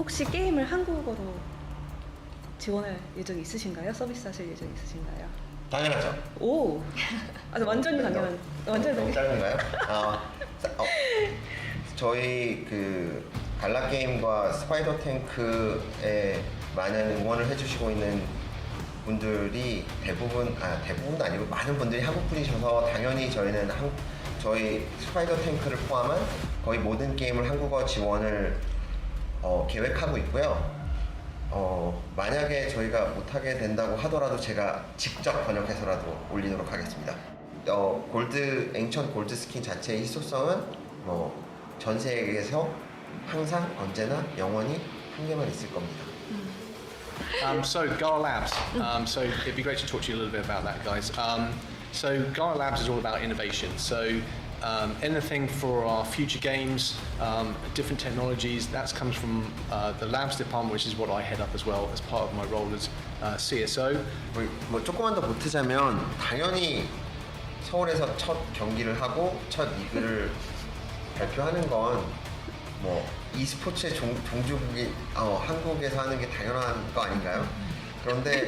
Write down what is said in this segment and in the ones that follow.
혹시 게임을 한국어로 지원할 예정이 있으신가요? 서비스하실 예정이 있으신가요? 당연하죠. 오, 완전히 당연한. 완전히 너무 당연. 짧은가요? 저희 그 갈라 게임과 스파이더 탱크에 많은 응원을 해주시고 있는 분들이 대부분도 아니고 많은 분들이 한국 분이셔서 당연히 저희는 저희 스파이더 탱크를 포함한 거의 모든 게임을 한국어 지원을 계획하고 있고요. 만약에 저희가 못하게 된다고 하더라도 제가 직접 번역해서라도 올리도록 하겠습니다. 앵천 골드 스킨 자체의 희소성은 전 세계에서 항상 언제나 영원히 한 개만 있을 겁니다. So Gala Labs. So it'd be great to talk to you a little bit about that, guys. So Gala Labs is all about innovation. So anything for our future games, different technologies, that comes from the labs department, which is what I head up as well as part of my role as CSO. 조금만 더 보태자면 당연히 서울에서 첫 경기를 하고 첫 리그를 발표하는 건 e스포츠의 종주국이 한국에서 하는 게 당연한 거 아닌가요? 그런데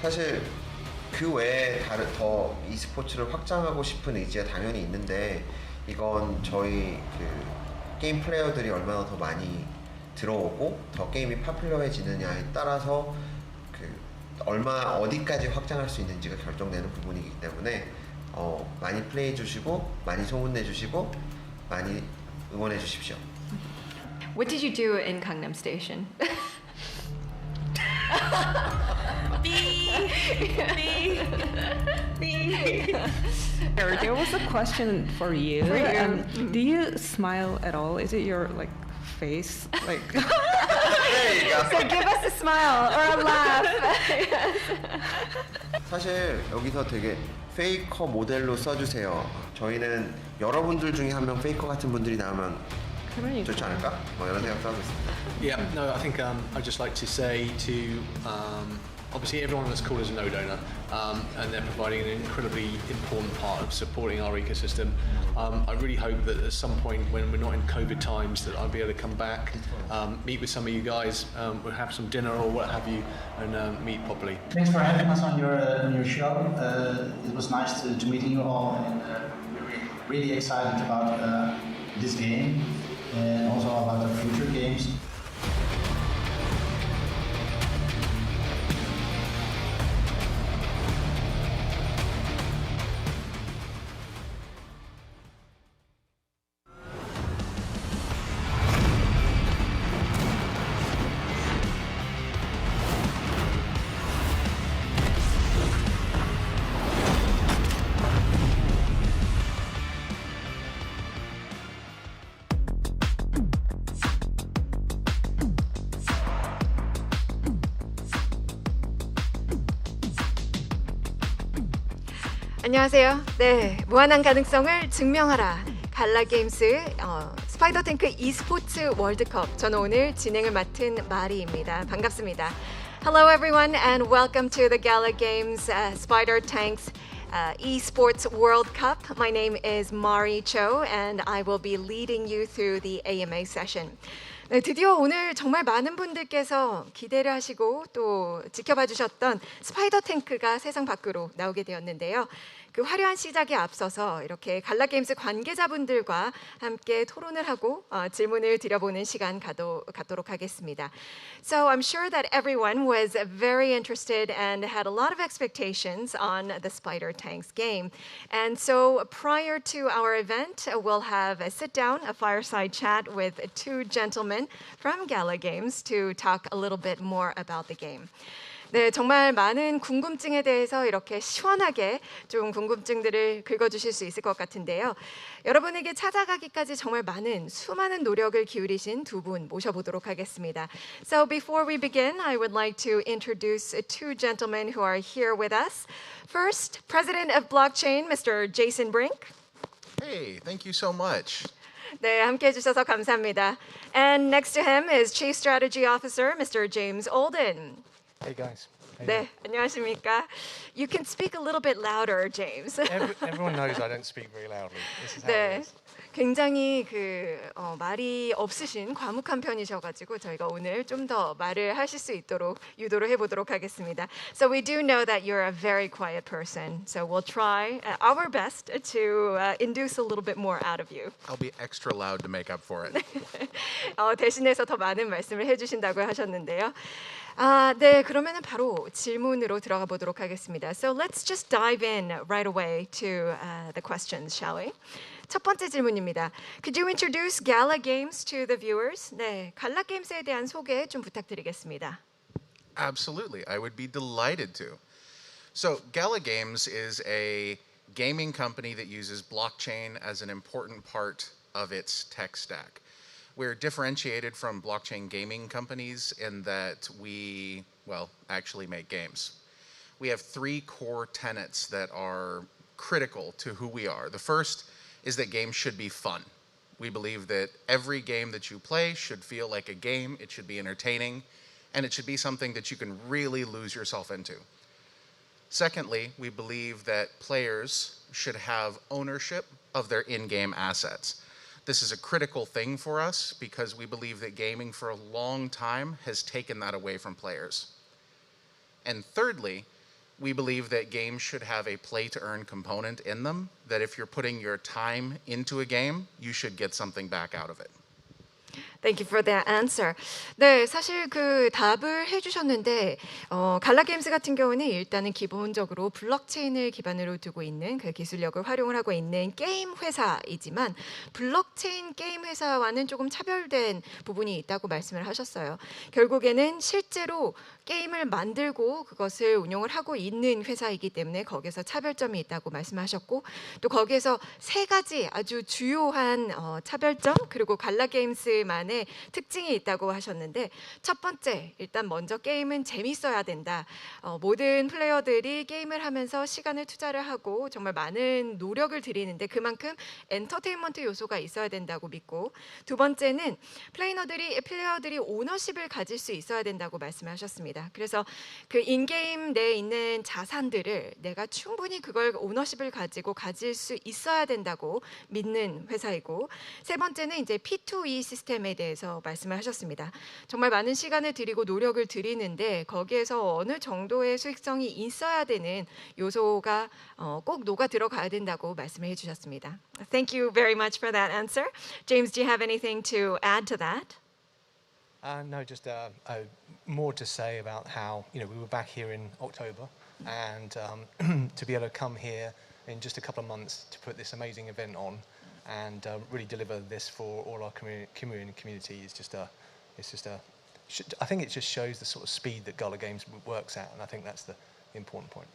사실 그 외에 더 e스포츠를 확장하고 싶은 의지가 당연히 있는데 이건 저희 게임 플레이어들이 얼마나 더 많이 들어오고 더 게임이 파퓰러해지느냐에 따라서 어디까지 확장할 수 있는지가 결정되는 부분이기 때문에 많이 플레이해 주시고 많이 소문내 주시고 많이 응원해 주십시오. What did you do in Gangnam Station? There was a question for you. Do you smile at all? Is it your face? There you go. So give us a smile or a laugh. 사실 여기서 되게 페이커 모델로 써주세요. 저희는 여러분들 중에 한 명 페이커 같은 분들이 나오면 좋지 않을까? 이런 생각도 하고 있습니다. Yeah, no, I think I'd just like to say to obviously everyone on this call is a node owner, and they're providing an incredibly important part of supporting our ecosystem. I really hope that at some point when we're not in COVID times that I'll be able to come back, meet with some of you guys, we'll have some dinner or what have you, and meet properly. Thanks for having us on your show. It was nice to meeting you all, and we're really excited about this game and also about the future games. 안녕하세요. 네, 무한한 가능성을 증명하라. 갈라 게임스 스파이더 탱크 e스포츠 월드컵. 저는 오늘 진행을 맡은 마리입니다. 반갑습니다. Hello everyone and welcome to the Gala Games Spider Tanks Esports World Cup. My name is Mari Cho and I will be leading you through the AMA session. 네, 드디어 오늘 정말 많은 분들께서 기대를 하시고 또 지켜봐 주셨던 스파이더 탱크가 세상 밖으로 나오게 되었는데요. 그 화려한 시작에 앞서서 이렇게 갈라 게임스 관계자분들과 함께 토론을 하고 질문을 드려보는 시간 갖도록 하겠습니다. So I'm sure that everyone was very interested and had a lot of expectations on the Spider Tanks game. And so prior to our event, we'll have a sit down, a fireside chat with two gentlemen from Gala Games to talk a little bit more about the game. 네, 정말 많은 궁금증에 대해서 이렇게 시원하게 좀 궁금증들을 긁어주실 수 있을 것 같은데요. 여러분에게 찾아가기까지 정말 수많은 노력을 기울이신 두 분 모셔보도록 하겠습니다. So before we begin, I would like to introduce two gentlemen who are here with us. First, President of Blockchain, Mr. Jason Brink. Hey, thank you so much. 네, 함께 해주셔서 감사합니다. And next to him is Chief Strategy Officer, Mr. James Olden. Hey guys. 네, 안녕하십니까? You can speak a little bit louder, James. Everyone knows I don't speak very loudly. This is how it 네, is. 굉장히 말이 없으신 과묵한 편이셔가지고 저희가 오늘 좀 더 말을 하실 수 있도록 유도를 해보도록 하겠습니다. So we do know that you're a very quiet person. So we'll try our best to induce a little bit more out of you. I'll be extra loud to make up for it. 대신해서 더 많은 말씀을 해주신다고 하셨는데요. 네, 그러면은 바로 질문으로 들어가 보도록 하겠습니다. So let's just dive in right away to the questions, shall we? 첫 번째 질문입니다. Could you introduce Gala Games to the viewers? 네, 갈라 게임스에 대한 소개 좀 부탁드리겠습니다. Absolutely, I would be delighted to. So, Gala Games is a gaming company that uses blockchain as an important part of its tech stack. We're differentiated from blockchain gaming companies in that we, actually make games. We have three core tenets that are critical to who we are. The first is that games should be fun. We believe that every game that you play should feel like a game, it should be entertaining, and it should be something that you can really lose yourself into. Secondly, we believe that players should have ownership of their in-game assets. This is a critical thing for us because we believe that gaming for a long time has taken that away from players. And thirdly, we believe that games should have a play-to-earn component in them, that if you're putting your time into a game, you should get something back out of it. Thank you for that answer. 네, 사실 그 답을 해주셨는데 갈라 게임스 같은 경우는 일단은 기본적으로 블록체인을 기반으로 두고 있는 그 기술력을 활용을 하고 있는 게임 회사이지만 블록체인 게임 회사와는 조금 차별된 부분이 있다고 말씀을 하셨어요. 결국에는 실제로 게임을 만들고 그것을 운영을 하고 있는 회사이기 때문에 거기서 차별점이 있다고 말씀하셨고 또 거기에서 세 가지 아주 주요한 차별점 그리고 갈라 게임스만의 특징이 있다고 하셨는데 첫 번째 일단 먼저 게임은 재밌어야 된다. 모든 플레이어들이 게임을 하면서 시간을 투자를 하고 정말 많은 노력을 들이는데 그만큼 엔터테인먼트 요소가 있어야 된다고 믿고 두 번째는 플레이어들이 오너십을 가질 수 있어야 된다고 말씀하셨습니다. 그래서 그 인게임 내에 있는 자산들을 내가 충분히 그걸 오너십을 가지고 가질 수 있어야 된다고 믿는 회사이고 세 번째는 이제 P2E 시스템에 대해서 말씀을 하셨습니다. 정말 많은 시간을 들이고 노력을 들이는데 거기에서 어느 정도의 수익성이 있어야 되는 요소가 꼭 녹아 들어가야 된다고 말씀을 해주셨습니다. Thank you very much for that answer. James, do you have anything to add to that? No, just more to say about how we were back here in October, and to be able to come here in just a couple of months to put this amazing event on, and really deliver this for all our community is I think it just shows the sort of speed that Gala Games works at, and I think that's the important point.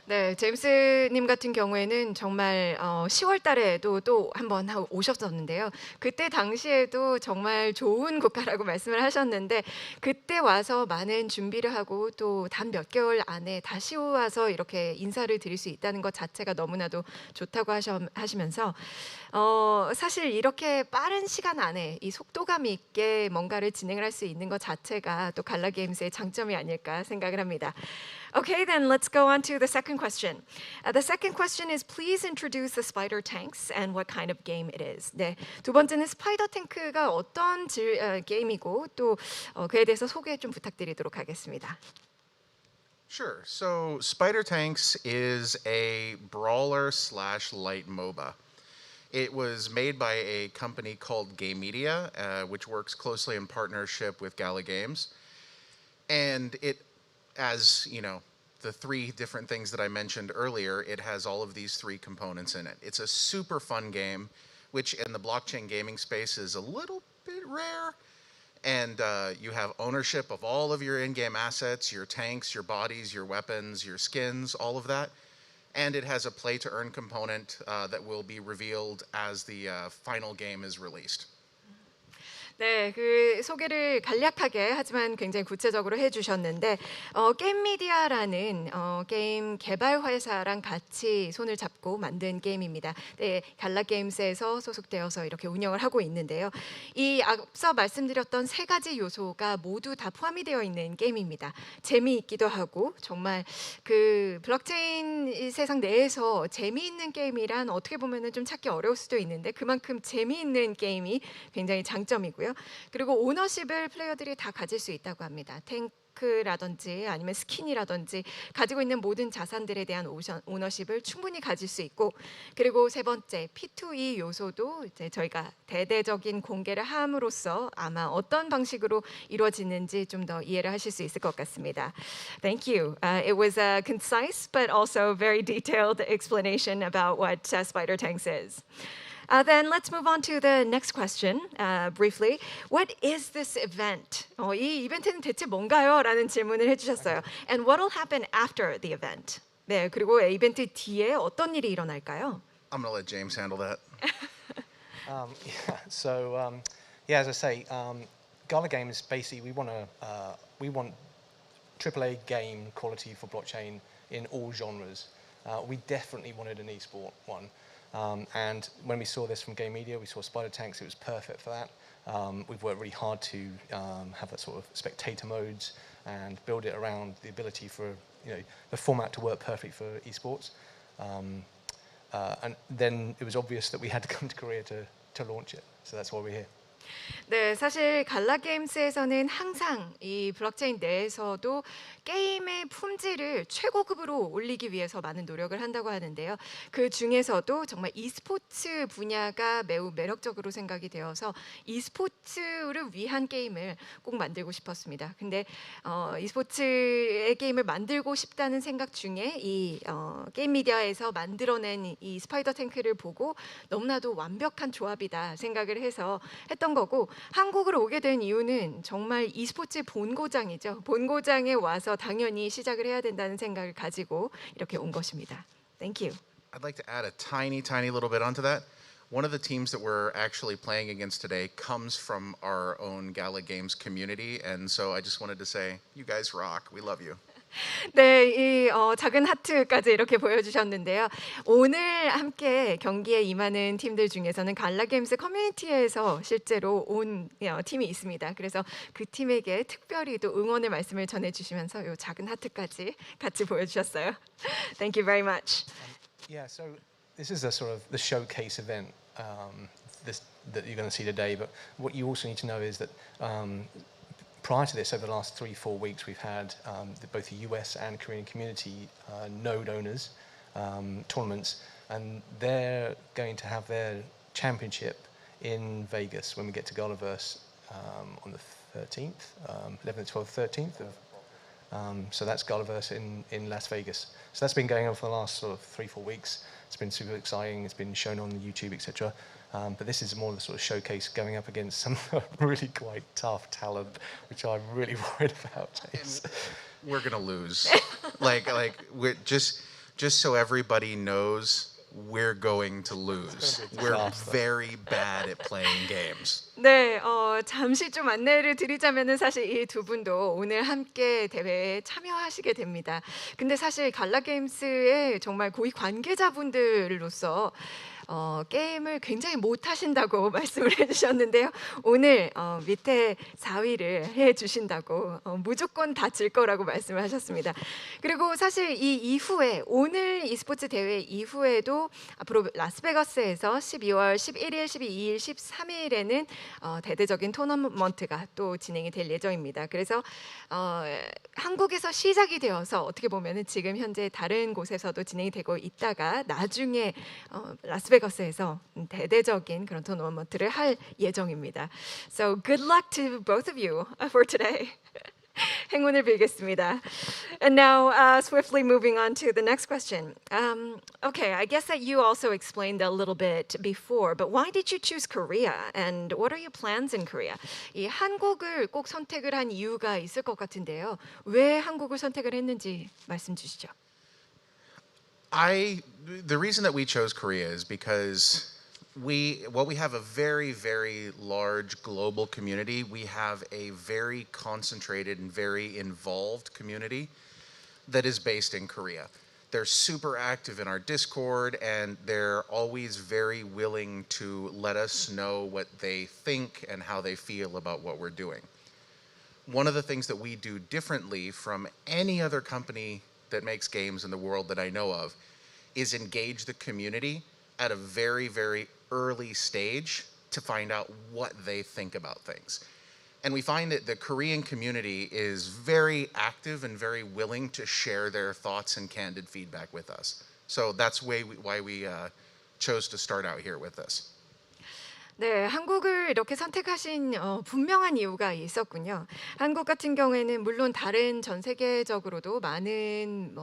네, 제임스님 같은 경우에는 정말 10월 달에도 또 한번 오셨었는데요. 그때 당시에도 정말 좋은 고가라고 말씀을 하셨는데 그때 와서 많은 준비를 하고 또 단 몇 개월 안에 다시 와서 이렇게 인사를 드릴 수 있다는 것 자체가 너무나도 좋다고 하시면서 사실 이렇게 빠른 시간 안에 이 속도감 있게 뭔가를 진행을 할 수 있는 것 자체가 또 갈라 게임스의 장점이 아닐까 생각을 합니다. Okay, then let's go on to the second question. The second question is please introduce the spider tanks and what kind of game it is. 네, 두 번째는 스파이더 탱크가 어떤 게임이고 또 그에 대해서 소개 좀 부탁드리도록 하겠습니다. Sure. So, Spider Tanks is a brawler / light MOBA. It was made by a company called GAMEDIA, which works closely in partnership with Gala Games. And it, as the three different things that I mentioned earlier, it has all of these three components in it. It's a super fun game, which in the blockchain gaming space is a little bit rare. And you have ownership of all of your in-game assets, your tanks, your bodies, your weapons, your skins, all of that. And it has a play-to-earn component that will be revealed as the final game is released. 네, 그 소개를 간략하게 하지만 굉장히 구체적으로 해주셨는데 게임미디아라는 게임 개발 회사랑 같이 손을 잡고 만든 게임입니다. 네, 갈라 게임스에서 소속되어서 이렇게 운영을 하고 있는데요. 이 앞서 말씀드렸던 세 가지 요소가 모두 다 포함이 되어 있는 게임입니다. 재미있기도 하고 정말 그 블록체인 세상 내에서 재미있는 게임이란 어떻게 보면은 좀 찾기 어려울 수도 있는데 그만큼 재미있는 게임이 굉장히 장점이고요. 그리고 오너십을 플레이어들이 다 가질 수 있다고 합니다. 탱크라든지 아니면 스킨이라든지 가지고 있는 모든 자산들에 대한 오너십을 충분히 가질 수 있고 그리고 세 번째 P2E 요소도 이제 저희가 대대적인 공개를 함으로써 아마 어떤 방식으로 이루어지는지 좀 더 이해를 하실 수 있을 것 같습니다. Thank you. It was a concise but also very detailed explanation about what Spider Tanks is. Then let's move on to the next question briefly. What is this event? 이 이벤트는 대체 뭔가요? 라는 질문을 해주셨어요. And what will happen after the event? 네, 그리고 이벤트 뒤에 어떤 일이 일어날까요? I'm going to let James handle that. As I say, Gala Games basically we want AAA game quality for blockchain in all genres. We definitely wanted an esport one. And when we saw this from GameDia, we saw Spider Tanks, it was perfect for that. We've worked really hard to have that sort of spectator modes and build it around the ability for the format to work perfect for esports. And then it was obvious that we had to come to Korea to launch it. So that's why we're here. 네, 사실 갈라 게임스에서는 항상 이 블록체인 내에서도 게임의 품질을 최고급으로 올리기 위해서 많은 노력을 한다고 하는데요. 그 중에서도 정말 e스포츠 분야가 매우 매력적으로 생각이 되어서 e스포츠를 위한 게임을 꼭 만들고 싶었습니다. 근데 e스포츠의 게임을 만들고 싶다는 생각 중에 이 게임 미디어에서 만들어낸 이 스파이더 탱크를 보고 너무나도 완벽한 조합이다 생각을 해서 했던 거고 한국으로 오게 된 이유는 정말 e스포츠 본고장이죠. 본고장에 와서 당연히 시작을 해야 된다는 생각을 가지고 이렇게 온 것입니다. Thank you. I'd like to add a tiny little bit onto that. One of the teams that we're actually playing against today comes from our own Gala Games community, and so I just wanted to say, you guys rock. We love you. 네, 이 작은 하트까지 이렇게 보여주셨는데요. 오늘 함께 경기에 임하는 팀들 중에서는 갈라 게임스 커뮤니티에서 실제로 온 팀이 있습니다. 그래서 그 팀에게 특별히 또 응원의 말씀을 전해주시면서 이 작은 하트까지 같이 보여주셨어요. Thank you very much. So this is a sort of the showcase event that you're going to see today. But what you also need to know is that prior to this, over the last 3-4 weeks, we've had both the US and Korean community node owners tournaments, and they're going to have their championship in Vegas when we get to Galaverse on the 13th, 11th, 12th, 13th. So that's Galaverse in Las Vegas. So that's been going on for the last sort of 3-4 weeks. It's been super exciting. It's been shown on YouTube, etc. But this is more the sort of showcase going up against some really quite tough talent, which I'm really worried about. We're gonna lose. like we're just so everybody knows, we're going to lose. We're very bad at playing games. 네, 잠시 좀 안내를 드리자면은 사실 이 두 분도 오늘 함께 대회에 참여하시게 됩니다. 근데 사실 갈라 게임스의 정말 고위 관계자분들로서 게임을 굉장히 못하신다고 말씀을 해주셨는데요. 오늘 밑에 4위를 해주신다고 무조건 다 질 거라고 말씀을 하셨습니다. 그리고 사실 이 이후에 오늘 e스포츠 대회 이후에도 앞으로 라스베가스에서 12월 11일, 12일, 13일에는 대대적인 토너먼트가 또 진행이 될 예정입니다. 그래서 한국에서 시작이 되어서 어떻게 보면은 지금 현재 다른 곳에서도 진행이 되고 있다가 나중에 라스베가스에서 대대적인 그런 토너먼트를 할 예정입니다. So good luck to both of you for today. 행운을 빌겠습니다. And now, swiftly moving on to the next question. Okay, I guess that you also explained a little bit before, but why did you choose Korea? And what are your plans in Korea? 이 한국을 꼭 선택을 한 이유가 있을 것 같은데요. 왜 한국을 선택을 했는지 말씀 주시죠. The reason that we chose Korea is because we have a very, very large global community. We have a very concentrated and very involved community that is based in Korea. They're super active in our Discord, and they're always very willing to let us know what they think and how they feel about what we're doing. One of the things that we do differently from any other company that makes games in the world that I know of is engage the community at a very, very early stage to find out what they think about things. And we find that the Korean community is very active and very willing to share their thoughts and candid feedback with us. So that's why we chose to start out here with this. 네, 한국을 이렇게 선택하신 분명한 이유가 있었군요. 한국 같은 경우에는 물론 다른 전 세계적으로도 많은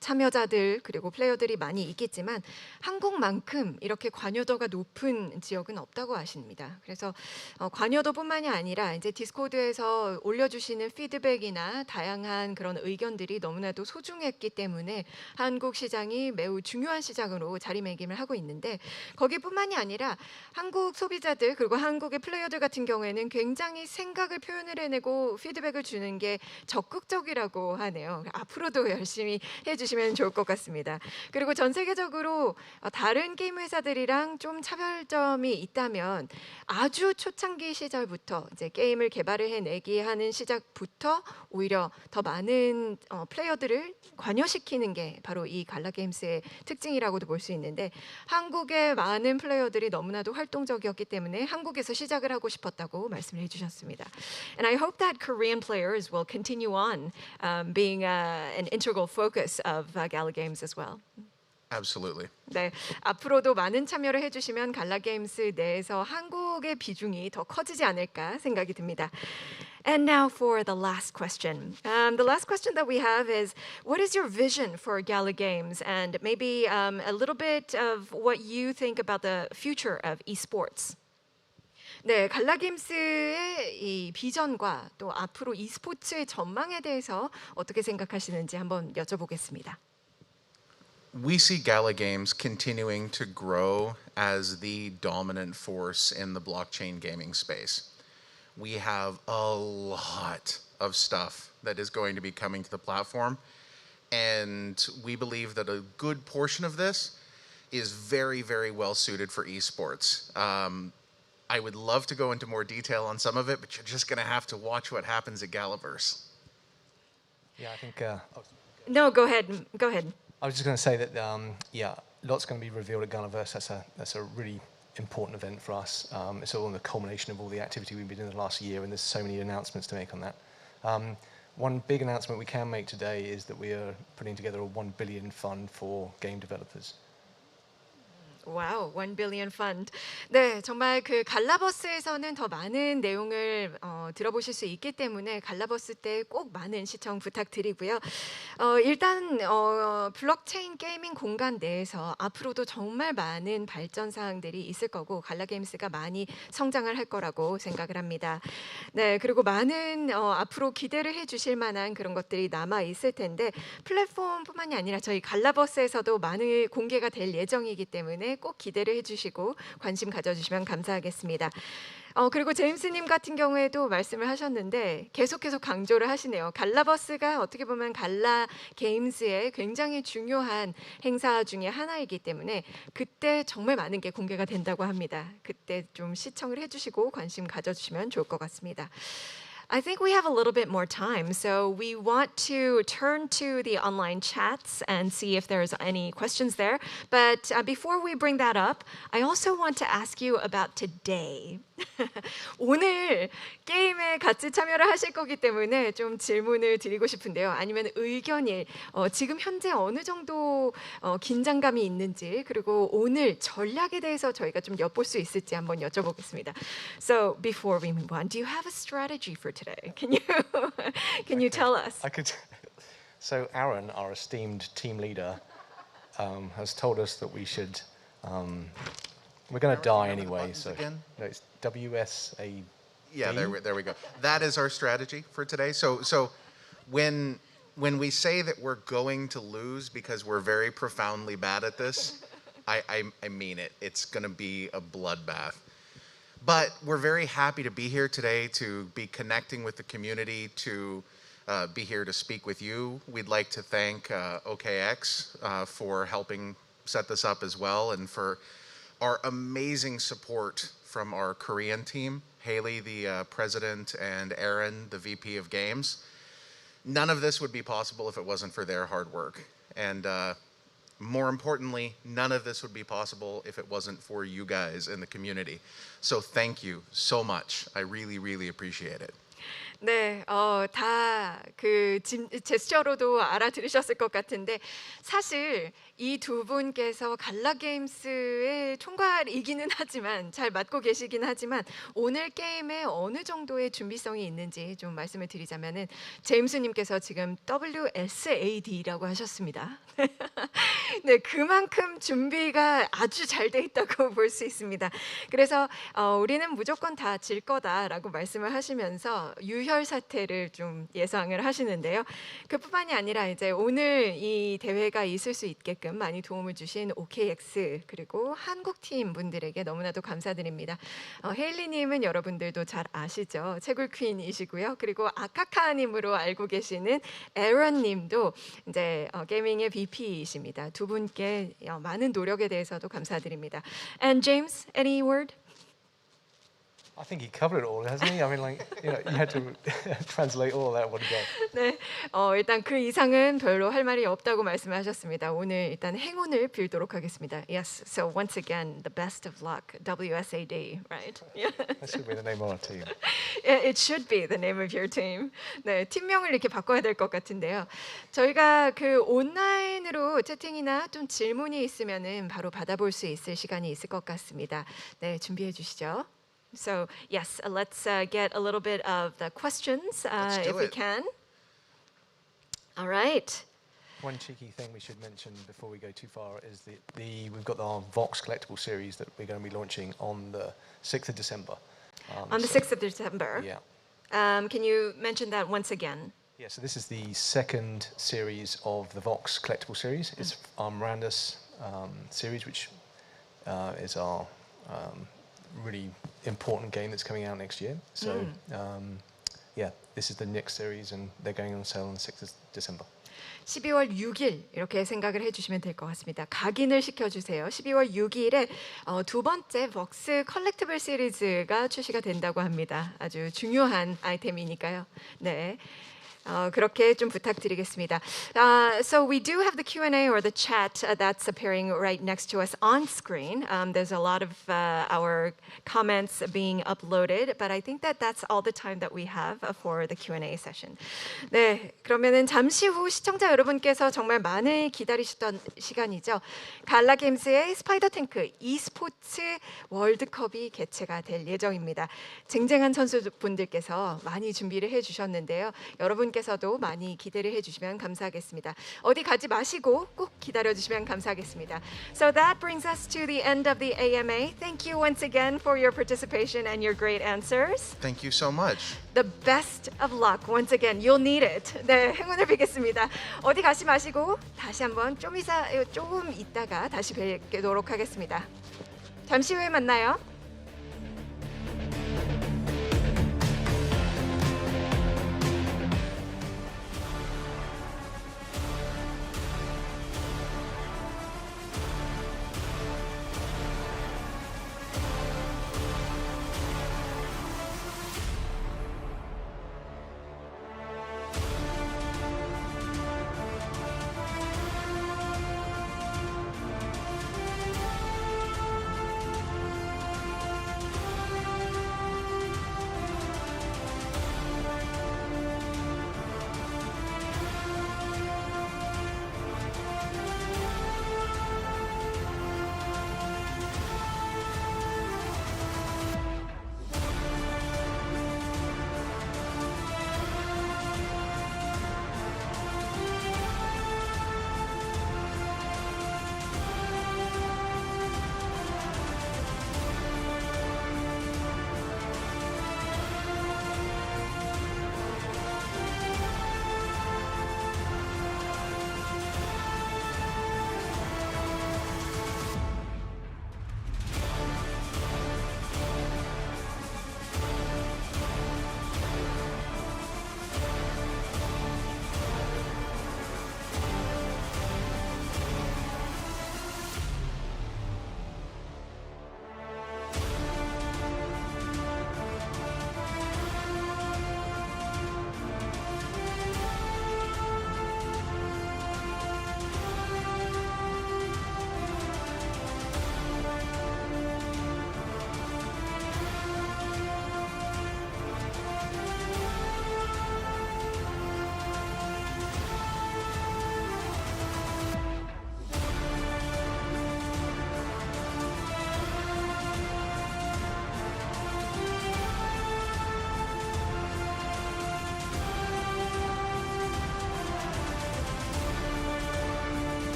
참여자들 그리고 플레이어들이 많이 있겠지만 한국만큼 이렇게 관여도가 높은 지역은 없다고 하십니다. 그래서 관여도뿐만이 아니라 이제 디스코드에서 올려주시는 피드백이나 다양한 그런 의견들이 너무나도 소중했기 때문에 한국 시장이 매우 중요한 시장으로 자리매김을 하고 있는데 거기뿐만이 아니라 한국 소비자들 그리고 한국의 플레이어들 같은 경우에는 굉장히 생각을 표현을 해내고 피드백을 주는 게 적극적이라고 하네요. 앞으로도 열심히 해주시면 좋을 것 같습니다. 그리고 전 세계적으로 다른 게임 회사들이랑 좀 차별점이 있다면 아주 초창기 시절부터 이제 게임을 개발을 해내기 하는 시작부터 오히려 더 많은 플레이어들을 관여시키는 게 바로 이 갈라 게임스의 특징이라고도 볼 수 있는데 한국의 많은 플레이어들이 너무나도 활동적이었기 때문에 한국에서 시작을 하고 싶었다고 말씀을 해주셨습니다. And I hope that Korean players will continue on being an integral focus of Gala Games as well. Absolutely. 네, 앞으로도 많은 참여를 해주시면 갈라 게임스 내에서 한국의 비중이 더 커지지 않을까 생각이 듭니다. And now for the last question. The last question that we have is, what is your vision for Gala Games? And maybe a little bit of what you think about the future of esports. 네, 갈라 게임스의 이 비전과 또 앞으로 e스포츠의 전망에 대해서 어떻게 생각하시는지 한번 여쭤보겠습니다. We see Gala Games continuing to grow as the dominant force in the blockchain gaming space. We have a lot of stuff that is going to be coming to the platform, and we believe that a good portion of this is very, very well suited for esports. I would love to go into more detail on some of it, but you're just going to have to watch what happens at Galaverse. Yeah, I think. No, go ahead. Go ahead. I was just going to say that, yeah, lots going to be revealed at Galaverse. That's a really important event for us. It's all in the culmination of all the activity we've been doing the last year, and there's so many announcements to make on that. One big announcement we can make today is that we are putting together a 1 billion fund for game developers. 와우, 1 billion fund. 네, 정말 그 갈라버스에서는 더 많은 내용을 들어보실 수 있기 때문에 갈라버스 때 꼭 많은 시청 부탁드리고요. 일단 블록체인 게이밍 공간 내에서 앞으로도 정말 많은 발전 사항들이 있을 거고 갈라 게임스가 많이 성장을 할 거라고 생각을 합니다. 네, 그리고 많은 앞으로 기대를 해주실 만한 그런 것들이 남아 있을 텐데 플랫폼뿐만이 아니라 저희 갈라버스에서도 많은 공개가 될 예정이기 때문에 꼭 기대를 해주시고 관심 가져주시면 감사하겠습니다. 그리고 제임스님 같은 경우에도 말씀을 하셨는데 계속해서 강조를 하시네요. 갈라버스가 어떻게 보면 갈라 게임즈의 굉장히 중요한 행사 중에 하나이기 때문에 그때 정말 많은 게 공개가 된다고 합니다. 그때 좀 시청을 해주시고 관심 가져주시면 좋을 것 같습니다. I think we have a little bit more time, so we want to turn to the online chats and see if there's any questions there. But before we bring that up, I also want to ask you about today. 오늘 게임에 같이 참여를 하실 거기 때문에 좀 질문을 드리고 싶은데요. 아니면 의견이 지금 현재 어느 정도 긴장감이 있는지 그리고 오늘 전략에 대해서 저희가 좀 엿볼 수 있을지 한번 여쭤보겠습니다. So before we move on, do you have a strategy for today? Can you tell us? I could. So Aaron, our esteemed team leader, has told us that we should. We're going to die anyway. So again? No, it's WSA. Yeah, there we go. That is our strategy for today. So when we say that we're going to lose because we're very profoundly bad at this, I mean it. It's going to be a bloodbath. But we're very happy to be here today, to be connecting with the community, to be here to speak with you. We'd like to thank OKX for helping set this up as well, and for our amazing support from our Korean team, Haley, the president, and Aaron, the VP of Games. None of this would be possible if it wasn't for their hard work. And more importantly, none of this would be possible if it wasn't for you guys in the community. So thank you so much. I really, really appreciate it. 네, 다 그 제스처로도 알아들으셨을 것 같은데 사실 이 두 분께서 갈라 게임스의 총괄이기는 하지만 잘 맡고 계시긴 하지만 오늘 게임에 어느 정도의 준비성이 있는지 좀 말씀을 드리자면은 제임스님께서 지금 WSAD라고 하셨습니다. 네, 그만큼 준비가 아주 잘 돼 있다고 볼 수 있습니다. 그래서 우리는 무조건 다 질 거다라고 말씀을 하시면서 유혈 사태를 좀 예상을 하시는데요. 그뿐만이 아니라 이제 오늘 이 대회가 있을 수 있게끔 많이 도움을 주신 OKX 그리고 한국 팀 분들에게 너무나도 감사드립니다. 헤일리님은 여러분들도 잘 아시죠? 채굴 퀸이시고요. 그리고 아카카님으로 알고 계시는 에런님도 이제 게이밍의 VP이십니다. 두 분께 많은 노력에 대해서도 감사드립니다. And James, any word? I think he covered it all, hasn't he? I mean, like, you know, you had to translate all that one again. 네, 일단 그 이상은 별로 할 말이 없다고 말씀하셨습니다. 오늘 일단 행운을 빌도록 하겠습니다. Yes, so once again, the best of luck, WSAD, right? That should be the name of our team. It should be the name of your team. 네, 팀명을 이렇게 바꿔야 될 것 같은데요. 저희가 그 온라인으로 채팅이나 좀 질문이 있으면은 바로 받아볼 수 있을 시간이 있을 것 같습니다. 네, 준비해 주시죠. So yes, let's get a little bit of the questions if we can. All right. One cheeky thing we should mention before we go too far is we've got our Vox collectible series that we're going to be launching on the 6th of December. On the 6th of December. Yeah. Can you mention that once again? Yeah, so this is the second series of the Vox collectible series. It's our Mirandus series, which is our really important game that's coming out next year. So yeah, this is the next series and they're going on sale on the 6th of December. 12월 6일 이렇게 생각을 해주시면 될 것 같습니다. 각인을 시켜주세요. 12월 6일에 두 번째 벅스 컬렉티블 시리즈가 출시가 된다고 합니다. 아주 중요한 아이템이니까요. 네. 그렇게 좀 부탁드리겠습니다. So we do have the Q&A or the chat that's appearing right next to us on screen. There's a lot of our comments being uploaded, but I think that's all the time that we have for the Q&A session. 네, 그러면은 잠시 후 시청자 여러분께서 정말 많이 기다리셨던 시간이죠. 갈라 게임스의 스파이더 탱크 e스포츠 월드컵이 개최가 될 예정입니다. 쟁쟁한 선수분들께서 많이 준비를 해주셨는데요. 여러분께서도 많이 기대를 해주시면 감사하겠습니다. 어디 가지 마시고 꼭 기다려주시면 감사하겠습니다. So that brings us to the end of the AMA. Thank you once again for your participation and your great answers. Thank you so much. The best of luck. Once again, you'll need it. 네, 행운을 빌겠습니다. 어디 가지 마시고 다시 한번 좀 이따가 다시 뵙도록 하겠습니다. 잠시 후에 만나요.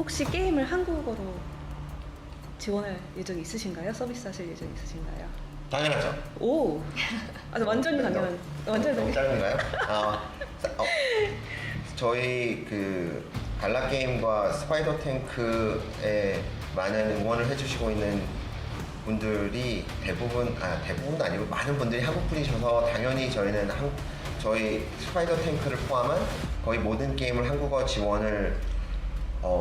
혹시 게임을 한국어로 지원할 예정이 있으신가요? 서비스하실 예정이 있으신가요? 당연하죠. 오, 완전히 당연한, 완전히 너무 당연. 짧은가요? 저희 그 갈라 게임과 스파이더 탱크에 많은 응원을 해주시고 있는 분들이 대부분도 아니고 많은 분들이 한국 분이셔서 당연히 저희는 저희 스파이더 탱크를 포함한 거의 모든 게임을 한국어 지원을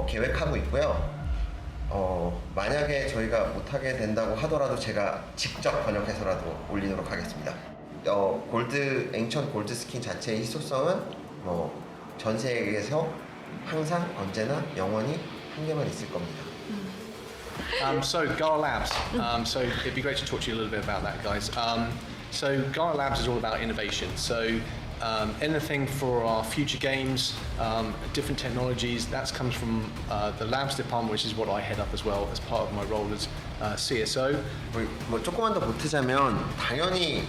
계획하고 있고요. 만약에 저희가 못하게 된다고 하더라도 제가 직접 번역해서라도 올리도록 하겠습니다. 앵천 골드 스킨 자체의 희소성은 전 세계에서 항상 언제나 영원히 한 개만 있을 겁니다. So Gala Labs. So it'd be great to talk to you a little bit about that, guys. So Gala Labs is all about innovation. So anything for our future games, different technologies, that comes from the labs department, which is what I head up as well as part of my role as CSO. 뭐 조금만 더 보태자면 당연히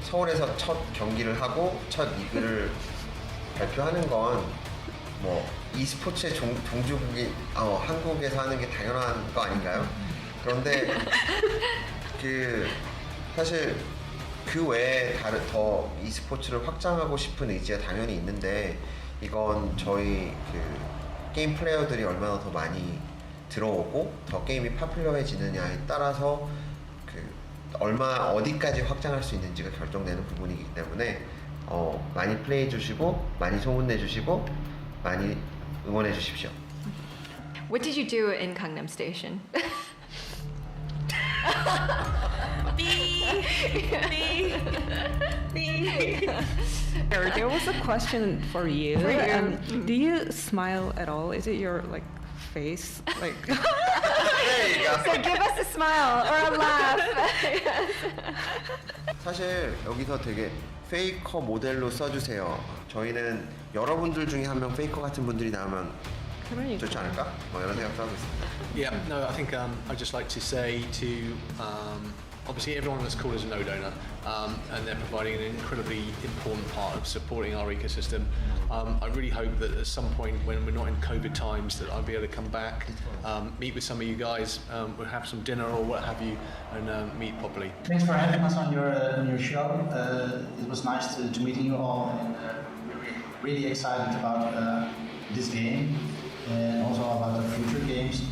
서울에서 첫 경기를 하고 첫 리그를 발표하는 건 뭐 e스포츠의 종주국이 한국에서 하는 게 당연한 거 아닌가요? 그런데 사실 그 외에 더 e스포츠를 확장하고 싶은 의지가 당연히 있는데 이건 저희 게임 플레이어들이 얼마나 더 많이 들어오고 더 게임이 파퓰러해지느냐에 따라서 어디까지 확장할 수 있는지가 결정되는 부분이기 때문에 많이 플레이해 주시고 많이 소문내 주시고 많이 응원해 주십시오. What did you do in Gangnam Station? There was a question for you. Do you smile at all? Is it your face? There you go. So give us a smile or a laugh. 사실 여기서 되게 페이커 모델로 써주세요. 저희는 여러분들 중에 한 명 페이커 같은 분들이 나오면 좋지 않을까? 이런 생각도 하고 있습니다. Yeah, no, I think I'd just like to say to obviously everyone on this call is a node owner, and they're providing an incredibly important part of supporting our ecosystem. I really hope that at some point when we're not in COVID times that I'll be able to come back, meet with some of you guys, we'll have some dinner or what have you, and meet properly. Thanks for having us on your show. It was nice to meeting you all, and we're really excited about this game and also about the future games.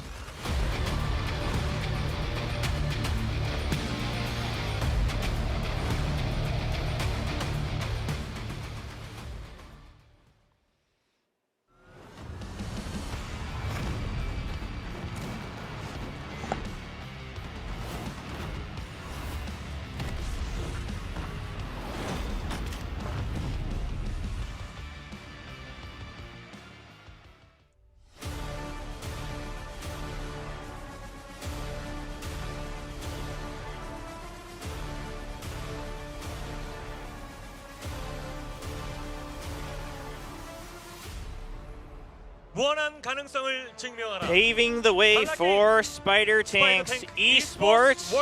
Paving the way for Spider Tanks Esports.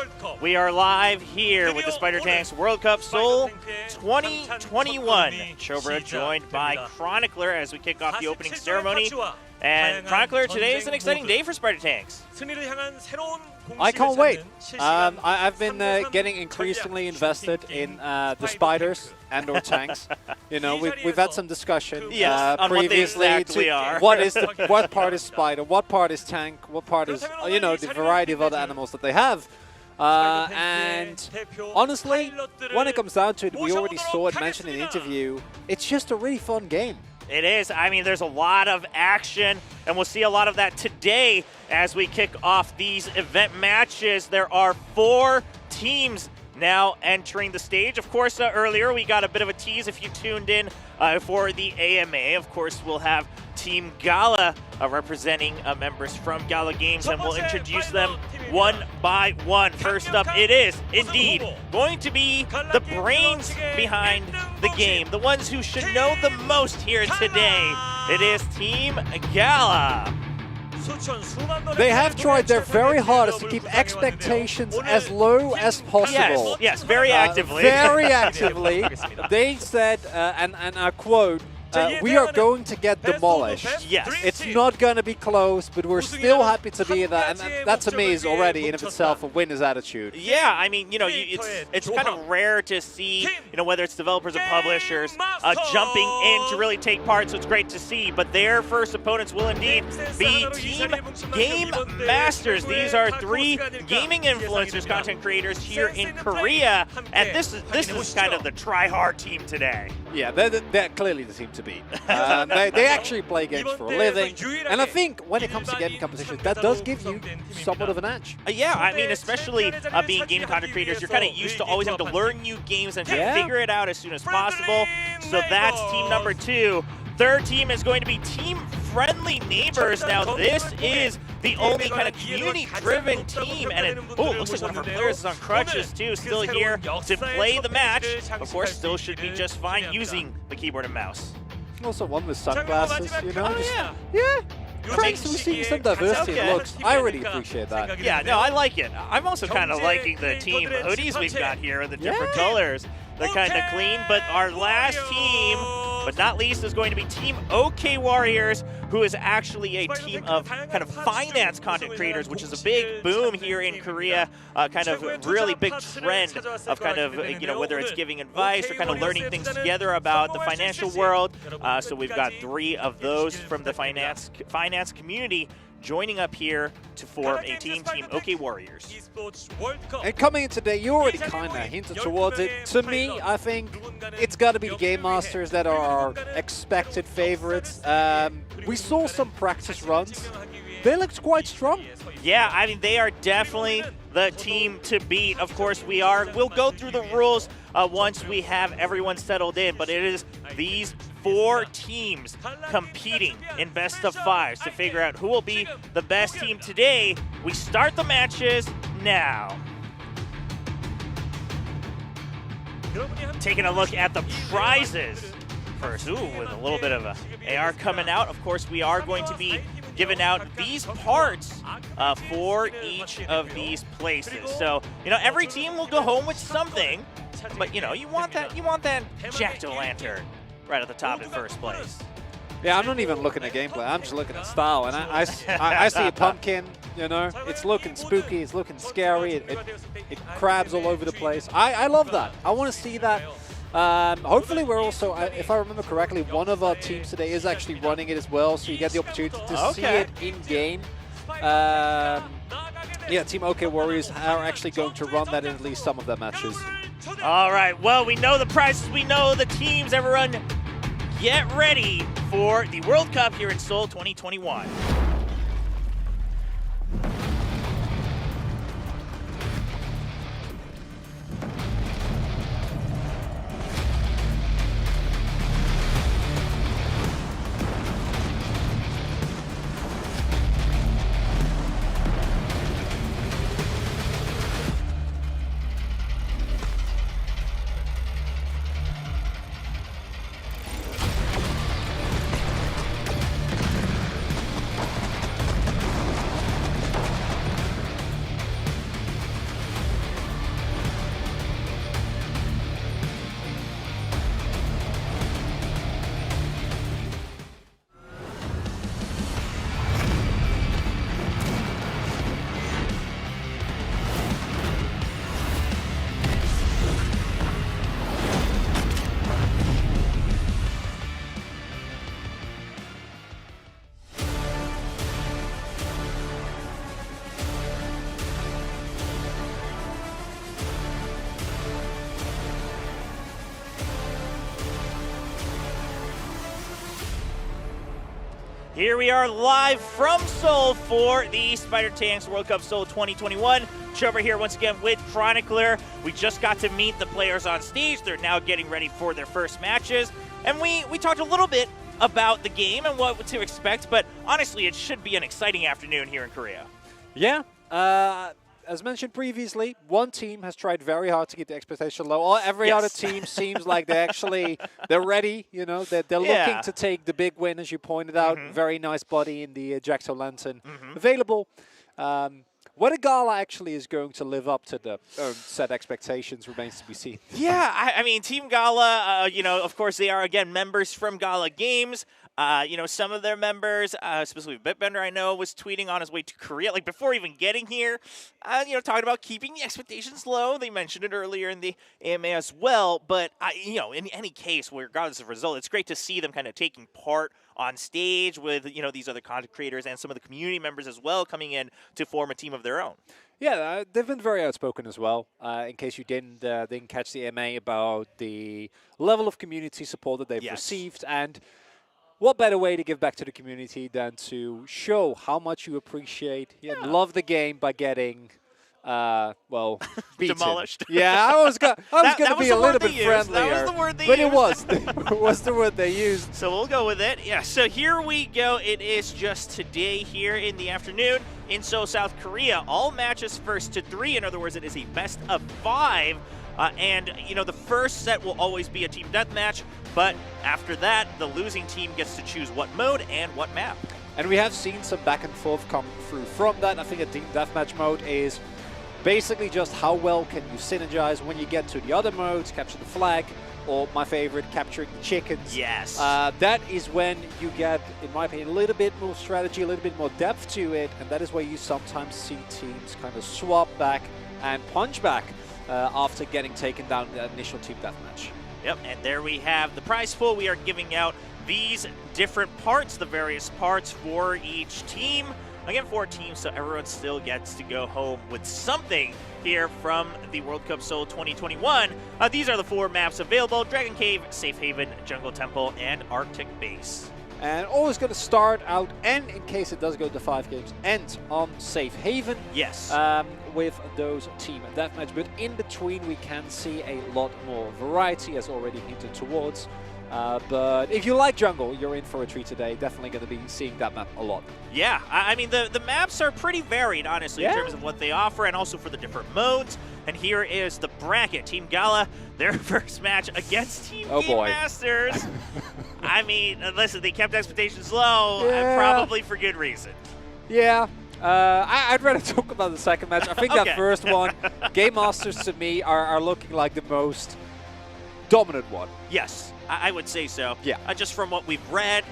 We are live here with the Spider Tanks World Cup Seoul 2021. Chobra joined by Chronicler as we kick off the opening ceremony. And Chronicler, today is an exciting day for Spider Tanks. I can't wait. I've been getting increasingly invested in the spiders and or tanks. You know, we've had some discussion previously what part is spider, what part is tank, what part is the variety of other animals that they have. And honestly, when it comes down to it, we already saw it mentioned in the interview. It's just a really fun game. It is. I mean, there's a lot of action, and we'll see a lot of that today as we kick off these event matches. There are 4 teams now entering the stage. Of course, earlier we got a bit of a tease if you tuned in for the AMA. Of course, we'll have Team Gala representing members from Gala Games, and we'll introduce them one by one. First up, it is indeed going to be the brains behind the game, the ones who should know the most here today. It is Team Gala. They have tried their very hardest to keep expectations as low as possible. Yes, very actively. Very actively. They said, and I quote, we are going to get demolished. Yes. It's not going to be close, but we're still happy to be in that. And that to me is already in of itself a winner's attitude. Yeah, I mean, you know, it's kind of rare to see, you know, whether it's developers or publishers jumping in to really take part, so it's great to see. But their first opponents will indeed be Team Game Masters. These are 3 gaming influencers, content creators here in Korea, and this is kind of the try-hard team today. Yeah, they're clearly the team to beat. They actually play games for a living, and I think when it comes to gaming competitions, that does give you somewhat of an edge. Yeah, I mean, especially being gaming content creators, you're kind of used to always having to learn new games and figure it out as soon as possible. So that's team number 2. Third team is going to be Team Friendly Neighbors. Now, this is the only kind of community-driven team, and it looks like one of our players is on crutches too, still here to play the match. Of course, still should be just fine using the keyboard and mouse. Also one with sunglasses, you know? Trying to see some diversity in looks. I really appreciate that. Yeah, no, I like it. I'm also kind of liking the team hoodies we've got here in the different colors. They're kind of clean, but our last team, but not least, is going to be Team OK Warriors, who is actually a team of kind of finance content creators, which is a big boom here in Korea, kind of really big trend of kind of, you know, whether it's giving advice or kind of learning things together about the financial world. So we've got 3 of those from the finance community joining up here to form a Team OK Warriors. And coming in today, you already kind of hinted towards it. To me, I think it's got to be the Game Masters that are our expected favorites. We saw some practice runs. They looked quite strong. Yeah, I mean, they are definitely the team to beat. Of course, we'll go through the rules once we have everyone settled in, but it is these 4 teams competing in best of 5s to figure out who will be the best team today. We start the matches now. Taking a look at the prizes first. Ooh, with a little bit of a AR coming out. Of course, we are going to be giving out these parts for each of these places. So, you know, every team will go home with something, but you know, you want that jack-o'-lantern right at the top in first place. Yeah, I'm not even looking at gameplay. I'm just looking at style, and I see a pumpkin. You know, it's looking spooky. It's looking scary. It crabs all over the place. I love that. I want to see that. Hopefully we're also, if I remember correctly, one of our teams today is actually running it as well, so you get the opportunity to see it in-game. Yeah, Team OK Warriors are actually going to run that in at least some of their matches. All right, well, we know the prizes, we know the teams. Everyone, get ready for the World Cup here in Seoul 2021. Here we are live from Seoul for the Spider Tanks World Cup Seoul 2021. Trevor here once again with Chronicler. We just got to meet the players on stage. They're now getting ready for their first matches. And we talked a little bit about the game and what to expect, but honestly, it should be an exciting afternoon here in Korea. Yeah. As mentioned previously, one team has tried very hard to keep the expectation low. Every other team seems like they're ready. You know, they're looking to take the big win, as you pointed out. Very nice body in the Jack-O-Lantern available. Whether Gala actually is going to live up to the set expectations remains to be seen. Yeah, I mean, Team Gala, you know, of course, they are, again, members from Gala Games. You know, some of their members, specifically Bitbender, I know, was tweeting on his way to Korea, like before even getting here, you know, talking about keeping the expectations low. They mentioned it earlier in the AMA as well. But, you know, in any case, regardless of result, it's great to see them kind of taking part on stage with, you know, these other content creators and some of the community members as well coming in to form a team of their own. Yeah, they've been very outspoken as well. In case you didn't catch the AMA, about the level of community support that they've received, and what better way to give back to the community than to show how much you appreciate and love the game by getting, well, beaten. Demolished. Yeah, I was going to be a little bit friendlier. That was the word they but used. It was the word they used. So we'll go with it. Yeah, so here we go. It is just today here in the afternoon in Seoul, South Korea. All matches first to 3. In other words, it is a best of 5. And, you know, the first set will always be a team deathmatch, but after that, the losing team gets to choose what mode and what map. And we have seen some back and forth come through from that. I think a team deathmatch mode is basically just how well can you synergize when you get to the other modes, capture the flag, or my favorite, capturing the chickens. Yes. That is when you get, in my opinion, a little bit more strategy, a little bit more depth to it, and that is where you sometimes see teams kind of swap back and punch back after getting taken down in the initial team deathmatch. Yep, and there we have the prize pool. We are giving out these different parts, the various parts for each team. Again, 4 teams, so everyone still gets to go home with something here from the World Cup Seoul 2021. These are the 4 maps available: Dragon Cave, Safe Haven, Jungle Temple, and Arctic Base. And always going to start out, and in case it does go to 5 games, end on Safe Haven. Yes. With those team deathmatch, but in between we can see a lot more variety, as already hinted towards. But if you like jungle, you're in for a treat today. Definitely going to be seeing that map a lot. Yeah, I mean, the maps are pretty varied, honestly, in terms of what they offer, and also for the different modes. And here is the bracket. Team Gala, their first match against Team Game Masters. I mean, listen, they kept expectations low, and probably for good reason. Yeah. I'd rather talk about the second match. I think that first one, Game Masters to me are looking like the most dominant one. Yes, I would say so. Yeah. Just from what we've read,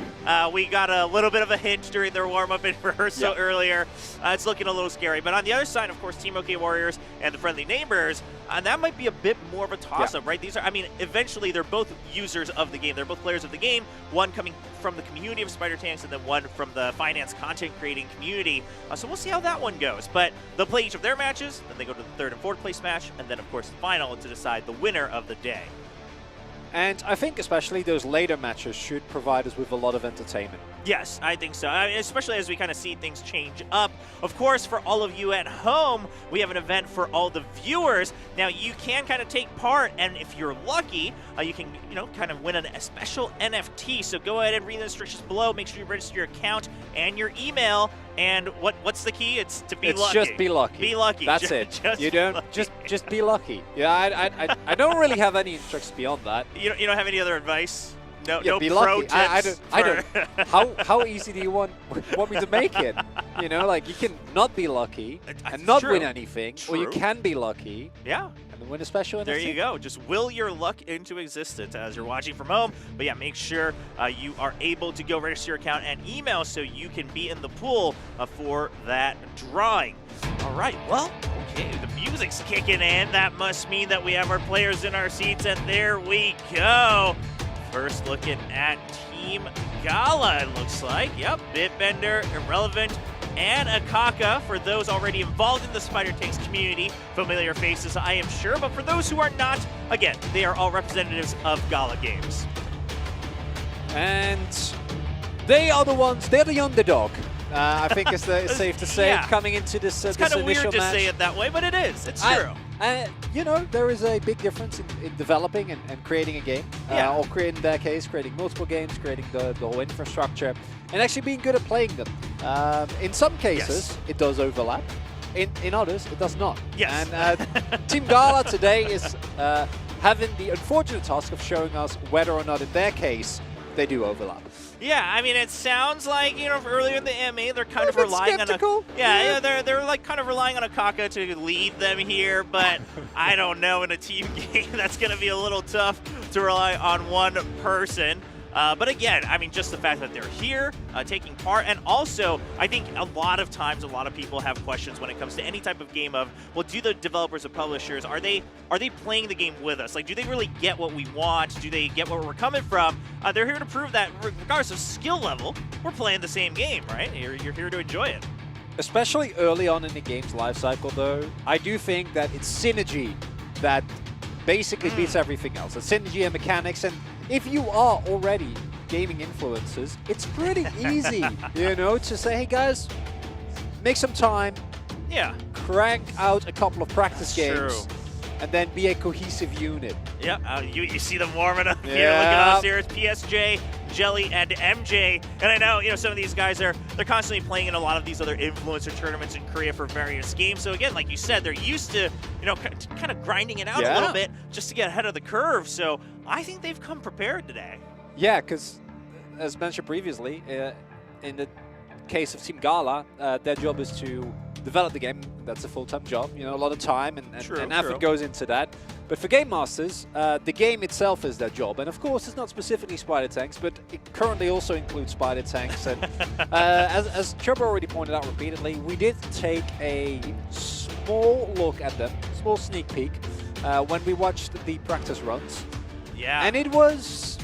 we got a little bit of a hint during their warm-up and rehearsal earlier. It's looking a little scary. But on the other side, of course, Team OK Warriors and the Friendly Neighbors, that might be a bit more of a toss-up, right? These are, I mean, eventually they're both users of the game. They're both players of the game, one coming from the community of Spider Tanks and then one from the finance content creating community. So we'll see how that one goes. But they'll play each of their matches, then they go to the 3rd and 4th place match, and then, of course, the final to decide the winner of the day. And I think especially those later matches should provide us with a lot of entertainment. Yes, I think so, I mean, especially as we kind of see things change up. Of course, for all of you at home, we have an event for all the viewers. Now, you can kind of take part, and if you're lucky, you can, you know, kind of win a special NFT. So go ahead and read the instructions below. Make sure you register your account and your email. And what's the key? It's to be lucky. It's just be lucky. Be lucky. That's it. You don't just be lucky. Yeah, I don't really have any instructions beyond that. You don't have any other advice? No, yeah, no be pro lucky. tips. I don't. How easy do you want me to make it? You know, like you can not be lucky and not win anything, or you can be lucky. Yeah. And then win a special NFT. There you go. Just will your luck into existence as you're watching from home. But yeah, make sure you are able to go register your account and email so you can be in the pool for that drawing. All right. Well, okay. The music's kicking in. That must mean that we have our players in our seats, and there we go. First looking at Team Gala, it looks like. Yep, Bitbender, Irrelevant, and Akaka. For those already involved in the Spider Tanks community, familiar faces, I am sure. But for those who are not, again, they are all representatives of Gala Games. And they are the ones, they're the underdog. I think it's safe to say, coming into this It's kind of weird to match. say it that way, but it is. It's true. You know, there is a big difference in developing and creating a game. Or creating, in their case, creating multiple games, creating the whole infrastructure, and actually being good at playing them. In some cases, it does overlap. In others, it does not. Yes. And Team Gala today is having the unfortunate task of showing us whether or not, in their case, they do overlap. Yeah, I mean, it sounds like, you know, earlier in the AMA, they're kind of bit relying skeptical. on a... Yeah, they're like kind of relying on Akaka to lead them here, but I don't know, in a team game, that's going to be a little tough to rely on one person. But again, I mean, just the fact that they're here, taking part, and also, I think a lot of times, a lot of people have questions when it comes to any type of game of, well, do the developers or publishers, are they playing the game with us? Like, do they really get what we want? Do they get where we're coming from? They're here to prove that, regardless of skill level, we're playing the same game, right? You're here to enjoy it. Especially early on in the game's life cycle, though, I do think that it's synergy that basically beats everything else. It's synergy and mechanics, and if you are already gaming influencers, it's pretty easy, you know, to say, hey guys, make some time, crank out a couple of practice games, and then be a cohesive unit. Yep, you see them warming up here. Look at us here. It's PSJ, Jelly, and MJ. And I know, you know, some of these guys they're constantly playing in a lot of these other influencer tournaments in Korea for various games. So again, like you said, they're used to, you know, kind of grinding it out a little bit just to get ahead of the curve. So I think they've come prepared today. Yeah, because as mentioned previously, in the case of Team Gala, their job is to develop the game. That's a full-time job, you know, a lot of time and effort goes into that. But for Game Masters, the game itself is their job. And of course, it's not specifically Spider Tanks, but it currently also includes Spider Tanks. And as Chobo already pointed out repeatedly, we did take a small look at them, small sneak peek, when we watched the practice runs. Yeah. And it was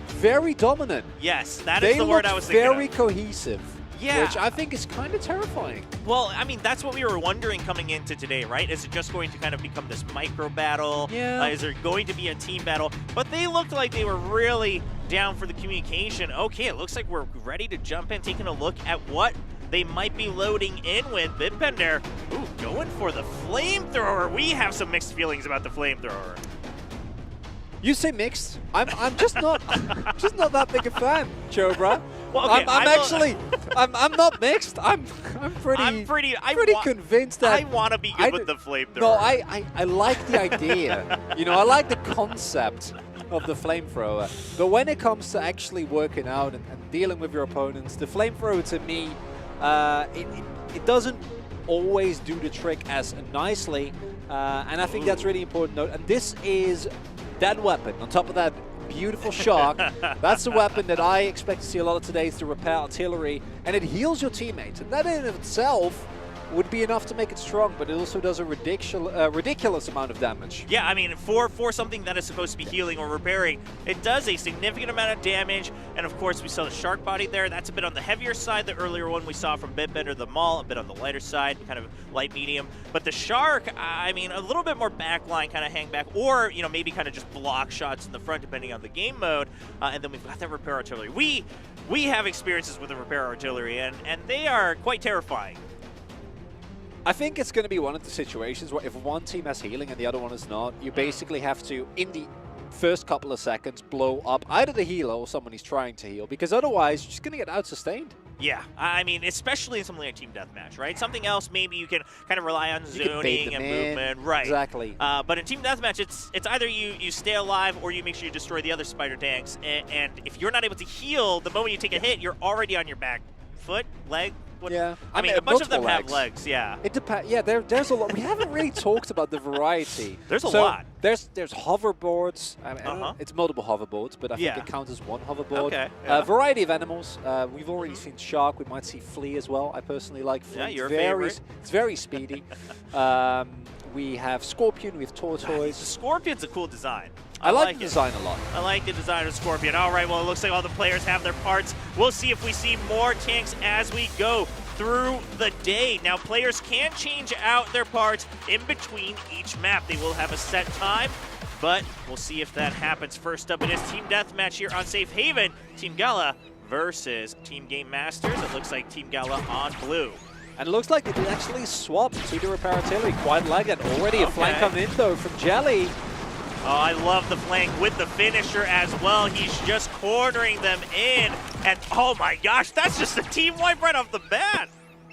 very dominant. Yes, that is the word I was thinking of. Very cohesive. Yeah. Which I think is kind of terrifying. Well, I mean, that's what we were wondering coming into today, right? Is it just going to kind of become this micro battle? Yeah. Is there going to be a team battle? But they looked like they were really down for the communication. Okay, it looks like we're ready to jump in, taking a look at what they might be loading in with. Bitbender, ooh, going for the flamethrower. We have some mixed feelings about the flamethrower. You say mixed? I'm just not that big a fan, Chobra. Well, okay, I'm not mixed. I'm pretty convinced that I want to be good with the flamethrower. No, I like the idea. You know, I like the concept of the flamethrower. But when it comes to actually working out and dealing with your opponents, the flamethrower to me, it doesn't always do the trick as nicely, and I think that's really important note. And this is that weapon. On top of that beautiful shark, that's the weapon that I expect to see a lot of today, is the repair artillery, and it heals your teammates. And that in itself would be enough to make it strong, but it also does a ridiculous amount of damage. Yeah, I mean, for something that is supposed to be healing or repairing, it does a significant amount of damage. And of course, we saw the shark body there. That's a bit on the heavier side. The earlier one we saw from Bitbender, the Maul, a bit on the lighter side, kind of light medium. But the shark, I mean, a little bit more backline, kind of hang back, or, you know, maybe kind of just block shots in the front, depending on the game mode. And then we've got that repair artillery. We have experiences with the repair artillery, and they are quite terrifying. I think it's going to be one of the situations where if one team has healing and the other one is not, you basically have to, in the first couple of seconds, blow up either the healer or someone who's trying to heal, because otherwise you're just going to get out-sustained. Yeah, I mean, especially in something like Team Deathmatch, right? Something else, maybe you can kind of rely on zoning and movement, right? Exactly. But in Team Deathmatch, it's either you stay alive or you make sure you destroy the other Spider Tanks. And if you're not able to heal, the moment you take a hit, you're already on your back foot, leg. Yeah, I mean, a bunch of them have legs. Yeah, it depends. Yeah, there's a lot. We haven't really talked about the variety. There's a lot. There's hoverboards. I mean, it's multiple hoverboards, but I think it counts as one hoverboard. Okay. Variety of animals. We've already seen shark. We might see flea as well. I personally like flea. Yeah, your favorite. It's very speedy. We have scorpion. We have tortoise. The scorpion's a cool design. I like the design a lot. I like the design of Scorpion. All right, well, it looks like all the players have their parts. We'll see if we see more tanks as we go through the day. Now, players can change out their parts in between each map. They will have a set time, but we'll see if that happens. First up, it is Team Deathmatch here on Safe Haven. Team Gala versus Team Game Masters. It looks like Team Gala on blue. And it looks like they did actually swap to the repair artillery. Quite like that. Already a flank coming in, though, from Jelly. Oh, I love the flank with the finisher as well. He's just cornering them in. And oh my gosh, that's just a team wipe right off the bat.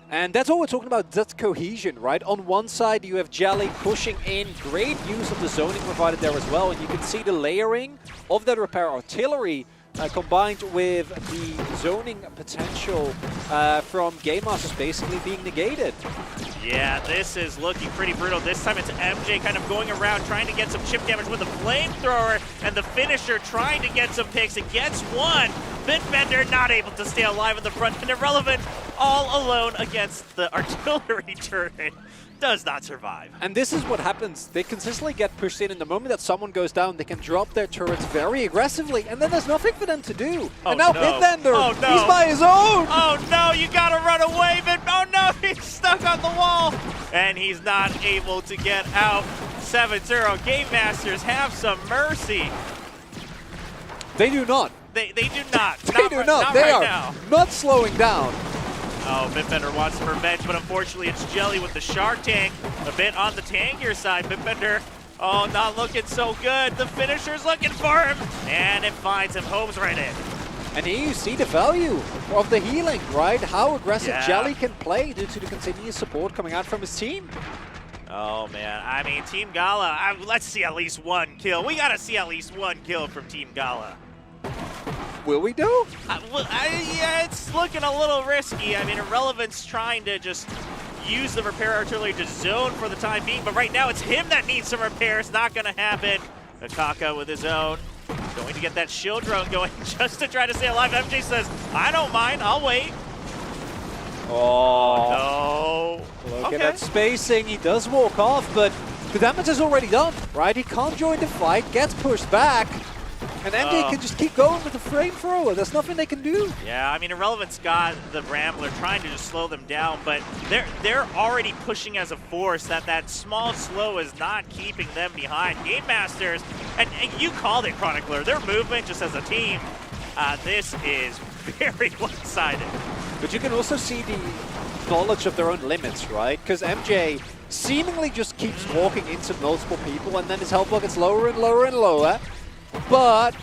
And that's what we're talking about, that's cohesion, right? On one side, you have Jelly pushing in, great use of the zoning provided there as well. And you can see the layering of that repair artillery combined with the zoning potential from Game Masters basically being negated. Yeah, this is looking pretty brutal. This time it's MJ kind of going around trying to get some chip damage with a flamethrower, and the finisher trying to get some picks. It gets one. Bitbender not able to stay alive in the front, and Irrelevant all alone against the artillery turret. Does not survive. And this is what happens. They consistently get pushed in. The moment that someone goes down, they can drop their turrets very aggressively, and then there's nothing for them to do. Oh, and now no. Bitbender, he's by his own! Oh no, you gotta run away, oh no, he's stuck on the wall! And he's not able to get out. 7-0, Game Masters, have some mercy. They do not. They do not. They do not. They are not slowing down. Oh, Bitbender wants some revenge, but unfortunately it's Jelly with the Shark Tank. A bit on the tankier side. Bitbender, oh, not looking so good. The finisher's looking for him, and it finds him. Homes right in. And here you see the value of the healing, right? How aggressive Jelly can play due to the continuous support coming out from his team. Oh, man. I mean, Team Gala, let's see at least one kill. We got to see at least one kill from Team Gala. Will we do? Yeah, it's looking a little risky. I mean, Irrelevant's trying to just use the repair artillery to zone for the time being, but right now it's him that needs some repairs. Not going to happen. Akaka with his own. Going to get that shield drone going just to try to stay alive. MJ says, I don't mind. I'll wait. Oh, no. Look at that spacing. He does walk off, but the damage is already done, right? He can't join the fight, gets pushed back. And MJ can just keep going with the flamethrower. There's nothing they can do. Yeah, I mean, Irrelevant's got the Rambler trying to just slow them down, but they're already pushing as a force. That small slow is not keeping them behind. Game Masters, and you called it, Chronicler, their movement just as a team, this is very one-sided. But you can also see the knowledge of their own limits, right? Because MJ seemingly just keeps walking into multiple people, and then his health bar gets lower and lower and lower. But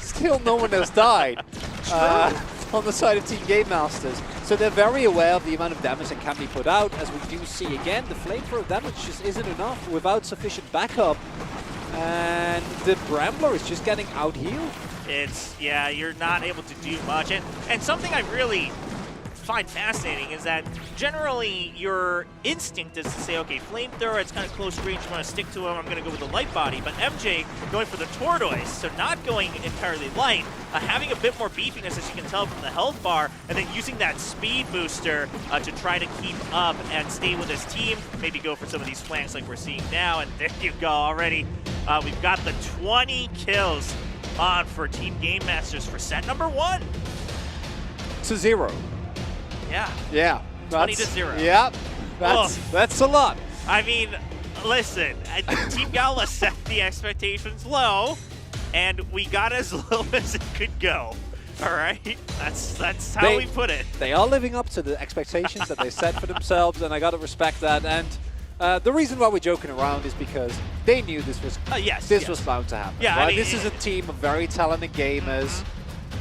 still no one has died on the side of Team Game Masters. So they're very aware of the amount of damage that can be put out. As we do see again, the flamethrower damage just isn't enough without sufficient backup. And the Rambler is just getting out-healed. Yeah, you're not able to do much. And something I really find fascinating is that generally your instinct is to say, okay, flamethrower, it's kind of close range, you want to stick to him, I'm going to go with the light body, but MJ going for the tortoise, so not going entirely light, having a bit more beefiness, as you can tell from the health bar, and then using that speed booster to try to keep up and stay with his team, maybe go for some of these flanks like we're seeing now, and there you go already. We've got the 20 kills on for Team Game Masters for set number 1. To 0. Yeah. Yeah. 20-0. Yeah. That's a lot. I mean, listen, Team Gala set the expectations low, and we got as low as it could go. All right? That's how we put it. They are living up to the expectations that they set for themselves, and I got to respect that. And the reason why we're joking around is because they knew this was was bound to happen. Yeah, right? I mean, this is a team of very talented gamers.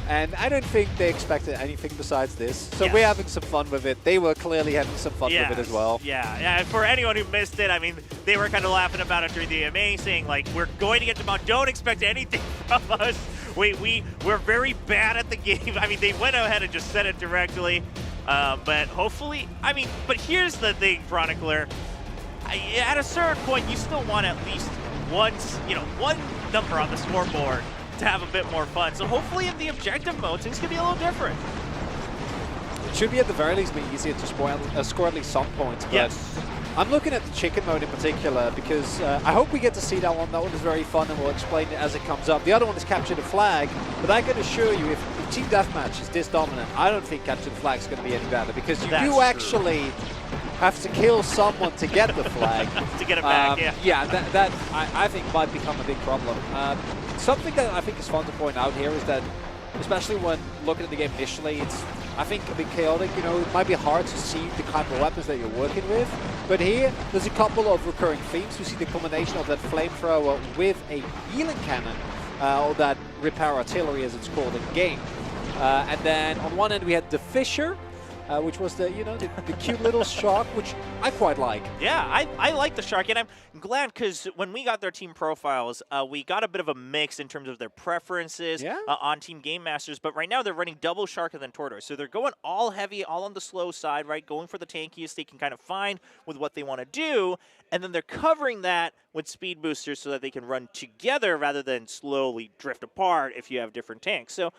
And I don't think they expected anything besides this. So we're having some fun with it. They were clearly having some fun with it as well. Yeah, and for anyone who missed it, I mean, they were kind of laughing about it during the AMA, saying, like, we're going to get them out. Don't expect anything from us. We're very bad at the game. I mean, they went ahead and just said it directly. But hopefully, I mean, but here's the thing, Chronicler. At a certain point, you still want at least one number on the scoreboard to have a bit more fun. So hopefully in the objective mode, things can be a little different. It should be at the very least be easier to score at least some points. But I'm looking at the chicken mode in particular because I hope we get to see that one. That one is very fun, and we'll explain it as it comes up. The other one is Capture the Flag, but I can assure you if Team Deathmatch is this dominant, I don't think Capture the Flag is going to be any better because you do actually have to kill someone to get the flag. To get it back, Yeah, that I think might become a big problem. Something that I think is fun to point out here is that, especially when looking at the game initially, it's, I think, a bit chaotic. You know, it might be hard to see the kind of weapons that you're working with. But here, there's a couple of recurring themes. We see the combination of that flamethrower with a healing cannon, or that repair artillery as it's called in game. And then on one end we had the Fisher, which was the the cute little shark, which I quite like. Yeah, I like the shark, and I'm glad because when we got their team profiles, we got a bit of a mix in terms of their preferences on Team Game Masters. But right now they're running double shark and then tortoise, so they're going all heavy, all on the slow side, right? Going for the tankiest they can kind of find with what they want to do, and then they're covering that with speed boosters so that they can run together rather than slowly drift apart if you have different tanks. So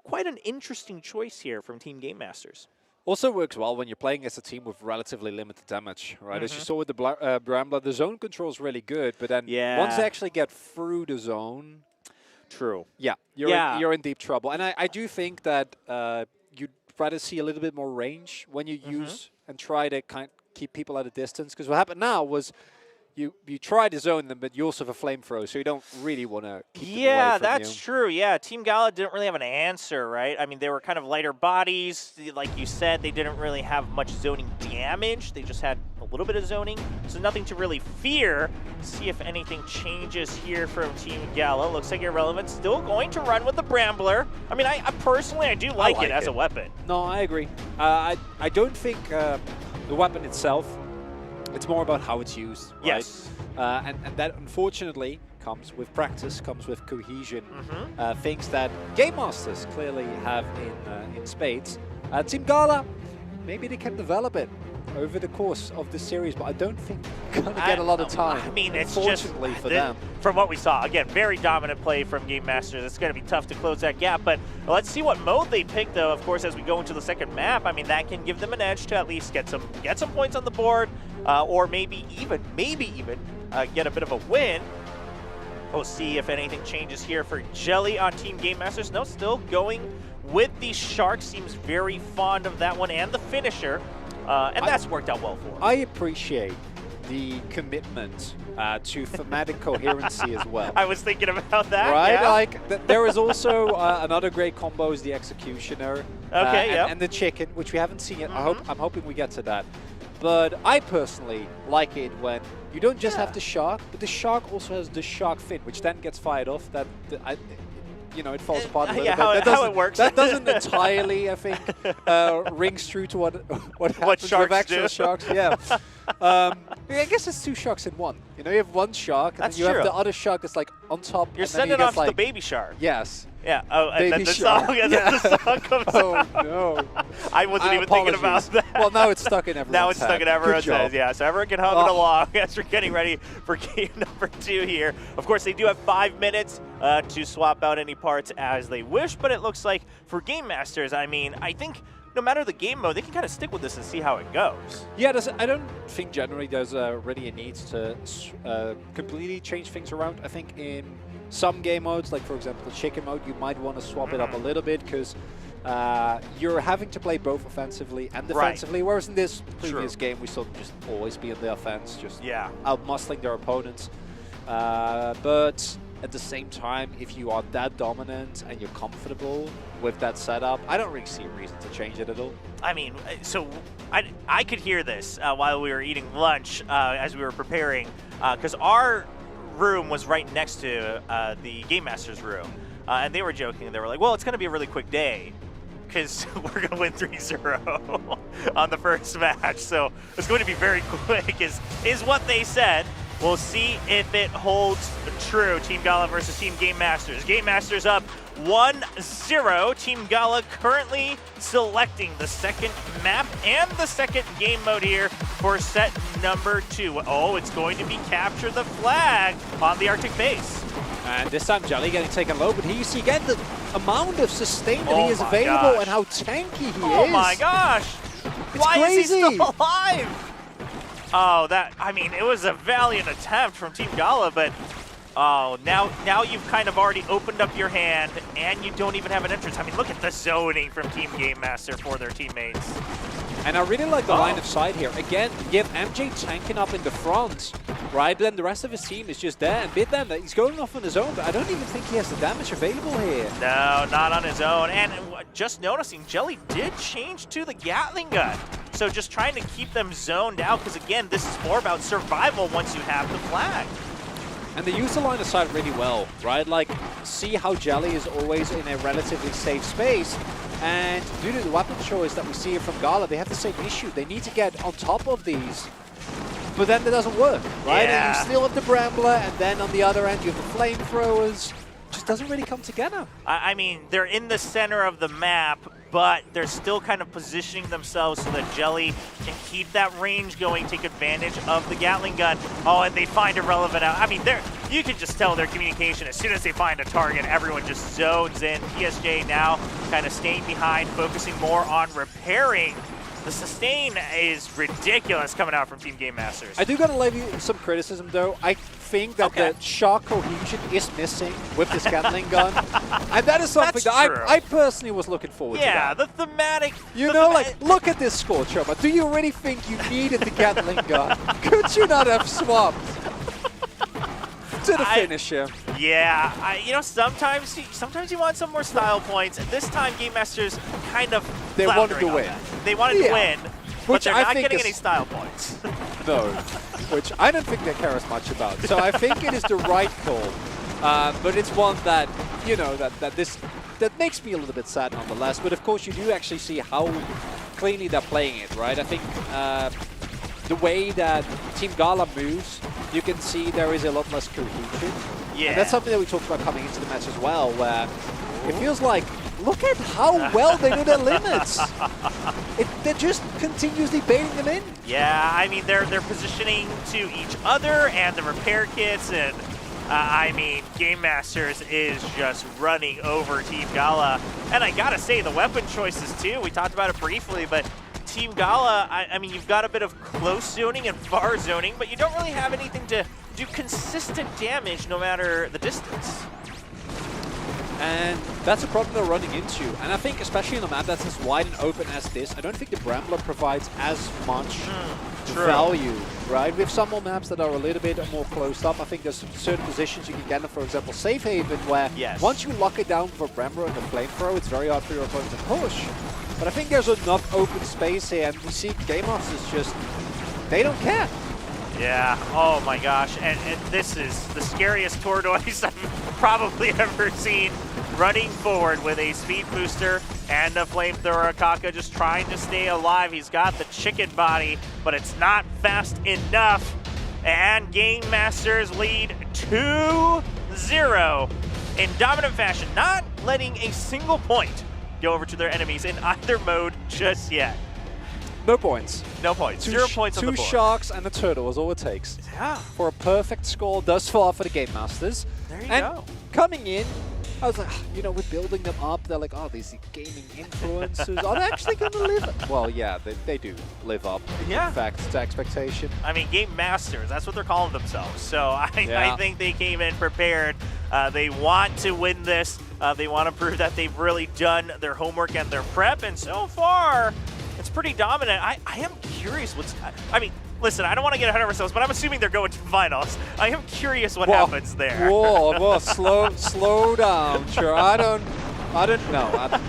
quite an interesting choice here from Team Game Masters. Also works well when you're playing as a team with relatively limited damage, right? As you saw with the Brawler, the zone control is really good, but then once they actually get through the zone, you're in deep trouble. And I do think that you'd rather see a little bit more range when you use and try to keep people at a distance. Because what happened now was you try to zone them, but you also have a flamethrower, so you don't really want to keep them away from that's true. Yeah, Team Gala didn't really have an answer, right? I mean, they were kind of lighter bodies. Like you said, they didn't really have much zoning damage. They just had a little bit of zoning, so nothing to really fear. See if anything changes here from Team Gala. Looks like Irrelevant still going to run with the Brambler. I mean, I personally, I do like it as a weapon. No, I agree. I don't think the weapon itself, it's more about how it's used, right? Yes. And that, unfortunately, comes with practice, comes with cohesion, things that Game Masters clearly have in spades. Team Gala, maybe they can develop it over the course of the series, but I don't think they're going to get a lot of time. I mean, it's unfortunately just for them. From what we saw, again, very dominant play from Game Masters. It's going to be tough to close that gap, but let's see what mode they pick, though. Of course, as we go into the second map, I mean, that can give them an edge to at least get some points on the board, or maybe even get a bit of a win. We'll see if anything changes here for Jelly on Team Game Masters. No, still going with the Shark. Seems very fond of that one and the finisher. And that's worked out well for him. I appreciate the commitment to thematic coherency as well. I was thinking about that. Right? Yeah. Like, there is also another great combo is the Executioner. And the Chicken, which we haven't seen yet. I'm hoping we get to that. But I personally like it when you don't just have the Shark, but the Shark also has the Shark Fin, which then gets fired off. It falls apart a little bit. How it works. That doesn't entirely, I think, rings true to what happens sharks with actual do. sharks. Yeah. I guess it's two sharks in one. You know, you have one shark, and then you have the other shark that's like on top. You're sending off the baby shark. Yes. Yeah. Oh, and then the song, comes out. Oh no! I wasn't even thinking about that. Well, now it's stuck in everyone's Now it's stuck in everyone's head. Yeah, so everyone can hum it along as we're getting ready for game number 2 here. Of course, they do have 5 minutes to swap out any parts as they wish, but it looks like for Game Masters, I mean, I think no matter the game mode, they can kind of stick with this and see how it goes. Yeah, I don't think generally there's really a need to completely change things around. I think in some game modes, like for example the Chicken mode, you might want to swap it up a little bit because you're having to play both offensively and defensively, whereas in this previous game we saw them just always be on the offense, just out-muscling their opponents. But at the same time, if you are that dominant and you're comfortable with that setup, I don't really see a reason to change it at all. I mean, so I could hear this while we were eating lunch as we were preparing, because our room was right next to the Game Master's room, and they were joking. They were like, well, it's going to be a really quick day because we're going to win 3-0 on the first match. So it's going to be very quick is what they said. We'll see if it holds true. Team Gala versus Team Game Masters. Game Masters up 1-0. Team Gala currently selecting the second map and the second game mode here for set number 2. Oh, it's going to be capture the flag on the Arctic base. And this time Jelly getting taken low, but here you see again the amount of sustain that he is available and how tanky he is. Oh my gosh! Why is he still alive? Oh, I mean, it was a valiant attempt from Team Gala, but oh, now you've kind of already opened up your hand, and you don't even have an entrance. I mean, look at the zoning from Team Game Master for their teammates. And I really like the line of sight here. Again, you have MJ tanking up in the front, right? But then the rest of his team is just there. And Bidlam, he's going off on his own, but I don't even think he has the damage available here. No, not on his own. And just noticing, Jelly did change to the Gatling gun. So just trying to keep them zoned out, because again, this is more about survival once you have the flag. And they use the line of sight really well, right? Like, see how Jelly is always in a relatively safe space. And due to the weapon choice that we see from Gala, they have the same issue. They need to get on top of these, but then that doesn't work, right? Yeah. And you still have the Brambler, and then on the other end you have the flamethrowers. Just doesn't really come together. I mean, they're in the center of the map, but they're still kind of positioning themselves so that Jelly can keep that range going, take advantage of the Gatling gun. Oh, and they find a relevant out. I mean, you can just tell their communication. As soon as they find a target, everyone just zones in. PSJ now kind of staying behind, focusing more on repairing. The sustain is ridiculous coming out from Team Game Masters. I do gotta levy some criticism though. I think that the shot cohesion is missing with this Gatling gun. And that is something that I personally was looking forward to. Yeah, the thematic. You know, like, look at this score, Choma. Do you really think you needed the Gatling gun? Could you not have swapped to the finisher? Yeah, you know, sometimes you want some more style points. And this time, Game Masters kind of they wanted to win. They wanted to win, but they're not getting any style points. No, which I don't think they care as much about. So I think it is the right call, but it's one that, you know, that makes me a little bit sad nonetheless. But of course, you do actually see how cleanly they're playing it, right? I think the way that Team Gala moves, you can see there is a lot less cohesion. Yeah. And that's something that we talked about coming into the match as well, where it feels like, look at how well they know their limits. They're just continuously baiting them in. Yeah, I mean, they're positioning to each other and the repair kits, and I mean, Game Masters is just running over Team Gala. And I gotta say, the weapon choices too, we talked about it briefly, but Team Gala, I mean, you've got a bit of close zoning and far zoning, but you don't really have anything to do consistent damage no matter the distance. And that's a problem they're running into. And I think especially in a map that's as wide and open as this, I don't think the Brambler provides as much value, right? We have some more maps that are a little bit more closed up. I think there's certain positions you can get in, for example, Safe Haven, where once you lock it down for Brambler and the Flamethrower, it's very hard for your opponent to push. But I think there's enough open space here, and we see Game Masters just, they don't care. Yeah, oh my gosh, and this is the scariest Tortoise I've probably ever seen, running forward with a speed booster and a flamethrower. Akaka just trying to stay alive. He's got the chicken body, but it's not fast enough. And Game Masters lead 2-0 in dominant fashion, not letting a single point go over to their enemies in either mode just yet. No points. No points. 0 points on the board. 2 sharks and a turtle is all it takes. Yeah. For a perfect score thus far for the Game Masters. There you go. Coming in, I was like, you know, we're building them up. They're like, oh, these gaming influencers. Are they actually going to live? Well, yeah, they do live up, in fact, to expectation. I mean, Game Masters, that's what they're calling themselves. So I think they came in prepared. They want to win this. They want to prove that they've really done their homework and their prep. And so far, it's pretty dominant. I am curious I mean, listen, I don't want to get ahead of ourselves, but I'm assuming they're going to finals. I am curious what happens there. Whoa, slow down, sure. I don't know.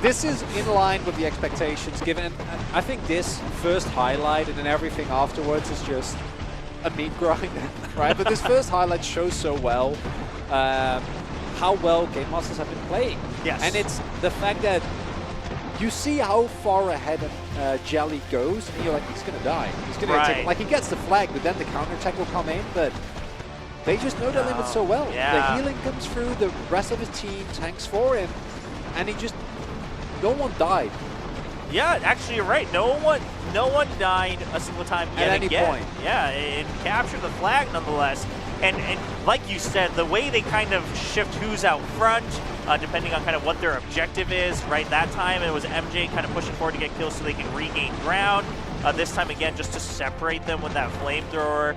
This is in line with the expectations given. I think this first highlight and then everything afterwards is just a meat grind, right? But this first highlight shows so well how well Game Masters have been playing. Yes. And it's the fact that you see how far ahead Jelly goes, and you're like, he's going to die. He's going to take, like, he gets the flag, but then the counterattack will come in, but they just know their limits so well. The healing comes through, the rest of his team tanks for him, and he just, no one died. Yeah, actually, you're right. No one died a single time yet at any point. Yeah, it captured the flag nonetheless. And like you said, the way they kind of shift who's out front, depending on kind of what their objective is, right? That time it was MJ kind of pushing forward to get kills so they can regain ground. This time again, just to separate them with that flamethrower.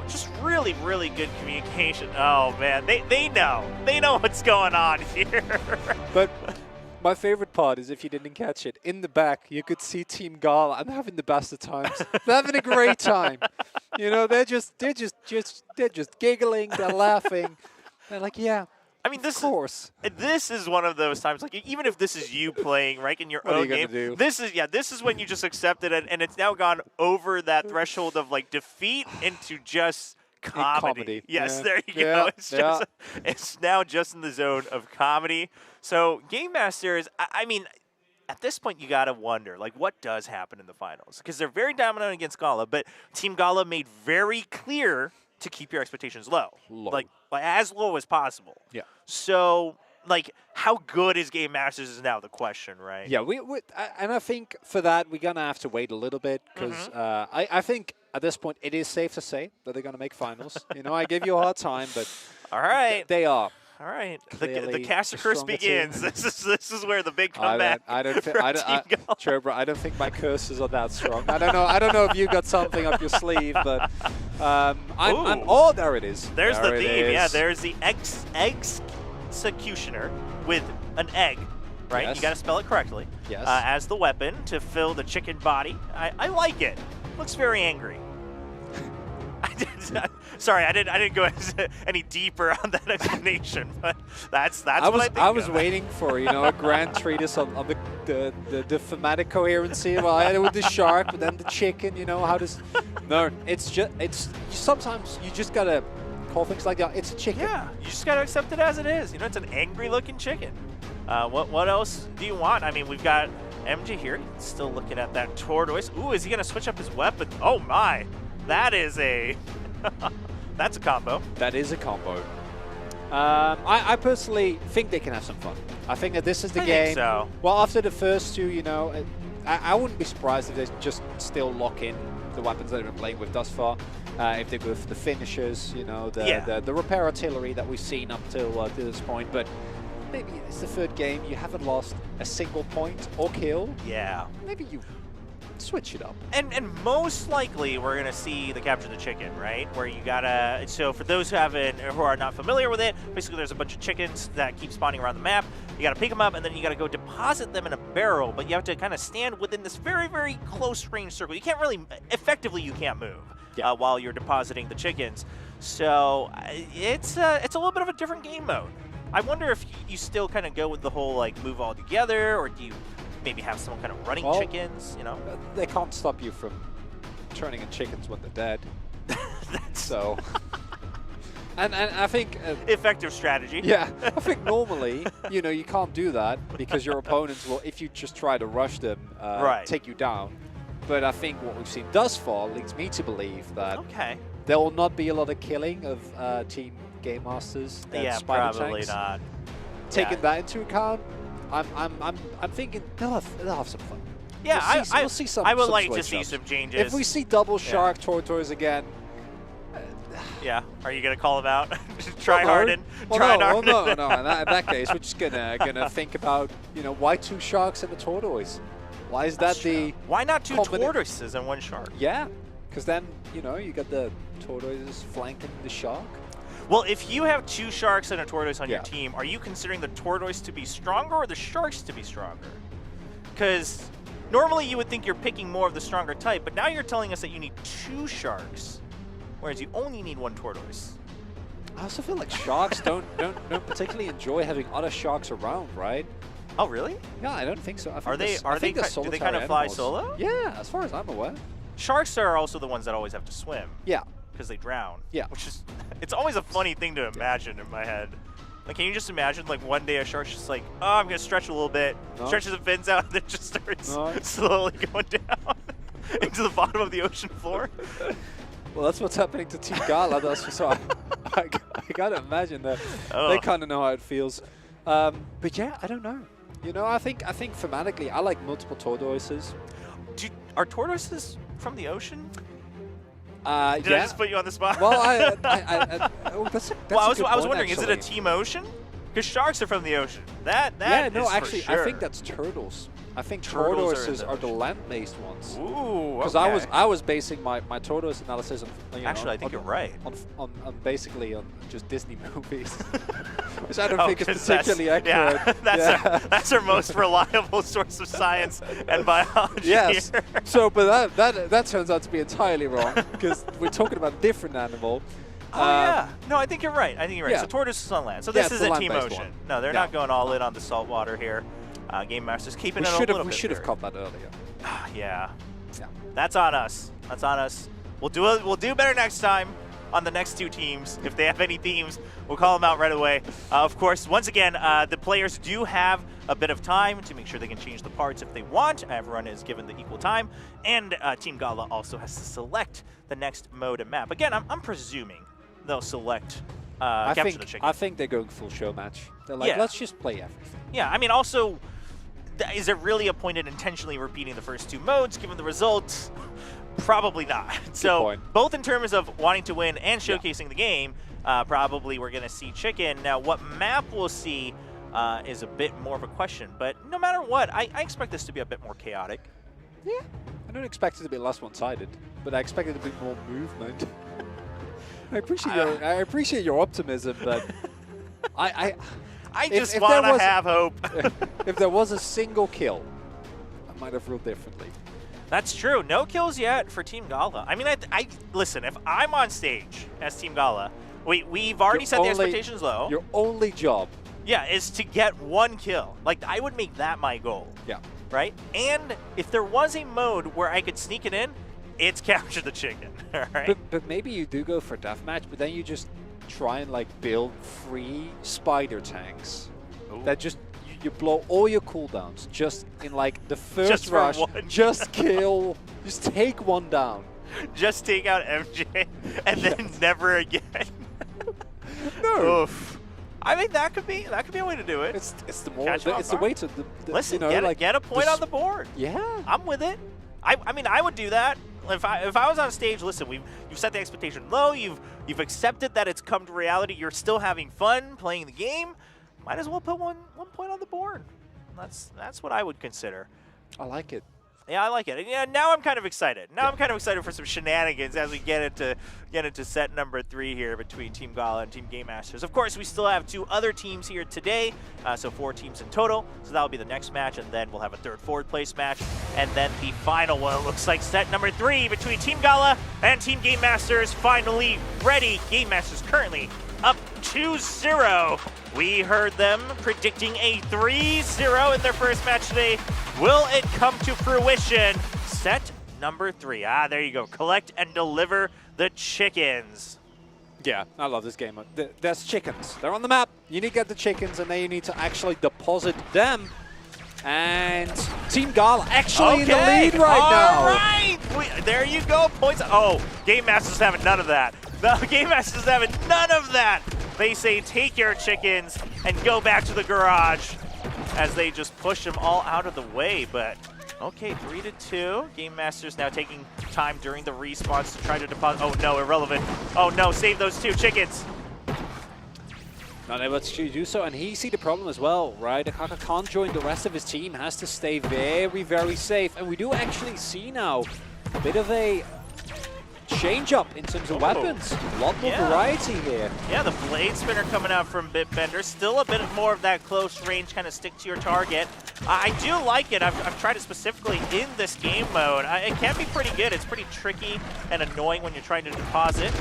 Just really, really good communication. Oh man, they know what's going on here. But my favorite part is if you didn't catch it, in the back you could see Team Gala. I'm having the best of times. They're having a great time. You know, they're just giggling, they're laughing. They're like, yeah. I mean, this is one of those times. Like, even if this is you playing right in your own game, this is when you just accepted it, and it's now gone over that threshold of like defeat into just comedy. Yes, Yeah. there you Yeah. go. It's, Yeah. just, it's now just in the zone of comedy. So Game Masters, I mean, at this point, you got to wonder, like, what does happen in the finals? Because they're very dominant against Gala, but Team Gala made very clear to keep your expectations low. Like as low as possible. Yeah. So, like, how good is Game Masters is now the question, right? Yeah, and I think for that, we're going to have to wait a little bit because I think at this point, it is safe to say that they're going to make finals. You know, I give you a hard time, but all right, they are. All right, Clearly the Caster curse begins. This is where the big I comeback. I don't think my curses are that strong. I don't know if you got something up your sleeve, but oh, there it is. There's there the it theme. is. Yeah, there's the executioner with an egg. Right, Yes. you got to spell it correctly. Yes. As the weapon to fill the chicken body. I like it. Looks very angry. Sorry, I didn't go any deeper on that explanation, but that's what I think. I was waiting for a grand treatise on the thematic coherency. Well, I had it with the shark, but then the chicken. How does? No, it's sometimes you just gotta call things like that. It's a chicken. Yeah, you just gotta accept it as it is. It's an angry-looking chicken. What else do you want? I mean, we've got MJ here, still looking at that tortoise. Ooh, is he gonna switch up his weapon? Oh my, that is a. That's a combo. That is a combo. I personally think they can have some fun. I think that this is the game. Think so. Well, after the first two, I wouldn't be surprised if they just still lock in the weapons that they've been playing with thus far. If they go for the finishers, the repair artillery that we've seen up till to this point. But maybe it's the third game. You haven't lost a single point or kill. Yeah. Maybe you switch it up. And most likely we're gonna see the capture the chicken, right? Where you gotta. So for those who are not familiar with it, basically there's a bunch of chickens that keep spawning around the map. You gotta pick them up and then you gotta go deposit them in a barrel, but you have to kind of stand within this very, very close range circle. You can't really effectively you can't move while you're depositing the chickens. So it's a little bit of a different game mode. I wonder if you still kind of go with the whole like move all together, or do you maybe have someone kind of running chickens, They can't stop you from turning in chickens when they're dead. So, and I think effective strategy. Yeah, I think normally, you can't do that because your opponents will, if you just try to rush them, take you down. But I think what we've seen thus far leads me to believe that there will not be a lot of killing of Team Game Masters. Yeah, Spider probably tanks. not. Taking that into account, I'm thinking they'll have some fun. Yeah, we'll see some. I would some like to switch see ups. some changes. If we see double shark tortoise again. Yeah, are you gonna call him out? Try harden. No. In that case, we're just gonna think about why two sharks and a tortoise. Why is that the? Why not two tortoises and one shark? Yeah, because then you got the tortoises flanking the shark. Well, if you have two sharks and a tortoise on your team, are you considering the tortoise to be stronger or the sharks to be stronger? Because normally you would think you're picking more of the stronger type, but now you're telling us that you need two sharks, whereas you only need one tortoise. I also feel like sharks don't particularly enjoy having other sharks around, right? Oh, really? Yeah, I don't think so. Do they kind of fly solo? Yeah, as far as I'm aware. Sharks are also the ones that always have to swim. Yeah. Because they drown. Yeah. Which is, it's always a funny thing to imagine in my head. Like, can you just imagine, like, one day a shark's just like, oh, I'm going to stretch a little bit, stretches the fins out, and then just starts slowly going down into the bottom of the ocean floor? Well, that's what's happening to Team Gala. So I got to imagine that they kind of know how it feels. But yeah, I don't know. I think thematically, I like multiple tortoises. Are tortoises from the ocean? Did I just put you on the spot? Well, that's I was wondering, is it a team ocean? Because sharks are from the ocean. That actually, for sure. I think that's turtles. I think tortoises are the land-based ones. Ooh, because I was basing my tortoise analysis on actually, I think you're right. On basically on just Disney movies, which I don't think is particularly accurate. Yeah, that's our most reliable source of science and biology. Yes. Here. So, but that turns out to be entirely wrong because we're talking about a different animal. No, I think you're right. So tortoise is on land. So this isn't Team Ocean. One. No, they're not going all in on the saltwater here. Game Masters keeping it a little bit. We should have caught that earlier. Yeah. That's on us. We'll do better next time. on the next 2 teams. If they have any themes, we'll call them out right away. Of course, once again, the players do have a bit of time to make sure they can change the parts if they want. Everyone is given the equal time. And Team Gala also has to select the next mode and map. Again, I'm presuming they'll select Capture the Chicken. I think they're going full show match. They're like, let's just play everything. Yeah, I mean, also, is there really a point in intentionally repeating the first 2 modes given the results? Probably not. So both in terms of wanting to win and showcasing the game, probably we're going to see Chicken. Now, what map we'll see is a bit more of a question. But no matter what, I expect this to be a bit more chaotic. Yeah, I don't expect it to be less one-sided, but I expect it to be more movement. I appreciate your optimism, but I just want to have hope. If there was a single kill, I might have ruled differently. That's true. No kills yet for Team Gala. I mean, I listen, if I'm on stage as Team Gala, we've already set the expectations low. Your only job. Yeah, is to get 1 kill. Like, I would make that my goal. Yeah. Right? And if there was a mode where I could sneak it in, it's Capture the Chicken. All right? But maybe you do go for deathmatch, but then you just try and like build 3 spider tanks. Ooh. That just you blow all your cooldowns just in like the first rush. Just kill, just take 1 down. Just take out MJ and then never again. No. Oof. I think that could be a way to do it. It's the way to listen. You know, get a point on the board. Yeah, I'm with it. I mean, I would do that if I was on stage. Listen, you've set the expectation low. You've accepted that it's come to reality. You're still having fun playing the game. Might as well put one point on the board. That's what I would consider. I like it. Yeah, I like it. And yeah, now I'm kind of excited. Now I'm kind of excited for some shenanigans as we get into set number 3 here between Team Gala and Team Game Masters. Of course, we still have 2 other teams here today, so 4 teams in total. So that'll be the next match, and then we'll have a 3rd forward place match, and then the final one. It looks like set number 3 between Team Gala and Team Game Masters finally ready. Game Masters currently up 2-0. We heard them predicting a 3-0 in their first match today. Will it come to fruition? Set number 3. There you go. Collect and deliver the chickens. Yeah, I love this game. There's chickens. They're on the map. You need to get the chickens, and then you need to actually deposit them. And Team Gala actually in the lead right now. All right. There you go. Points. Oh, Game Masters having none of that. The Game Masters having none of that. They say take your chickens and go back to the garage as they just push them all out of the way. But okay, 3-2. Game Masters now taking time during the respawns to try to deposit. Oh no, irrelevant. Oh no, save those 2 chickens. Not able to do so, and he see the problem as well, right? Akaka can't join the rest of his team, has to stay very, very safe. And we do actually see now a bit of a change-up in terms of weapons. A lot more variety here. Yeah, the Blade Spinner coming out from Bitbender. Still a bit more of that close range, kind of stick to your target. I do like it. I've tried it specifically in this game mode. It can be pretty good. It's pretty tricky and annoying when you're trying to deposit.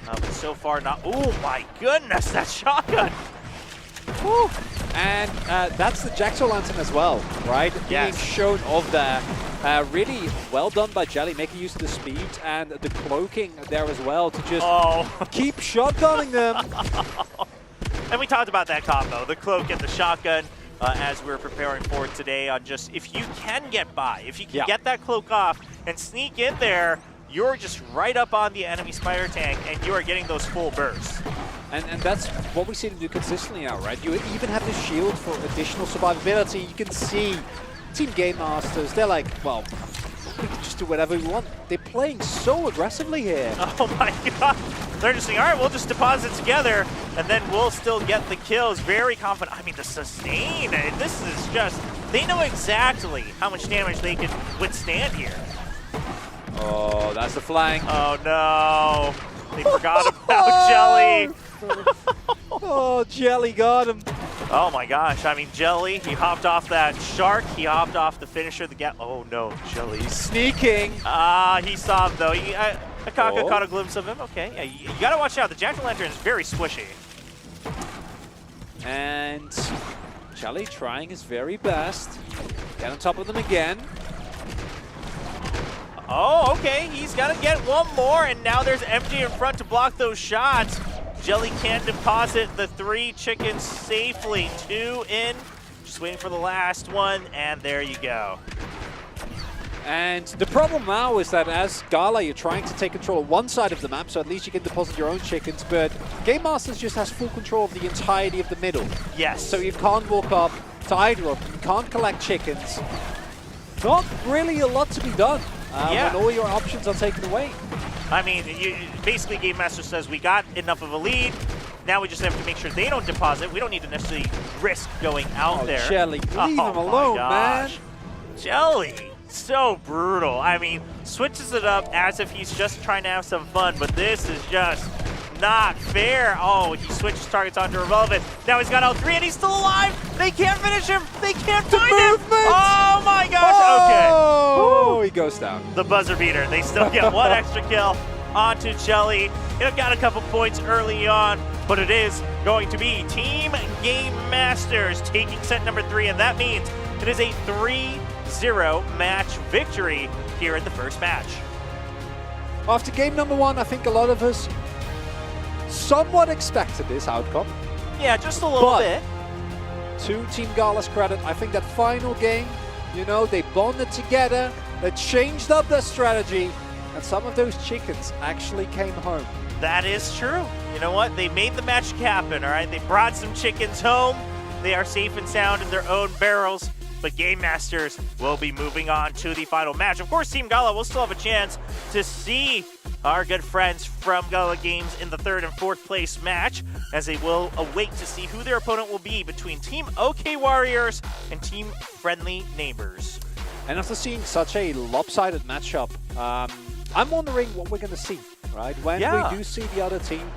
But so far not. Oh my goodness, that shotgun. Woo. And that's the Jaxo Lantern as well, right? Yes. Being shown off there. Really well done by Jelly, making use of the speed and the cloaking there as well to just keep shotgunning them. And we talked about that combo, the cloak and the shotgun, as we're preparing for it today on just if you can get by, if you can get that cloak off and sneak in there, you're just right up on the enemy spider tank and you are getting those full bursts. And that's what we see them do consistently now, right? You even have the shield for additional survivability. You can see Team Game Masters, they're like, well, we can just do whatever we want. They're playing so aggressively here. Oh my god. They're just saying, all right, we'll just deposit together and then we'll still get the kills. Very confident. I mean, the sustain, this is just, they know exactly how much damage they can withstand here. Oh, that's the flank. Oh no. They forgot about Jelly. Oh, Jelly got him. Oh my gosh, I mean, Jelly, he hopped off that shark, he hopped off the finisher, oh no, Jelly. Sneaking. He saw him though. Akaka caught a glimpse of him. Okay, yeah, you gotta watch out. The Jack-o'-lantern is very squishy. And Jelly trying his very best. Get on top of them again. Oh, okay. He's got to get one more, and now there's MJ in front to block those shots. Jelly can't deposit the 3 chickens safely. 2 in. Just waiting for the last one, and there you go. And the problem now is that as Gala, you're trying to take control of one side of the map, so at least you can deposit your own chickens, but Game Masters just has full control of the entirety of the middle. Yes. So you can't walk up to either of them, you can't collect chickens. Not really a lot to be done when all your options are taken away. I mean, basically Game Master says we got enough of a lead, now we just have to make sure they don't deposit. We don't need to necessarily risk going out there. Jelly, leave him alone, man. Jelly. So brutal. I mean, switches it up as if he's just trying to have some fun, but this is just not fair. Oh, he switches targets onto Irrelevant. Now he's got L3 and he's still alive. They can't finish him. They can't find him. Oh my gosh. Oh, he goes down. The buzzer beater. They still get 1 extra kill onto Jelly. It got a couple points early on, but it is going to be Team Game Masters taking set number 3, and that means it is a 3-0 match victory here in the first match. After game number 1, I think a lot of us somewhat expected this outcome. Yeah, just a little bit. To Team Gala's credit, I think that final game, you know, they bonded together, they changed up their strategy, and some of those chickens actually came home. That is true. You know what? They made the magic happen, all right? They brought some chickens home. They are safe and sound in their own barrels. But Game Masters will be moving on to the final match. Of course, Team Gala will still have a chance to see our good friends from Gala Games in the 3rd and 4th place match, as they will await to see who their opponent will be between Team OK Warriors and Team Friendly Neighbors. And after seeing such a lopsided matchup, I'm wondering what we're going to see, right? When we do see the other team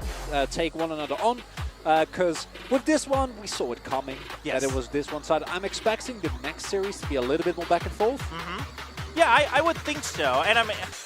take one another on. Because with this one, we saw it coming, that it was this one side. I'm expecting the next series to be a little bit more back and forth. Yeah, I would think so. And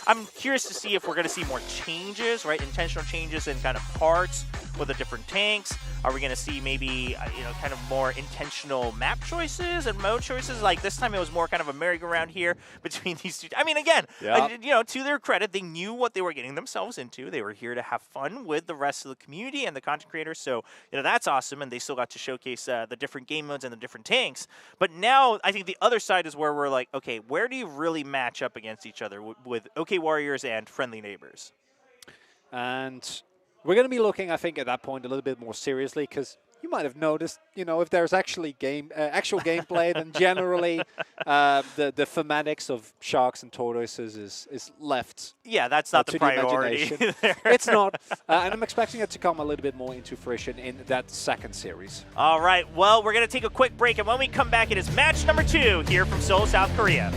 I'm curious to see if we're going to see more changes, right? Intentional changes in kind of parts with the different tanks. Are we going to see maybe, kind of more intentional map choices and mode choices? Like this time it was more kind of a merry-go-round here between these two. I mean, again, to their credit, they knew what they were getting themselves into. They were here to have fun with the rest of the community and the content creators. So, that's awesome. And they still got to showcase the different game modes and the different tanks. But now I think the other side is where we're like, okay, where do you really match up against each other with OK Warriors and Friendly Neighbors? And we're going to be looking, I think, at that point a little bit more seriously, because you might have noticed, if there's actually actual gameplay, then generally the thematics of sharks and tortoises is left. Yeah, that's not the priority. It's not, and I'm expecting it to come a little bit more into fruition in that 2nd series. All right, well, we're going to take a quick break, and when we come back, it is match number 2 here from Seoul, South Korea.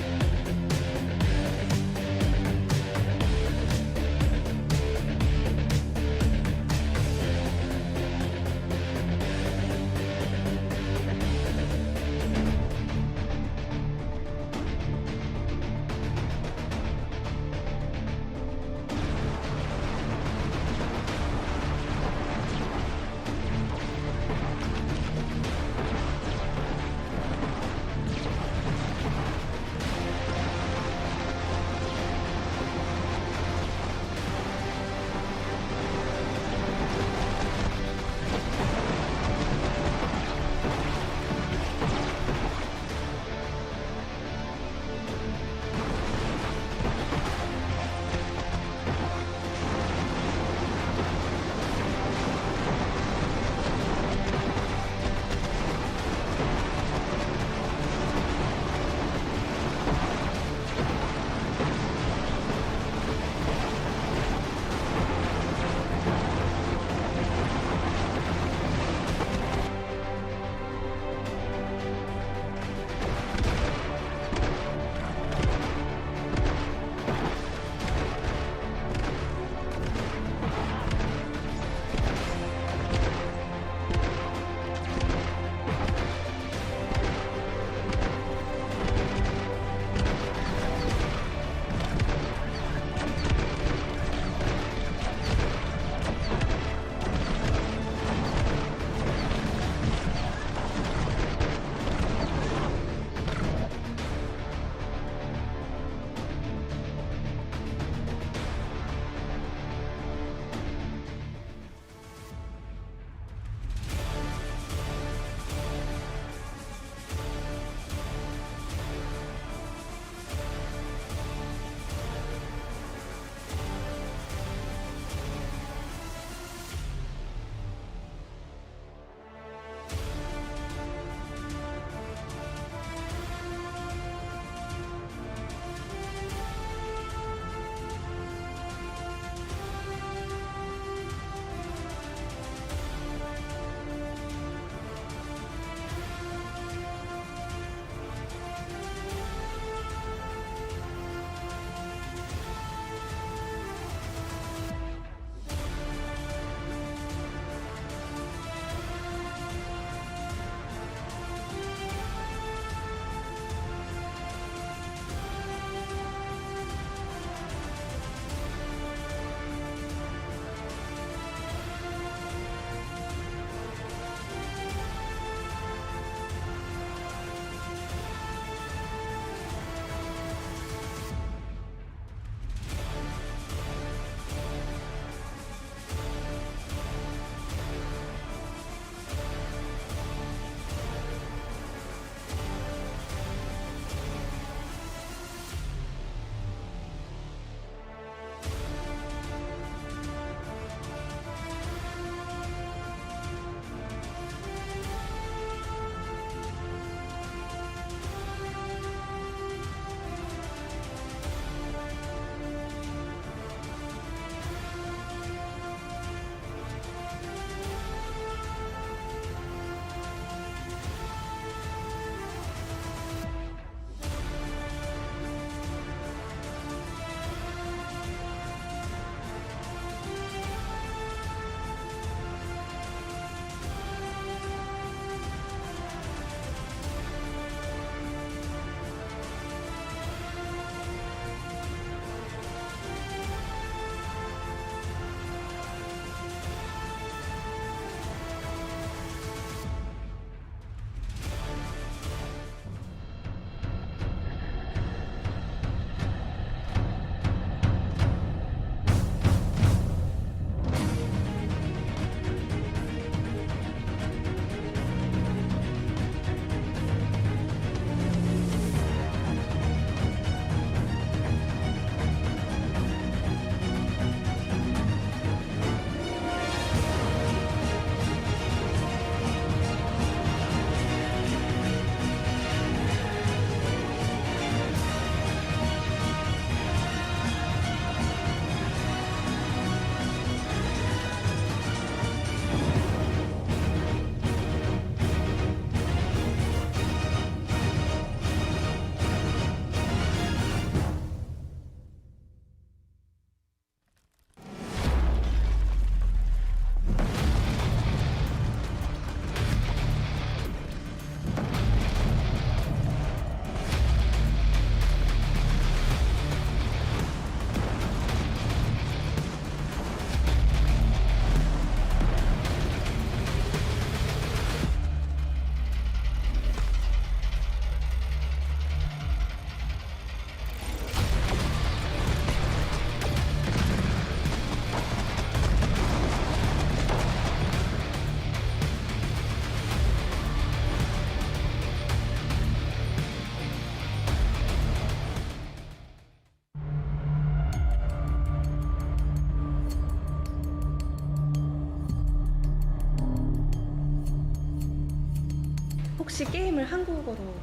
혹시 게임을 한국어로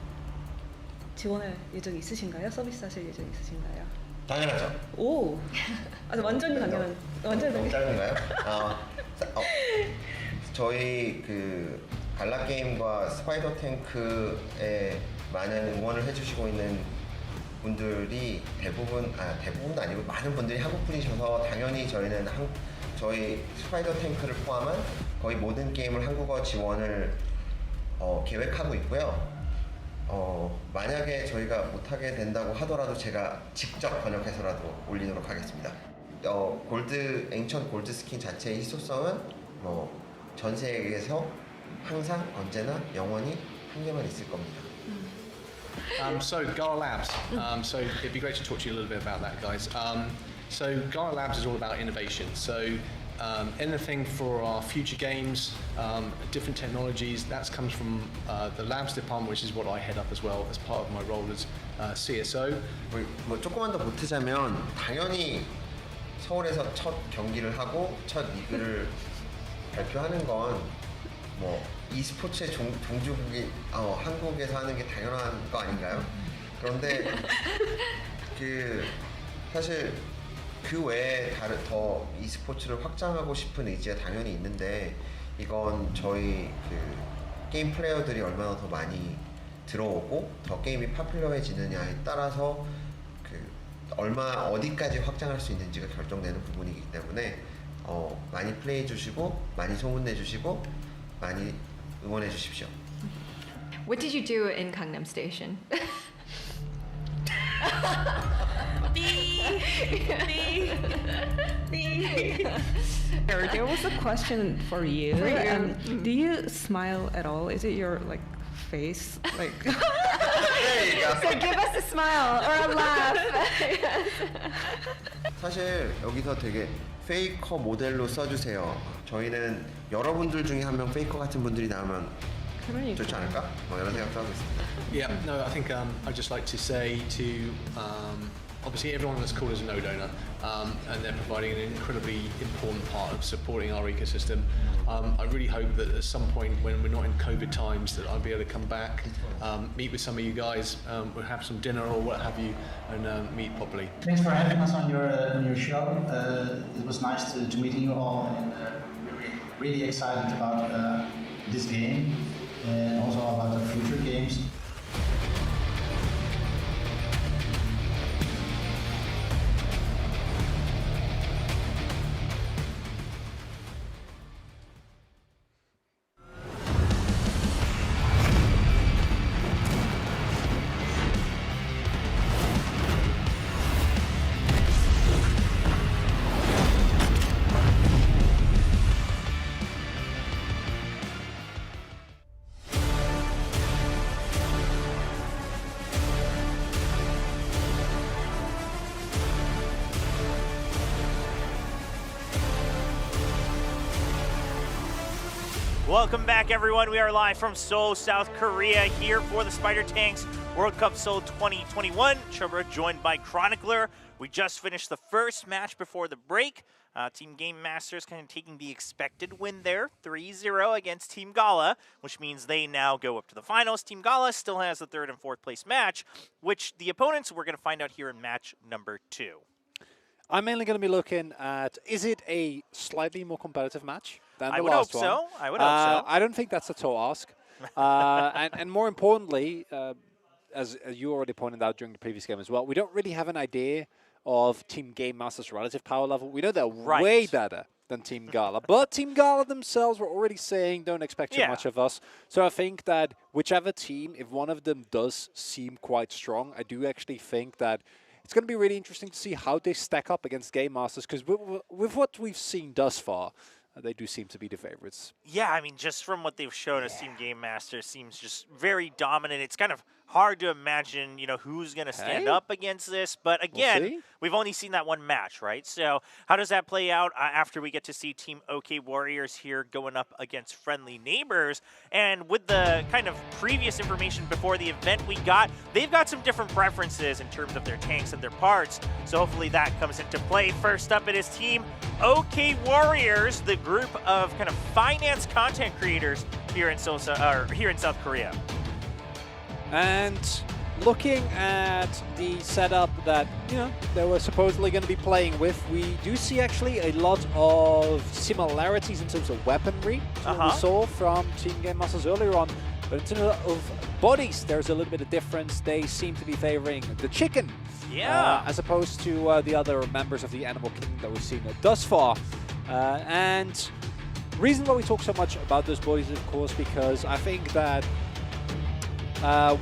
지원할 예정이 있으신가요? 서비스하실 예정이 있으신가요? 당연하죠. 오, 완전히 당연한, 완전히 너무 당연한. 짧은가요? 저희 그 갈라 게임과 스파이더 탱크에 많은 응원을 해주시고 있는 분들이 대부분도 아니고 많은 분들이 한국 분이셔서 당연히 저희는 저희 스파이더 탱크를 포함한 거의 모든 게임을 한국어 지원을 계획하고 있고요. 만약에 저희가 못하게 된다고 하더라도 제가 직접 번역해서라도 올리도록 하겠습니다. 앵천 골드 스킨 자체의 희소성은 전 세계에서 항상 언제나 영원히 한 개만 있을 겁니다. So Gala Labs. So it'd be great to talk to you a little bit about that, guys. So Gala Labs is all about innovation. So anything for our future games, different technologies, that comes from the labs department, which is what I head up as well as part of my role as CSO. 뭐 조금만 더 보태자면 당연히 서울에서 첫 경기를 하고 첫 리그를 발표하는 건 뭐 e스포츠의 종주국이 한국에서 하는 게 당연한 거 아닌가요? 그런데 사실 그 외에 더 e스포츠를 확장하고 싶은 의지가 당연히 있는데 이건 저희 게임 플레이어들이 얼마나 더 많이 들어오고 더 게임이 파퓰러해지느냐에 따라서 어디까지 확장할 수 있는지가 결정되는 부분이기 때문에 많이 플레이해 주시고 많이 소문내 주시고 많이 응원해 주십시오. What did you do in Gangnam Station? There was a question for you. Do you smile at all? Is it your face? There you go. So give us a smile or a laugh. 사실 여기서 되게 페이커 모델로 써주세요. 저희는 여러분들 중에 한 명 페이커 같은 분들이 나오면 좋지 않을까? 이런 생각도 하고 있습니다. Yeah, no, I think I'd just like to say to obviously everyone on this call is a node owner, and they're providing an incredibly important part of supporting our ecosystem. I really hope that at some point when we're not in COVID times that I'll be able to come back, meet with some of you guys, we'll have some dinner or what have you, and meet properly. Thanks for having us on your show. It was nice to meeting you all, and really excited about this game and also about the future games. Welcome back, everyone. We are live from Seoul, South Korea, here for the Spider Tanks World Cup Seoul 2021. Chobra joined by Chronicler. We just finished the first match before the break. Team Game Masters kind of taking the expected win there, 3-0 against Team Gala, which means they now go up to the finals. Team Gala still has the third and fourth place match, which the opponents we're going to find out here in match number 2. I'm mainly going to be looking at, is it a slightly more competitive match than the last one? I would hope so. I don't think that's a tall ask. And more importantly, as you already pointed out during the previous game as well, we don't really have an idea of Team Game Master's relative power level. We know they're way better than Team Gala. But Team Gala themselves were already saying, don't expect too much of us. So I think that whichever team, if one of them does seem quite strong, I do actually think that it's going to be really interesting to see how they stack up against Game Masters, because with what we've seen thus far, they do seem to be the favorites. Yeah, I mean, just from what they've shown as Team Game Master, seems just very dominant. It's kind of hard to imagine, who's going to stand up against this. But again, we've only seen that one match, right? So how does that play out after we get to see Team OK Warriors here going up against Friendly Neighbors? And with the kind of previous information before the event we got, they've got some different preferences in terms of their tanks and their parts. So hopefully that comes into play. First up, it is Team OK Warriors, the group of kind of finance content creators here in South Korea. And looking at the setup that, you know, they were supposedly going to be playing with, we do see actually a lot of similarities in terms of weaponry to what we saw from Team Game Masters earlier on. But in terms of bodies, there's a little bit of difference. They seem to be favoring the chicken, as opposed to the other members of the Animal Kingdom that we've seen thus far. And reason why we talk so much about those bodies, of course, because I think that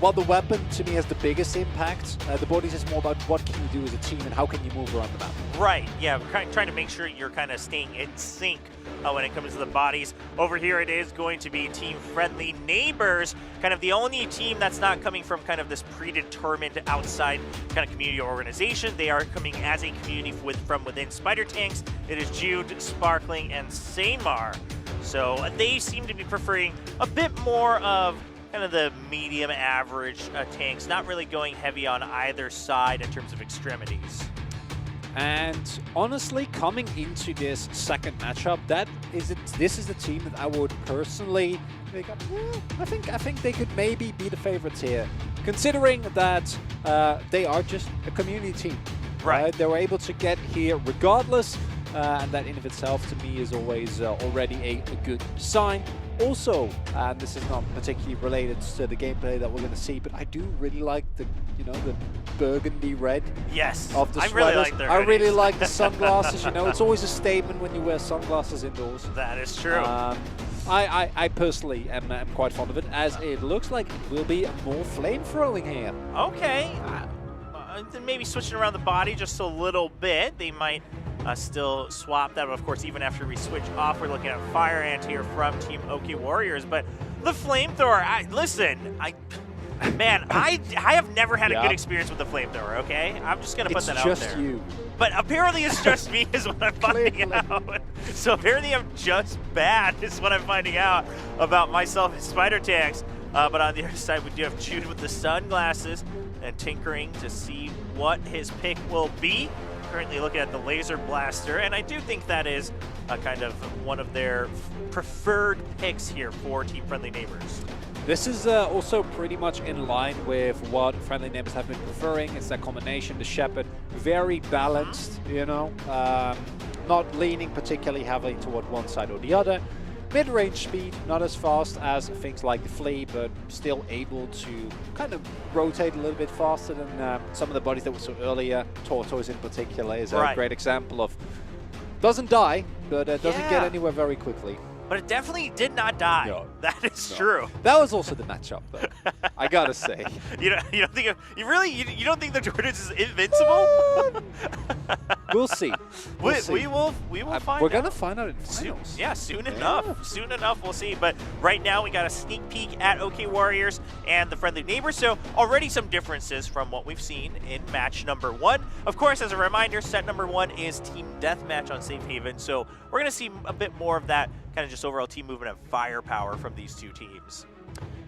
while the weapon to me has the biggest impact, the bodies is more about what can you do as a team and how can you move around the map. Right, yeah, trying to make sure you're kind of staying in sync when it comes to the bodies. Over here it is going to be Team Friendly Neighbors, kind of the only team that's not coming from kind of this predetermined outside kind of community organization. They are coming as a community from within Spider Tanks. It is Jude, Sparkling, and Saymar. So they seem to be preferring a bit more of kind of the medium average tanks, not really going heavy on either side in terms of extremities. And honestly, coming into this second matchup, this is the team that I would personally pick up. I think they could maybe be the favorites here, considering that they are just a community team. Right? They were able to get here regardless, and that in of itself to me is always already a good sign. Also, and this is not particularly related to the gameplay that we're going to see, but I do really like the, you know, the burgundy red. Yes, of the I sweaters. really like their I really like the sunglasses. You know, it's always a statement when you wear sunglasses indoors. That is true. I personally am quite fond of it, as it looks like it will be more flame throwing here. Okay, maybe switching around the body just a little bit. They might still swap that, but of course, even after we switch off, we're looking at Fire Ant here from Team OK Warriors. But the flamethrower, I have never had a good experience with the flamethrower. Okay, I'm just gonna put that out there. It's just you. But apparently, it's just me, is what I'm finding out. So apparently, I'm just bad, is what I'm finding out about myself and Spider Tanks. But on the other side, we do have Jude with the sunglasses and tinkering to see what his pick will be. Currently looking at the laser blaster, and I do think that is kind of one of their preferred picks here for Team Friendly Neighbors. This is also pretty much in line with what Friendly Neighbors have been preferring. It's that combination, the Shepherd, very balanced, you know, not leaning particularly heavily toward one side or the other. Mid-range speed, not as fast as things like the Flea, but still able to kind of rotate a little bit faster than some of the bodies that we saw earlier. Tortoise in particular is a great example of doesn't die, but doesn't get anywhere very quickly. But it definitely did not die. No. That is true. That was also the matchup, though. I gotta say. You don't think you don't think the Tortoise is invincible? We'll see. We will find out. We're gonna find out in finals. Soon enough. Soon enough, we'll see. But right now, we got a sneak peek at OK Warriors and the Friendly Neighbors. So already some differences from what we've seen in match number 1. Of course, as a reminder, set number 1 is Team Deathmatch on Safe Haven. So we're gonna see a bit more of that kind of just overall team movement and firepower from these two teams.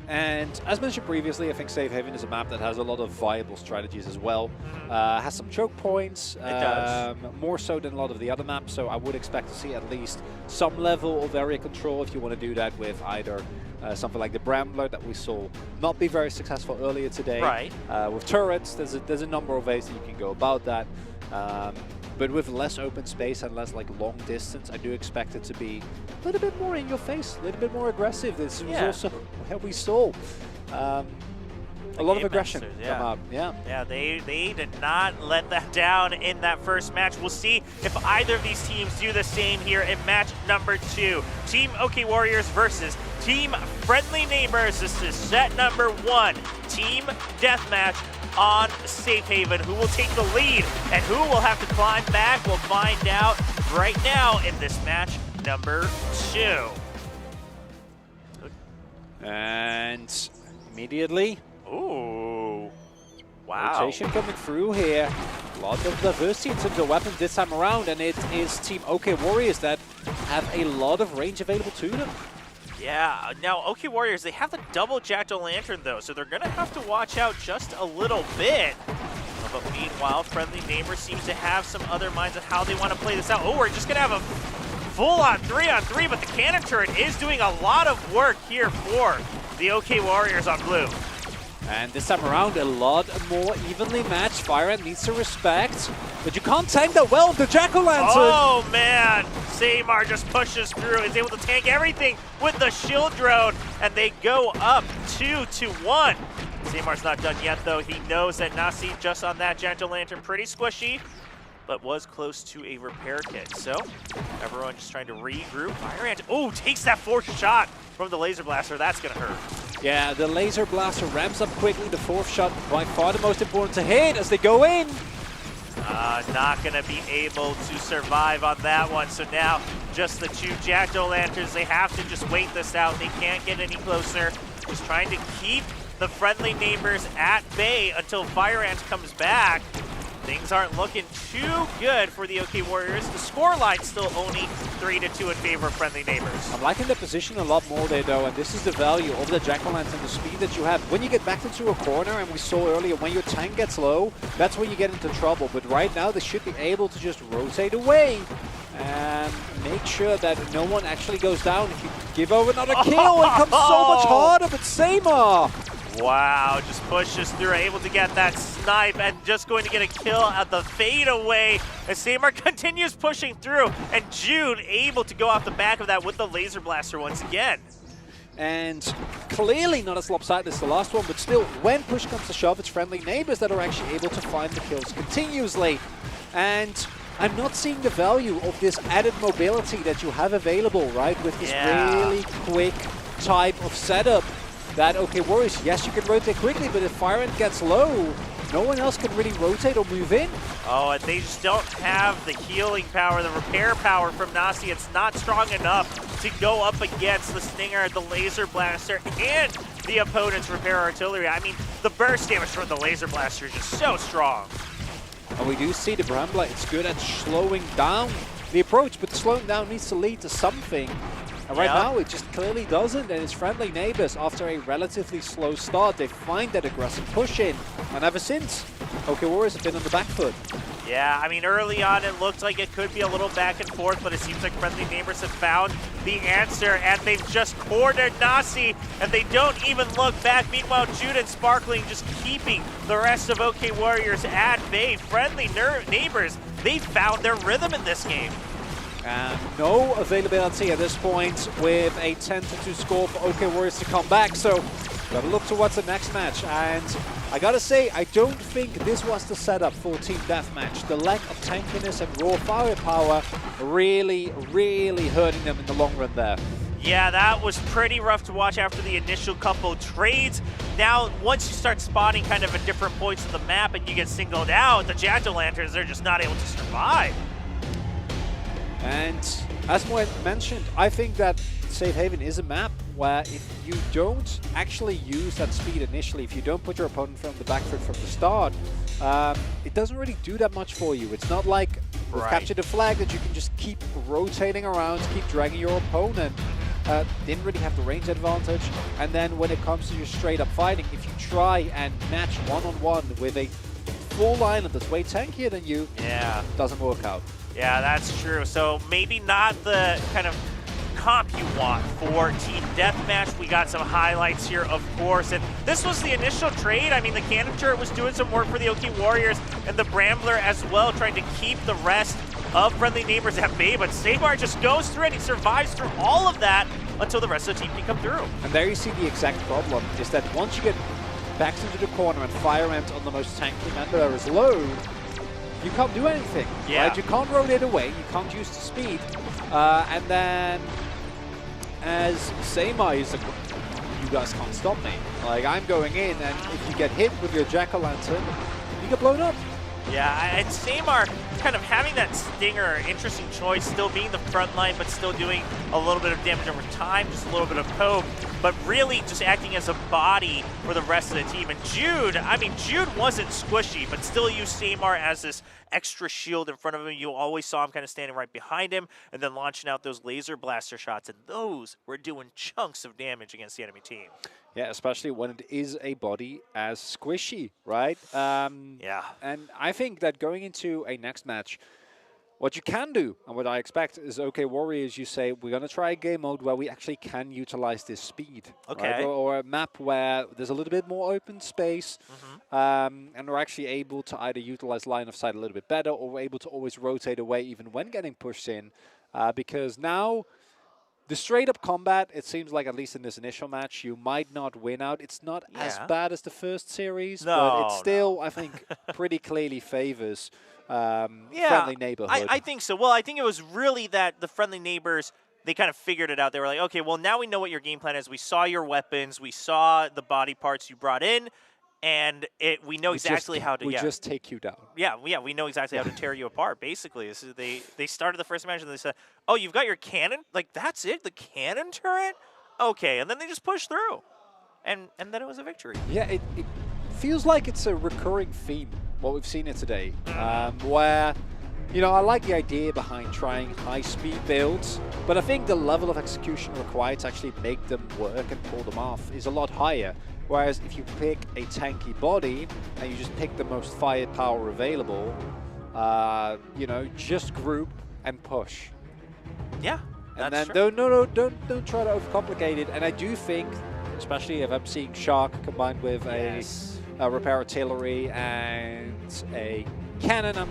And as mentioned previously, I think Safe Haven is a map that has a lot of viable strategies as well. Has some choke points, it does. More so than a lot of the other maps, so I would expect to see at least some level of area control if you want to do that with either something like the Brawler that we saw not be very successful earlier today. Right. With turrets, there's a number of ways that you can go about that. But with less open space and less like long distance, I do expect it to be a little bit more in your face, a little bit more aggressive. This was also what we saw. A lot of aggression come up. Yeah, they did not let that down in that first match. We'll see if either of these teams do the same here in match number 2. Team OK Warriors versus Team Friendly Neighbors. This is set number 1. Team Deathmatch on Safe Haven. Who will take the lead and who will have to climb back? We'll find out right now in this match number 2. And immediately, ooh, wow, rotation coming through here. A lot of diversity in terms of weapons this time around, and it is Team OK Warriors that have a lot of range available to them. Yeah, now OK Warriors, they have the double Jack-o'-lantern though, so they're gonna have to watch out just a little bit. But meanwhile, Friendly Neighbors seems to have some other minds of how they want to play this out. Oh, we're just gonna have a full-on 3-on-3, but the cannon turret is doing a lot of work here for the OK Warriors on blue. And this time around, a lot more evenly matched. Fire needs to respect, but you can't tank that well with the Jack-o'-lantern. Oh man, Seymar just pushes through. Is able to tank everything with the shield drone, and they go up 2-1. Seymar's not done yet though. He knows that Nasi just on that Jack-o'-lantern pretty squishy, but was close to a repair kit. So everyone just trying to regroup. Fire takes that fourth shot from the laser blaster. That's gonna hurt. Yeah, the laser blaster ramps up quickly. The fourth shot by far the most important to hit as they go in. Not gonna be able to survive on that one. So now just the two Jack-o'-lanterns. They have to just wait this out. They can't get any closer. Just trying to keep the friendly neighbors at bay until Fire Ant comes back. Things aren't looking too good for the OK Warriors. The scoreline's still only 3-2 in favor of friendly neighbors. I'm liking the position a lot more there though, and this is the value of the Jack-o'-lantern, the speed that you have. When you get backed into a corner, and we saw earlier, when your tank gets low, that's when you get into trouble. But right now, they should be able to just rotate away and make sure that no one actually goes down. If you give over another kill, it comes so much harder, but Seymar. Wow, just pushes through, able to get that snipe, and just going to get a kill at the fadeaway. And Seymar continues pushing through, and Jude able to go off the back of that with the laser blaster once again. And clearly not as lopsided as the last one, but still, when push comes to shove, it's friendly neighbors that are actually able to find the kills continuously. And I'm not seeing the value of this added mobility that you have available, right? With this really quick type of setup. That OK Warriors, yes, you can rotate quickly, but if Fire Ant gets low, no one else can really rotate or move in. Oh, and they just don't have the healing power, the repair power from Nasi. It's not strong enough to go up against the Stinger, the Laser Blaster, and the opponent's repair artillery. I mean, the burst damage from the Laser Blaster is just so strong. And we do see the Brambla, it's good at slowing down the approach, but slowing down needs to lead to something. And right now, it just clearly doesn't, and it's friendly neighbors. After a relatively slow start, they find that aggressive push in, and ever since, OK Warriors have been on the back foot. Yeah, I mean, early on, it looked like it could be a little back and forth, but it seems like friendly neighbors have found the answer, and they've just cornered Nasi, and they don't even look back. Meanwhile, Jude and Sparkling just keeping the rest of OK Warriors at bay. Friendly neighbors, they found their rhythm in this game. And no availability at this point with a 10-2 score for OK Warriors to come back. So gotta look towards the next match. And I gotta say, I don't think this was the setup for Team Deathmatch. The lack of tankiness and raw firepower really, really hurting them in the long run there. Yeah, that was pretty rough to watch after the initial couple trades. Now, once you start spotting kind of at different points of the map and you get singled out, the Jack-o'-lanterns, they're just not able to survive. And as Moed mentioned, I think that Safe Haven is a map where if you don't actually use that speed initially, if you don't put your opponent from the back foot from the start, it doesn't really do that much for you. It's not like with Capture the Flag that you can just keep rotating around, keep dragging your opponent. Didn't really have the range advantage. And then when it comes to your straight up fighting, if you try and match one-on-one with a full lineup that's way tankier than you, doesn't work out. Yeah, that's true. So maybe not the kind of comp you want for Team Deathmatch. We got some highlights here, of course. And this was the initial trade. I mean, the Cannon Turret was doing some work for the OK Warriors, and the Brambler as well, trying to keep the rest of friendly neighbors at bay. But Seymar just goes through it. He survives through all of that until the rest of the team can come through. And there you see the exact problem, is that once you get backed into the corner and Fire Ant on the most tanky member is low, you can't do anything, right? You can't rotate away, you can't use the speed, and then as Seymar is, you guys can't stop me. Like, I'm going in, and if you get hit with your Jack-o'-lantern, you get blown up. Yeah, and Seymar kind of having that Stinger, interesting choice, still being the front line, but still doing a little bit of damage over time, just a little bit of poke, but really just acting as a body for the rest of the team. And Jude, I mean, Jude wasn't squishy, but still used Seymar as this extra shield in front of him. You always saw him kind of standing right behind him and then launching out those laser blaster shots, and those were doing chunks of damage against the enemy team. Yeah, especially when it is a body as squishy, right? Yeah. And I think that going into a next match, What you can do, and what I expect, is, okay, Warriors, you say, we're going to try a game mode where we actually can utilize this speed. Okay. Right? Or a map where there's a little bit more open space, and we're actually able to either utilize line of sight a little bit better, or we're able to always rotate away even when getting pushed in. Because now, the straight-up combat, it seems like, at least in this initial match, you might not win out. It's not as bad as the first series, but it still, I think, pretty clearly favors friendly neighborhood. I think so. Well, I think it was really that the friendly neighbors, they kind of figured it out. They were like, okay, well, now we know what your game plan is. We saw your weapons. We saw the body parts you brought in. And we know exactly how to... We just take you down. Yeah, we know exactly how to tear you apart, basically. So they started the first match and they said, oh, you've got your cannon? Like, that's it? The cannon turret? Okay, and then they just pushed through. And then it was a victory. Yeah, it feels like it's a recurring theme, what we've seen here today, where, you know, I like the idea behind trying high-speed builds, but I think the level of execution required to actually make them work and pull them off is a lot higher. Whereas if you pick a tanky body and you just pick the most firepower available, you know, just group and push. Yeah, and that's then true. don't try to overcomplicate it. And I do think, especially if I'm seeing Shark combined with a repair artillery and a cannon, I'm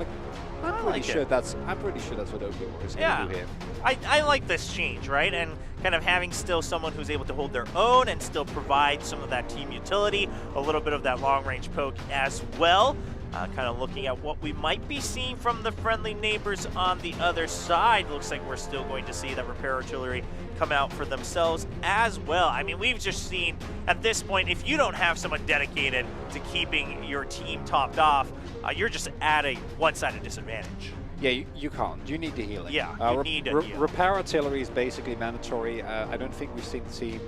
pretty sure that's what OK Warriors going to do here. I like this change, right? And kind of having still someone who's able to hold their own and still provide some of that team utility, a little bit of that long-range poke as well. Kind of looking at what we might be seeing from the friendly neighbors on the other side. Looks like we're still going to see that repair artillery come out for themselves as well. I mean, we've just seen at this point, if you don't have someone dedicated to keeping your team topped off, you're just at a one-sided disadvantage. Yeah, you can't. You need the healing. Yeah, you need a heal. Repair artillery is basically mandatory. I don't think we've seen the team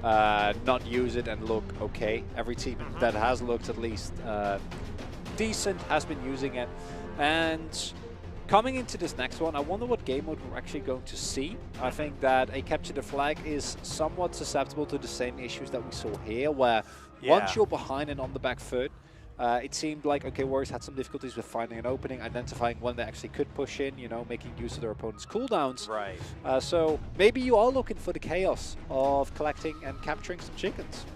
not use it and look okay. Every team that has looked at least decent has been using it. And coming into this next one, I wonder what game mode we're actually going to see. I think that a capture the flag is somewhat susceptible to the same issues that we saw here, where once you're behind and on the back foot, it seemed like, okay, Warriors had some difficulties with finding an opening, identifying when they actually could push in, you know, making use of their opponent's cooldowns. Right. So maybe you are looking for the chaos of collecting and capturing some chickens.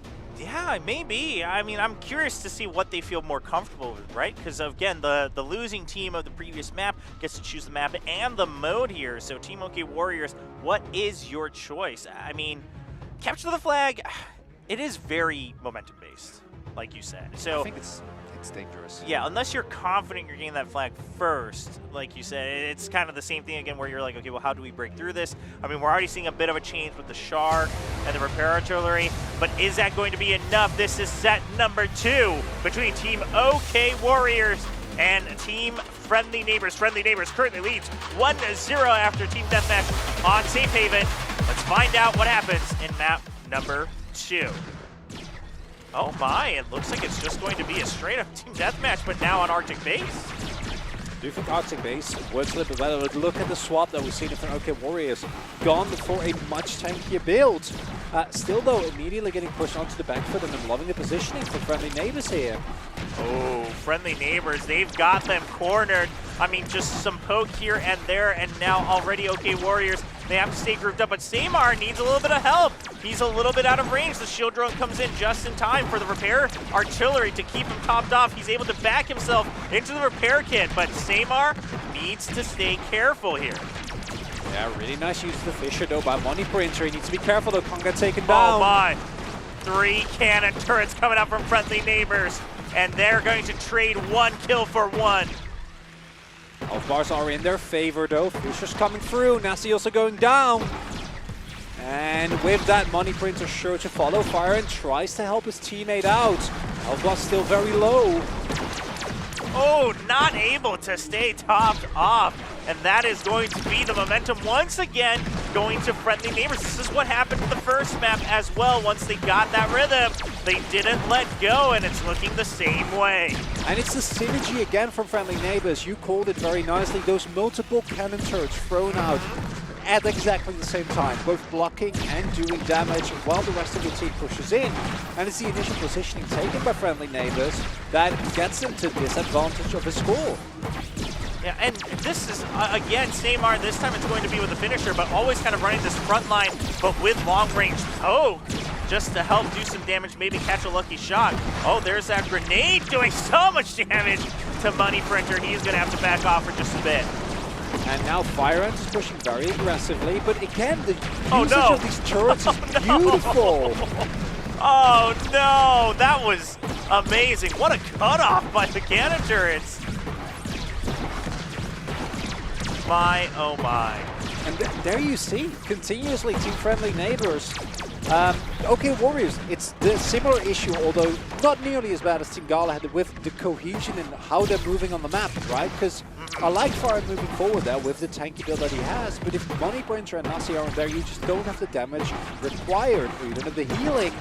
Yeah, maybe. I mean, I'm curious to see what they feel more comfortable with, right? Because, again, the losing team of the previous map gets to choose the map and the mode here. So, Team OK Warriors, what is your choice? I mean, capture the flag, it is very momentum-based, like you said. So I think it's dangerous. Yeah, unless you're confident you're getting that flag first, like you said, it's kind of the same thing again where you're like, okay, well, how do we break through this? I mean, we're already seeing a bit of a change with the Shark and the repair artillery, but is that going to be enough? This is set number 2 between Team OK Warriors and Team Friendly Neighbors. Friendly Neighbors currently leads 1-0 after Team Deathmatch on Safe Haven. Let's find out what happens in map number 2. Oh my, it looks like it's just going to be a straight-up team deathmatch, but now on Arctic Base. Do you think Arctic Base works a little bit better? But look at the swap that we've seen from OK Warriors. Gone for a much tankier build. Still, though, immediately getting pushed onto the back foot, and I'm loving the positioning for Friendly Neighbors here. Oh, Friendly Neighbors, they've got them cornered. I mean, just some poke here and there, and now already OK Warriors, they have to stay grouped up, but Samar needs a little bit of help. He's a little bit out of range. The shield drone comes in just in time for the repair artillery to keep him topped off. He's able to back himself into the repair kit, but Samar needs to stay careful here. Yeah, really nice use of the Fisher, though, by Money Printer. He needs to be careful, though. Can't get taken down. Oh, my. 3 cannon turrets coming out from Friendly Neighbors, and they're going to trade 1 kill for 1. Health bars are in their favor, though. Fisher's coming through. Nasty also going down. And with that, Money Printer sure to follow fire and tries to help his teammate out. Health bar still very low. Oh, not able to stay topped off. And that is going to be the momentum once again going to Friendly Neighbors. This is what happened in the first map as well. Once they got that rhythm, they didn't let go, and it's looking the same way. And it's the synergy again from Friendly Neighbors. You called it very nicely. Those multiple cannon turrets thrown out at exactly the same time, both blocking and doing damage while the rest of your team pushes in. And it's the initial positioning taken by Friendly Neighbors that gets them to disadvantage of a score. Yeah, and this is, again, same art. This time it's going to be with the finisher, but always kind of running this front line, but with long-range poke, just to help do some damage, maybe catch a lucky shot. Oh, there's that grenade doing so much damage to Money Printer. He's going to have to back off for just a bit. And now FireEnt is pushing very aggressively, but again, the usage no. of these turrets is beautiful. Oh no, that was amazing. What a cutoff by the cannon turrets. My, oh my. And there you see, continuously Team Friendly Neighbors. OK Warriors, it's the similar issue, although not nearly as bad as Team Gala had with the cohesion and how they're moving on the map, right? Because I like FireEnt moving forward there with the tanky build that he has, but if Money Printer and Nasi aren't there, you just don't have the damage required, or even the healing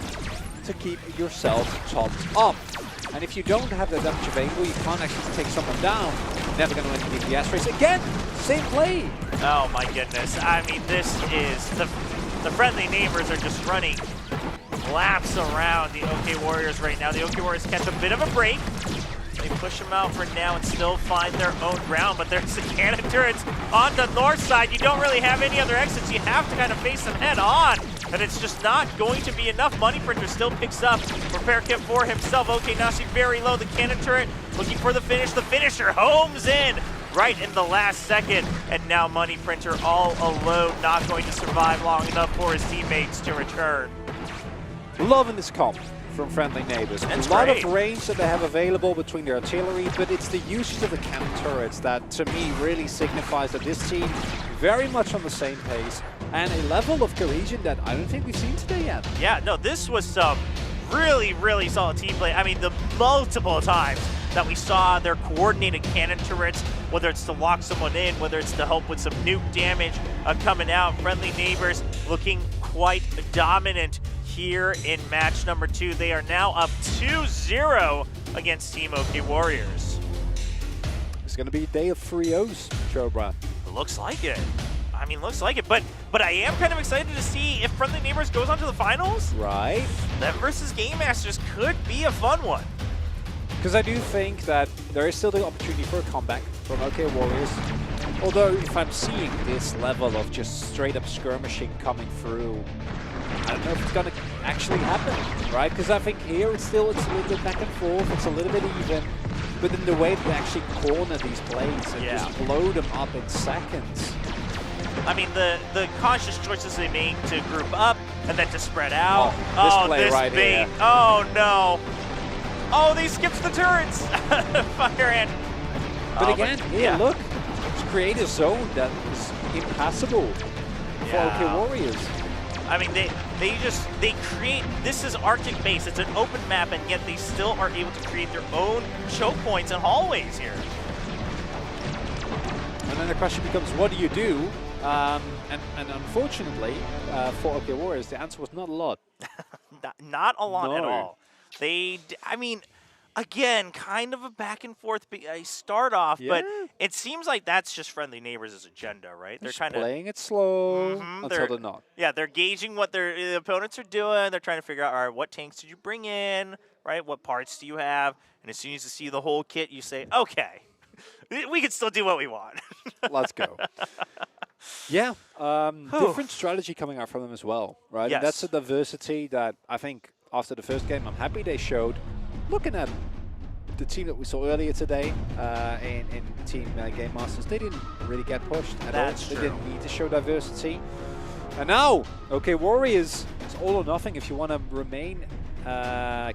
to keep yourself topped up. And if you don't have the damage available, you can't actually take someone down. Never going to win the DPS race. Again, same play. Oh my goodness. I mean, this is, the Friendly Neighbors are just running laps around the OK Warriors right now. The OK Warriors catch a bit of a break. They push them out for now and still find their own ground, but there's the cannon turrets on the north side. You don't really have any other exits. You have to kind of face them head on, and it's just not going to be enough. Money Printer still picks up repair kit for himself. OK, Nasi very low. The cannon turret looking for the finish. The finisher homes in right in the last second, and now Money Printer all alone, not going to survive long enough for his teammates to return. Loving this comp from Friendly Neighbors. That's a lot great. of range that they have available between their artillery, but it's the usage of the cannon turrets that, to me, really signifies that this team very much on the same pace and a level of cohesion that I don't think we've seen today yet. Yeah, no, this was some really, really solid team play. I mean, the multiple times that we saw their coordinated cannon turrets, whether it's to lock someone in, whether it's to help with some nuke damage coming out. Friendly Neighbors looking quite dominant here in match number 2. They are now up 2-0 against Team OK Warriors. It's going to be a day of 3-0s, Chobra. It looks like it. I mean, looks like it, but I am kind of excited to see if Friendly Neighbors goes on to the finals. Right. Them versus Game Masters could be a fun one. Because I do think that there is still the opportunity for a comeback from OK Warriors. Although, if I'm seeing this level of just straight-up skirmishing coming through, I don't know if it's going to actually happen, right? Because I think here it's a little bit back and forth, it's a little bit even, but in the way they actually corner these plays and just blow them up in seconds. I mean, the conscious choices they make to group up and then to spread out. This play right bait. here. Oh no. Oh, they skipped the turrets. FireEnt. But again, look, it's create a zone that is impassable for OK Warriors. I mean, they create, this is Arctic base, it's an open map, and yet they still are able to create their own choke points and hallways here. And then the question becomes, what do you do? And unfortunately, for OK Warriors, the answer was not a lot. Not a lot at No. all. I mean, again, kind of a back and forth start off, but it seems like that's just Friendly Neighbors' agenda, right? They're kind of playing it slow until they're not. Yeah, they're gauging what their opponents are doing. They're trying to figure out, all right, what tanks did you bring in, right? What parts do you have? And as soon as you see the whole kit, you say, okay, we can still do what we want. Let's go. Yeah, different strategy coming out from them as well, right? Yes. And that's a diversity that I think after the first game, I'm happy they showed. Looking at the team that we saw earlier today in Team Game Masters, they didn't really get pushed at all. They didn't need to show diversity. And now, OK Warriors, it's all or nothing. If you want to remain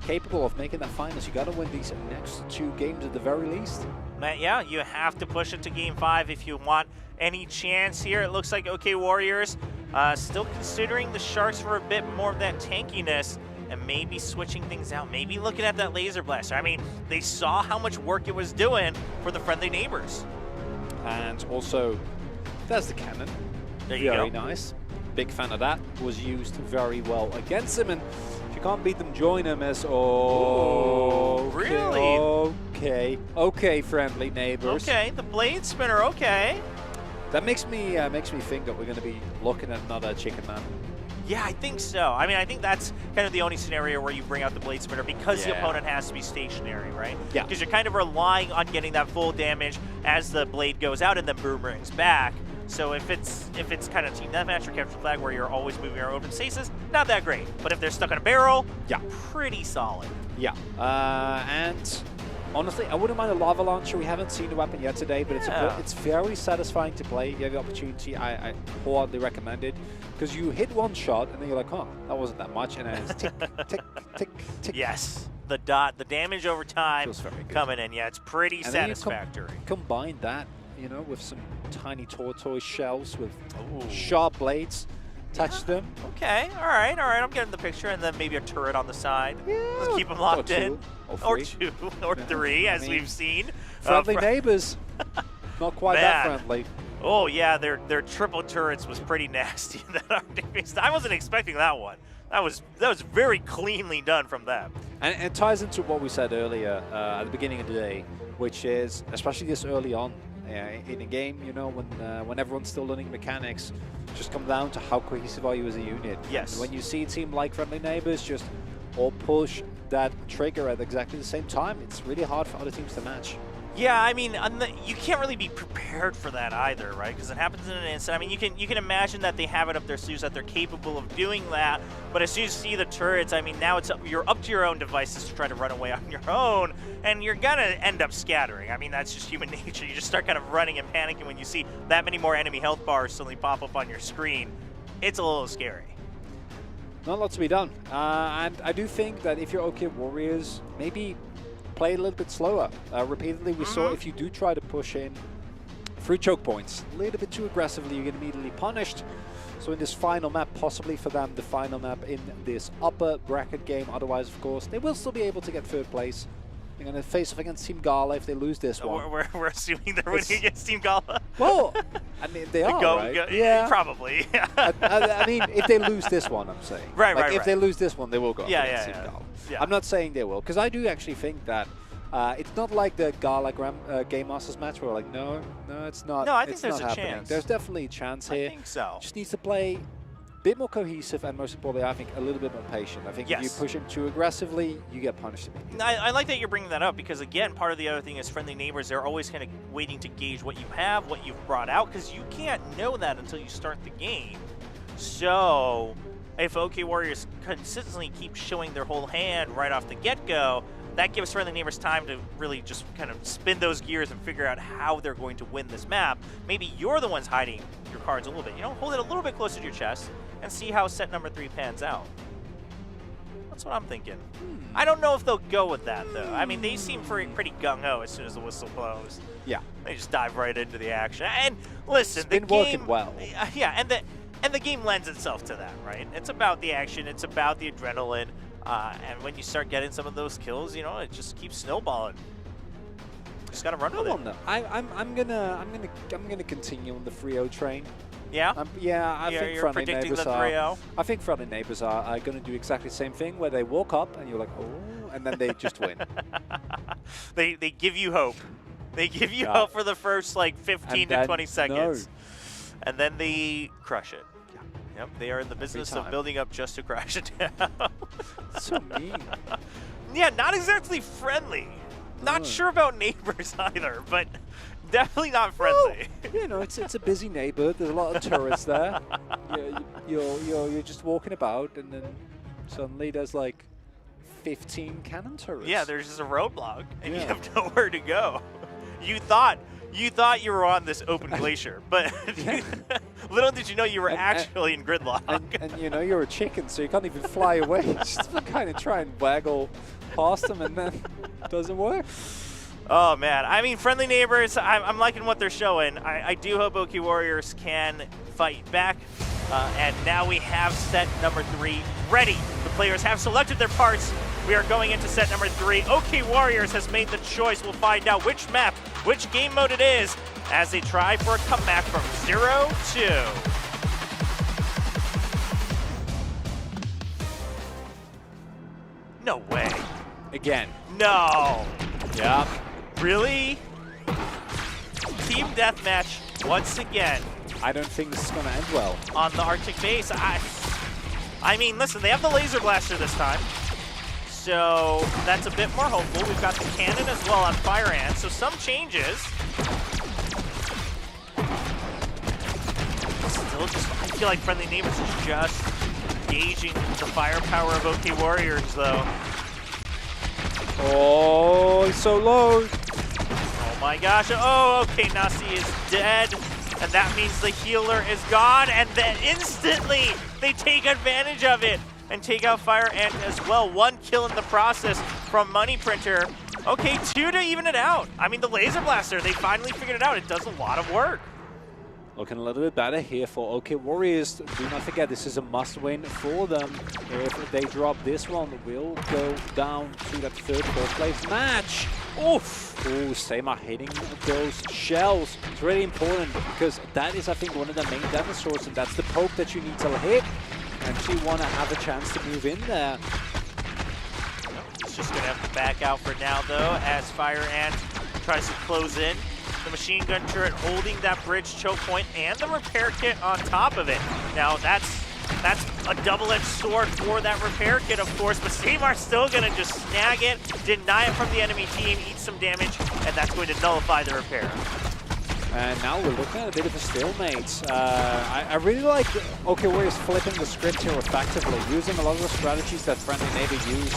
capable of making that finals, you got to win these next 2 games at the very least. Yeah, you have to push it to Game 5 if you want any chance here. It looks like OK Warriors still considering the Sharks for a bit more of that tankiness and maybe switching things out, maybe looking at that laser blaster. I mean, they saw how much work it was doing for the Friendly Neighbors. And also, there's the cannon. There you Very go. nice. Big fan of that. Was used very well against him. And if you can't beat them, join them as really? Okay, Friendly Neighbors. Okay, the blade spinner, okay. That makes me think that we're going to be looking at another Chicken Man. Yeah, I think so. I mean, I think that's kind of the only scenario where you bring out the Blade Spinner because the opponent has to be stationary, right? Yeah. Because you're kind of relying on getting that full damage as the blade goes out and then boomerangs back. So if it's kind of team deathmatch or capture flag where you're always moving your open stasis, not that great. But if they're stuck in a barrel, pretty solid. Yeah, and honestly, I wouldn't mind a lava launcher. We haven't seen the weapon yet today, but it's very satisfying to play. If you have the opportunity, I wholeheartedly recommend it. Because you hit one shot, and then you're like, oh, that wasn't that much, and then it's tick, tick, tick, tick. Yes, the damage over time coming in. Yeah, it's pretty satisfactory. Combine that, you know, with some tiny tortoise shells with sharp blades. Touch them. Okay, all right. I'm getting the picture, and then maybe a turret on the side. Let's keep them locked in. Or two, or three, as we've seen. Friendly neighbors. Not quite that friendly. Oh yeah, their triple turrets was pretty nasty in that Arctic base. I wasn't expecting that one. That was very cleanly done from them. And it ties into what we said earlier at the beginning of the day, which is, especially this early on in a game, you know, when everyone's still learning mechanics, just come down to how cohesive are you as a unit. Yes. And when you see a team like Friendly Neighbors just all push that trigger at exactly the same time, it's really hard for other teams to match. Yeah, I mean, you can't really be prepared for that either, right? Because it happens in an instant. I mean, you can imagine that they have it up their sleeves, that they're capable of doing that. But as soon as you see the turrets, I mean, now you're up to your own devices to try to run away on your own, and you're gonna end up scattering. I mean, that's just human nature. You just start kind of running and panicking when you see that many more enemy health bars suddenly pop up on your screen. It's a little scary. Not a lot to be done, and I do think that if you're OK Warriors, maybe play a little bit slower. Repeatedly, we saw if you do try to push in through choke points a little bit too aggressively, you get immediately punished. So in this final map, possibly for them, the final map in this upper bracket game. Otherwise, of course, they will still be able to get third place. They're going to face off against Team Gala if they lose this one. We're assuming they're winning against Team Gala. Well, I mean, they are, right? Yeah, probably. I mean, if they lose this one, I'm saying. Right, If they lose this one, they will go up against Team Gala. Yeah. I'm not saying they will, because I do actually think that it's not like the Gala Game Masters match where we're like, no, it's not. No, I think it's there's not a happening. chance. There's definitely a chance here. I think so. Just needs to play a bit more cohesive, and most importantly, I think a little bit more patient. I think if you push him too aggressively, you get punished immediately. I like that you're bringing that up, because again, part of the other thing is Friendly Neighbors, they're always kind of waiting to gauge what you have, what you've brought out, because you can't know that until you start the game. So if OK Warriors consistently keep showing their whole hand right off the get-go, that gives Friendly Neighbors time to really just kind of spin those gears and figure out how they're going to win this map. Maybe you're the ones hiding your cards a little bit. You know, hold it a little bit closer to your chest and see how set number 3 pans out. That's what I'm thinking. I don't know if they'll go with that, though. I mean, they seem pretty gung-ho as soon as the whistle blows. Yeah. They just dive right into the action. And listen, the game... working well. Yeah, and the game lends itself to that, right? It's about the action. It's about the adrenaline. And when you start getting some of those kills, you know, it just keeps snowballing. Just gotta run with it. I'm gonna continue on the 3-0 train. Yeah. I think you're predicting the 3-0. I think Friendly Neighbors are going to do exactly the same thing, where they walk up and you're like, oh, and then they just win. They give you hope. They give you hope for the first like 15 to 20 seconds, and then they crush it. Yep, they are in the business of building up just to crash it down. So mean. Yeah, not exactly friendly. Not sure about neighbors either, but definitely not friendly. Well, you know, it's a busy neighborhood. There's a lot of tourists there. You're just walking about, and then suddenly there's like 15 cannon turrets. Yeah, there's just a roadblock, and you have nowhere to go. You thought you were on this open glacier, but little did you know you were actually in gridlock. And you know, you're a chicken, so you can't even fly away. Just kind of try and waggle past them, and then it doesn't work. Oh, man. I mean, Friendly Neighbors, I'm liking what they're showing. I do hope OK Warriors can fight back. And now we have set number 3 ready. The players have selected their parts. We are going into set number 3. OK Warriors has made the choice. We'll find out which map, which game mode it is, as they try for a comeback from 0-2. No way. Again. No. Yeah. Really? Team Deathmatch once again. I don't think this is going to end well. On the Arctic base, I mean, listen, they have the laser blaster this time, so that's a bit more hopeful. We've got the cannon as well on Fire Ant, so some changes. Still just, I feel like Friendly Neighbors is just gauging the firepower of OK Warriors, though. Oh, he's so low. Oh my gosh. Oh, okay, Nasi is dead. And that means the healer is gone. And then instantly they take advantage of it and take out Fire Ant as well. 1 kill in the process from Money Printer. Okay, 2 to even it out. I mean, the Laser Blaster, they finally figured it out. It does a lot of work. Looking a little bit better here for OK Warriors. Do not forget, this is a must-win for them. If they drop this one, we'll go down to that 3rd, 4th place match. Oof! Ooh, Seima hitting those shells. It's really important because that is, I think, one of the main damage sources, and that's the poke that you need to hit. And you want to have a chance to move in there. He's just going to have to back out for now, though, as Fire Ant tries to close in. The machine gun turret holding that bridge choke point and the repair kit on top of it. Now that's a double-edged sword for that repair kit, of course, but Seymour's still gonna just snag it, deny it from the enemy team, eat some damage, and that's going to nullify the repair. And now we're looking at a bit of a stalemate. I really like OK Warriors flipping the script here effectively, using a lot of the strategies that Friendly Neighbor used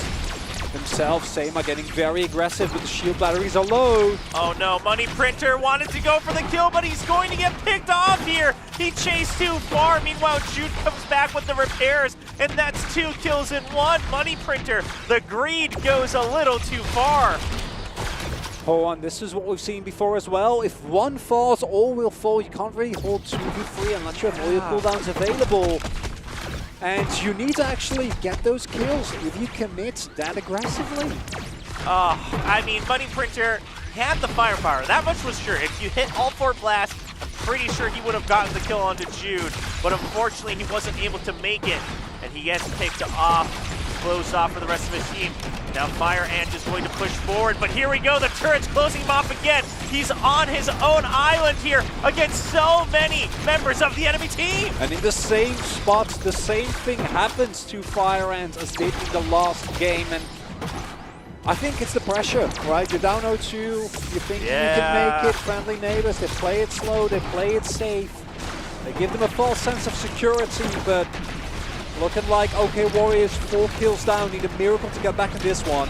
themselves. Seima getting very aggressive, but the shield batteries are low. Oh no, Money Printer wanted to go for the kill, but he's going to get picked off here. He chased too far. Meanwhile, Jude comes back with the repairs, and that's 2 kills in 1. Money Printer, the greed goes a little too far. Oh, and this is what we've seen before as well. If one falls, all will fall. You can't really hold 2v3 unless you have all your cooldowns available. And you need to actually get those kills if you commit that aggressively. I mean, Money Printer had the firepower. That much was sure. If you hit all 4 blasts, I'm pretty sure he would have gotten the kill onto Jude. But unfortunately, he wasn't able to make it. And he gets picked off, closed off for the rest of his team. Now Fire Ant is going to push forward, but here we go. The turret's closing him off again. He's on his own island here against so many members of the enemy team. And in the same spot, the same thing happens to Fire Ant as did in the last game. And I think it's the pressure, right? You're down 0-2, you think you can make it. Friendly Neighbors, they play it slow, they play it safe. They give them a false sense of security, but looking like OK Warriors 4 kills down, need a miracle to get back in this one.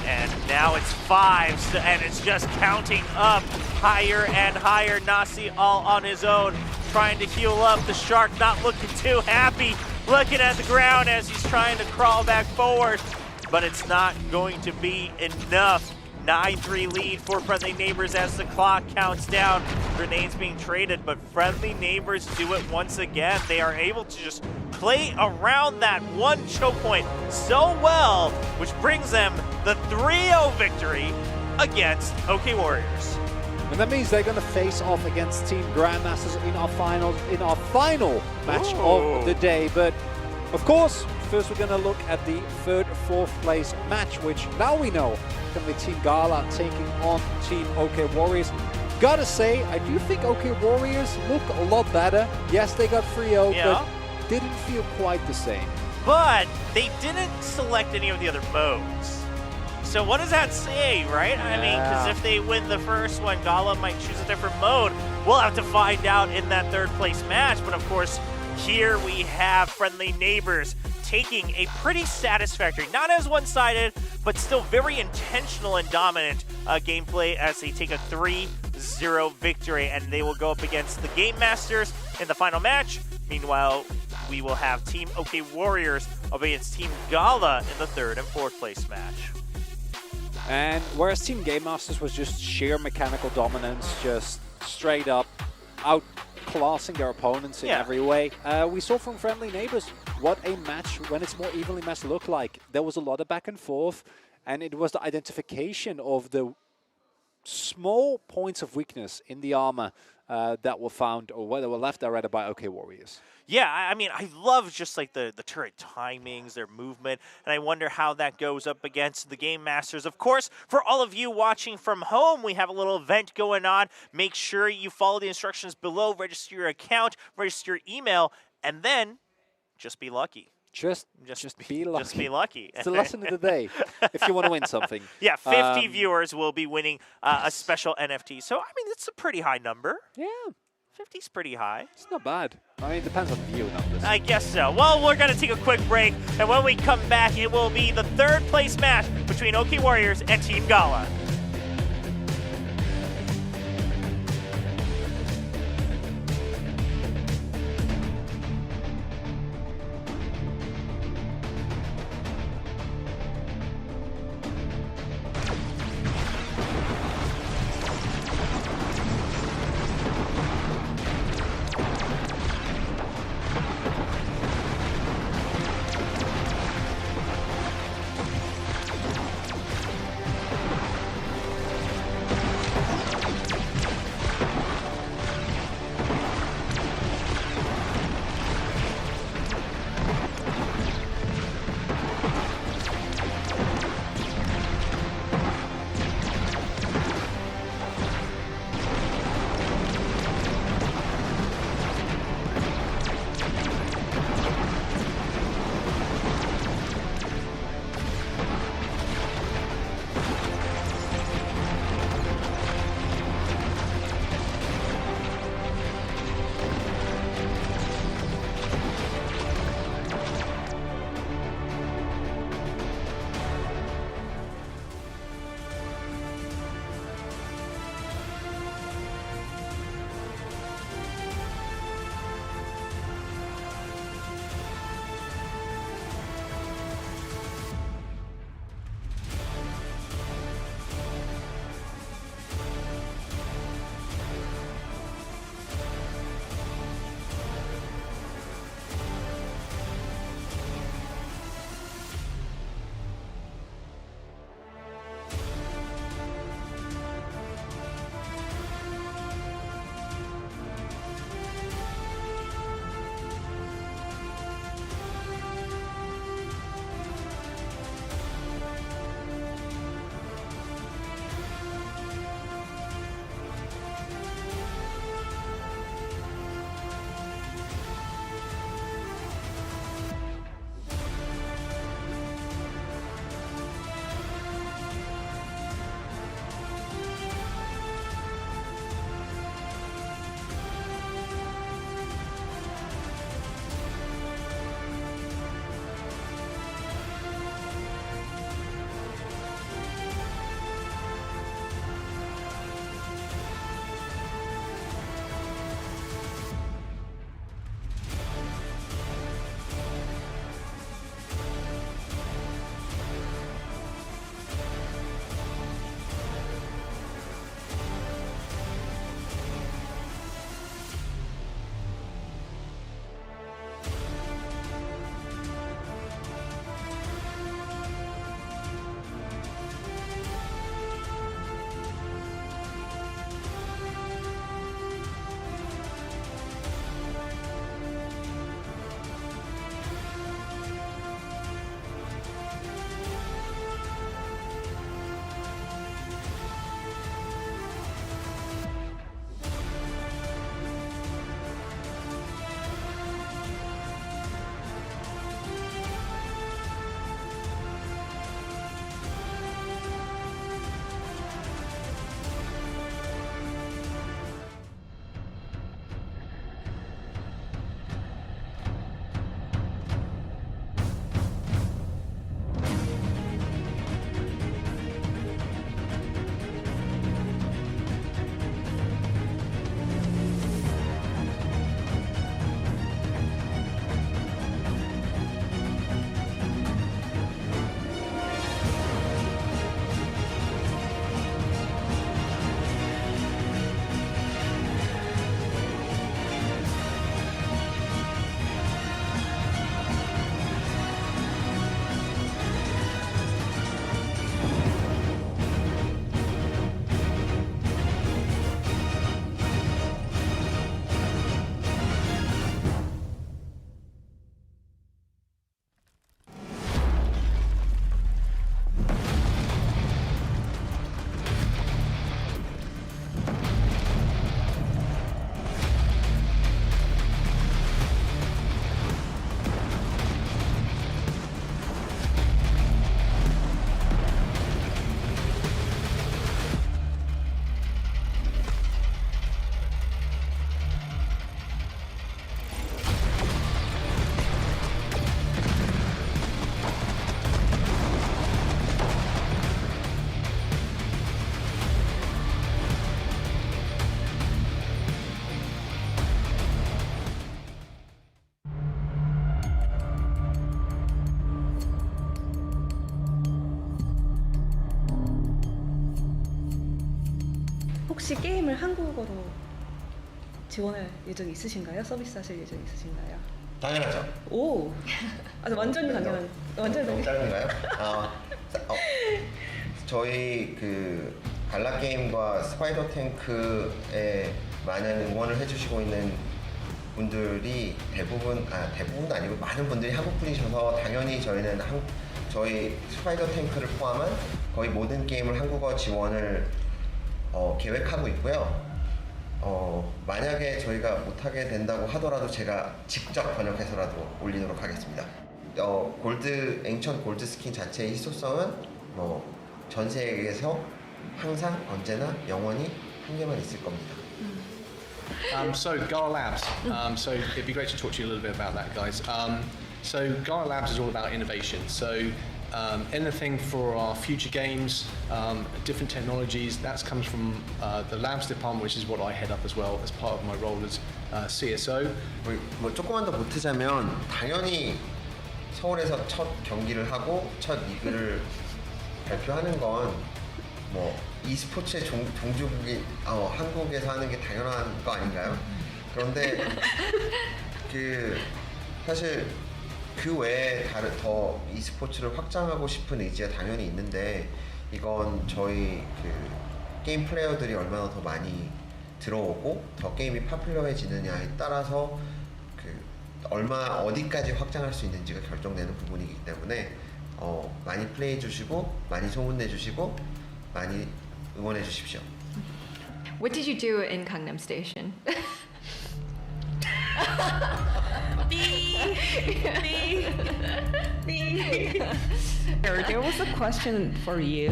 And now it's 5, and it's just counting up higher and higher. Nasi all on his own, trying to heal up. The Shark not looking too happy, looking at the ground as he's trying to crawl back forward. But it's not going to be enough. 9-3 lead for Friendly Neighbors as the clock counts down. Grenades being traded, but Friendly Neighbors do it once again. They are able to just play around that one choke point so well, which brings them the 3-0 victory against OK Warriors. And that means they're going to face off against Team Grandmasters in our final match of the day. But of course, first we're going to look at the 3rd, 4th place match, which now we know going to be Team Gala taking on Team OK Warriors. Gotta say, I do think OK Warriors look a lot better. Yes, they got 3-0, but didn't feel quite the same. But they didn't select any of the other modes. So what does that say, right? I mean, because if they win the first one, Gala might choose a different mode. We'll have to find out in that 3rd place match. But of course, here we have Friendly Neighbors taking a pretty satisfactory, not as one-sided, but still very intentional and dominant gameplay as they take a 3-0 victory, and they will go up against the Game Masters in the final match. Meanwhile, we will have Team OK Warriors up against Team Gala in the 3rd and 4th place match. And whereas Team Game Masters was just sheer mechanical dominance, just straight up outclassing their opponents in every way, we saw from Friendly Neighbors what a match, when it's more evenly matched, looked like. There was a lot of back and forth, and it was the identification of the small points of weakness in the armor that were found, or that were left there rather, by OK Warriors. Yeah, I mean, I love just like the turret timings, their movement, and I wonder how that goes up against the Game Masters. Of course, for all of you watching from home, we have a little event going on. Make sure you follow the instructions below, register your account, register your email, and then just be lucky. Just be lucky. Just be lucky. It's the lesson of the day. If you want to win something. Yeah, 50 viewers will be winning a special NFT. So, I mean, it's a pretty high number. Yeah. 50's pretty high. It's not bad. I mean, it depends on the viewer numbers. I guess so. Well, we're going to take a quick break, and when we come back, it will be the third place match between OK Warriors and Team Gala. 혹시 게임을 한국어로 지원할 예정이 있으신가요? 서비스하실 예정이 있으신가요? 당연하죠. 오, 완전히 당연한. 완전히 너무 당연. 짧은가요? 저희 그 갈라 게임과 스파이더 탱크에 많은 응원을 해주시고 있는 분들이 대부분도 아니고 많은 분들이 한국 분이셔서 당연히 저희는 저희 스파이더 탱크를 포함한 거의 모든 게임을 한국어 지원을 계획하고 있고요. 만약에 저희가 못하게 된다고 하더라도 제가 직접 번역해서라도 올리도록 하겠습니다. 앵천 골드 스킨 자체의 희소성은 전 세계에서 항상 언제나 영원히 한 개만 있을 겁니다. So Gala Labs. So it'd be great to talk to you a little bit about that, guys. So Gala Labs is all about innovation. So anything for our future games, different technologies, that comes from the labs department, which is what I head up as well as part of my role as CSO. 조금만 더 보태자면 당연히 서울에서 첫 경기를 하고 첫 리그를 발표하는 건 e스포츠의 종주국이 한국에서 하는 게 당연한 거 아닌가요? 그런데 사실 그 외에 더 e스포츠를 확장하고 싶은 의지가 당연히 있는데 이건 저희 게임 플레이어들이 얼마나 더 많이 들어오고 더 게임이 파퓰러해지느냐에 따라서 어디까지 확장할 수 있는지가 결정되는 부분이기 때문에 많이 플레이해 주시고 많이 소문내 주시고 많이 응원해 주십시오. What did you do in Gangnam Station? There was a question for you.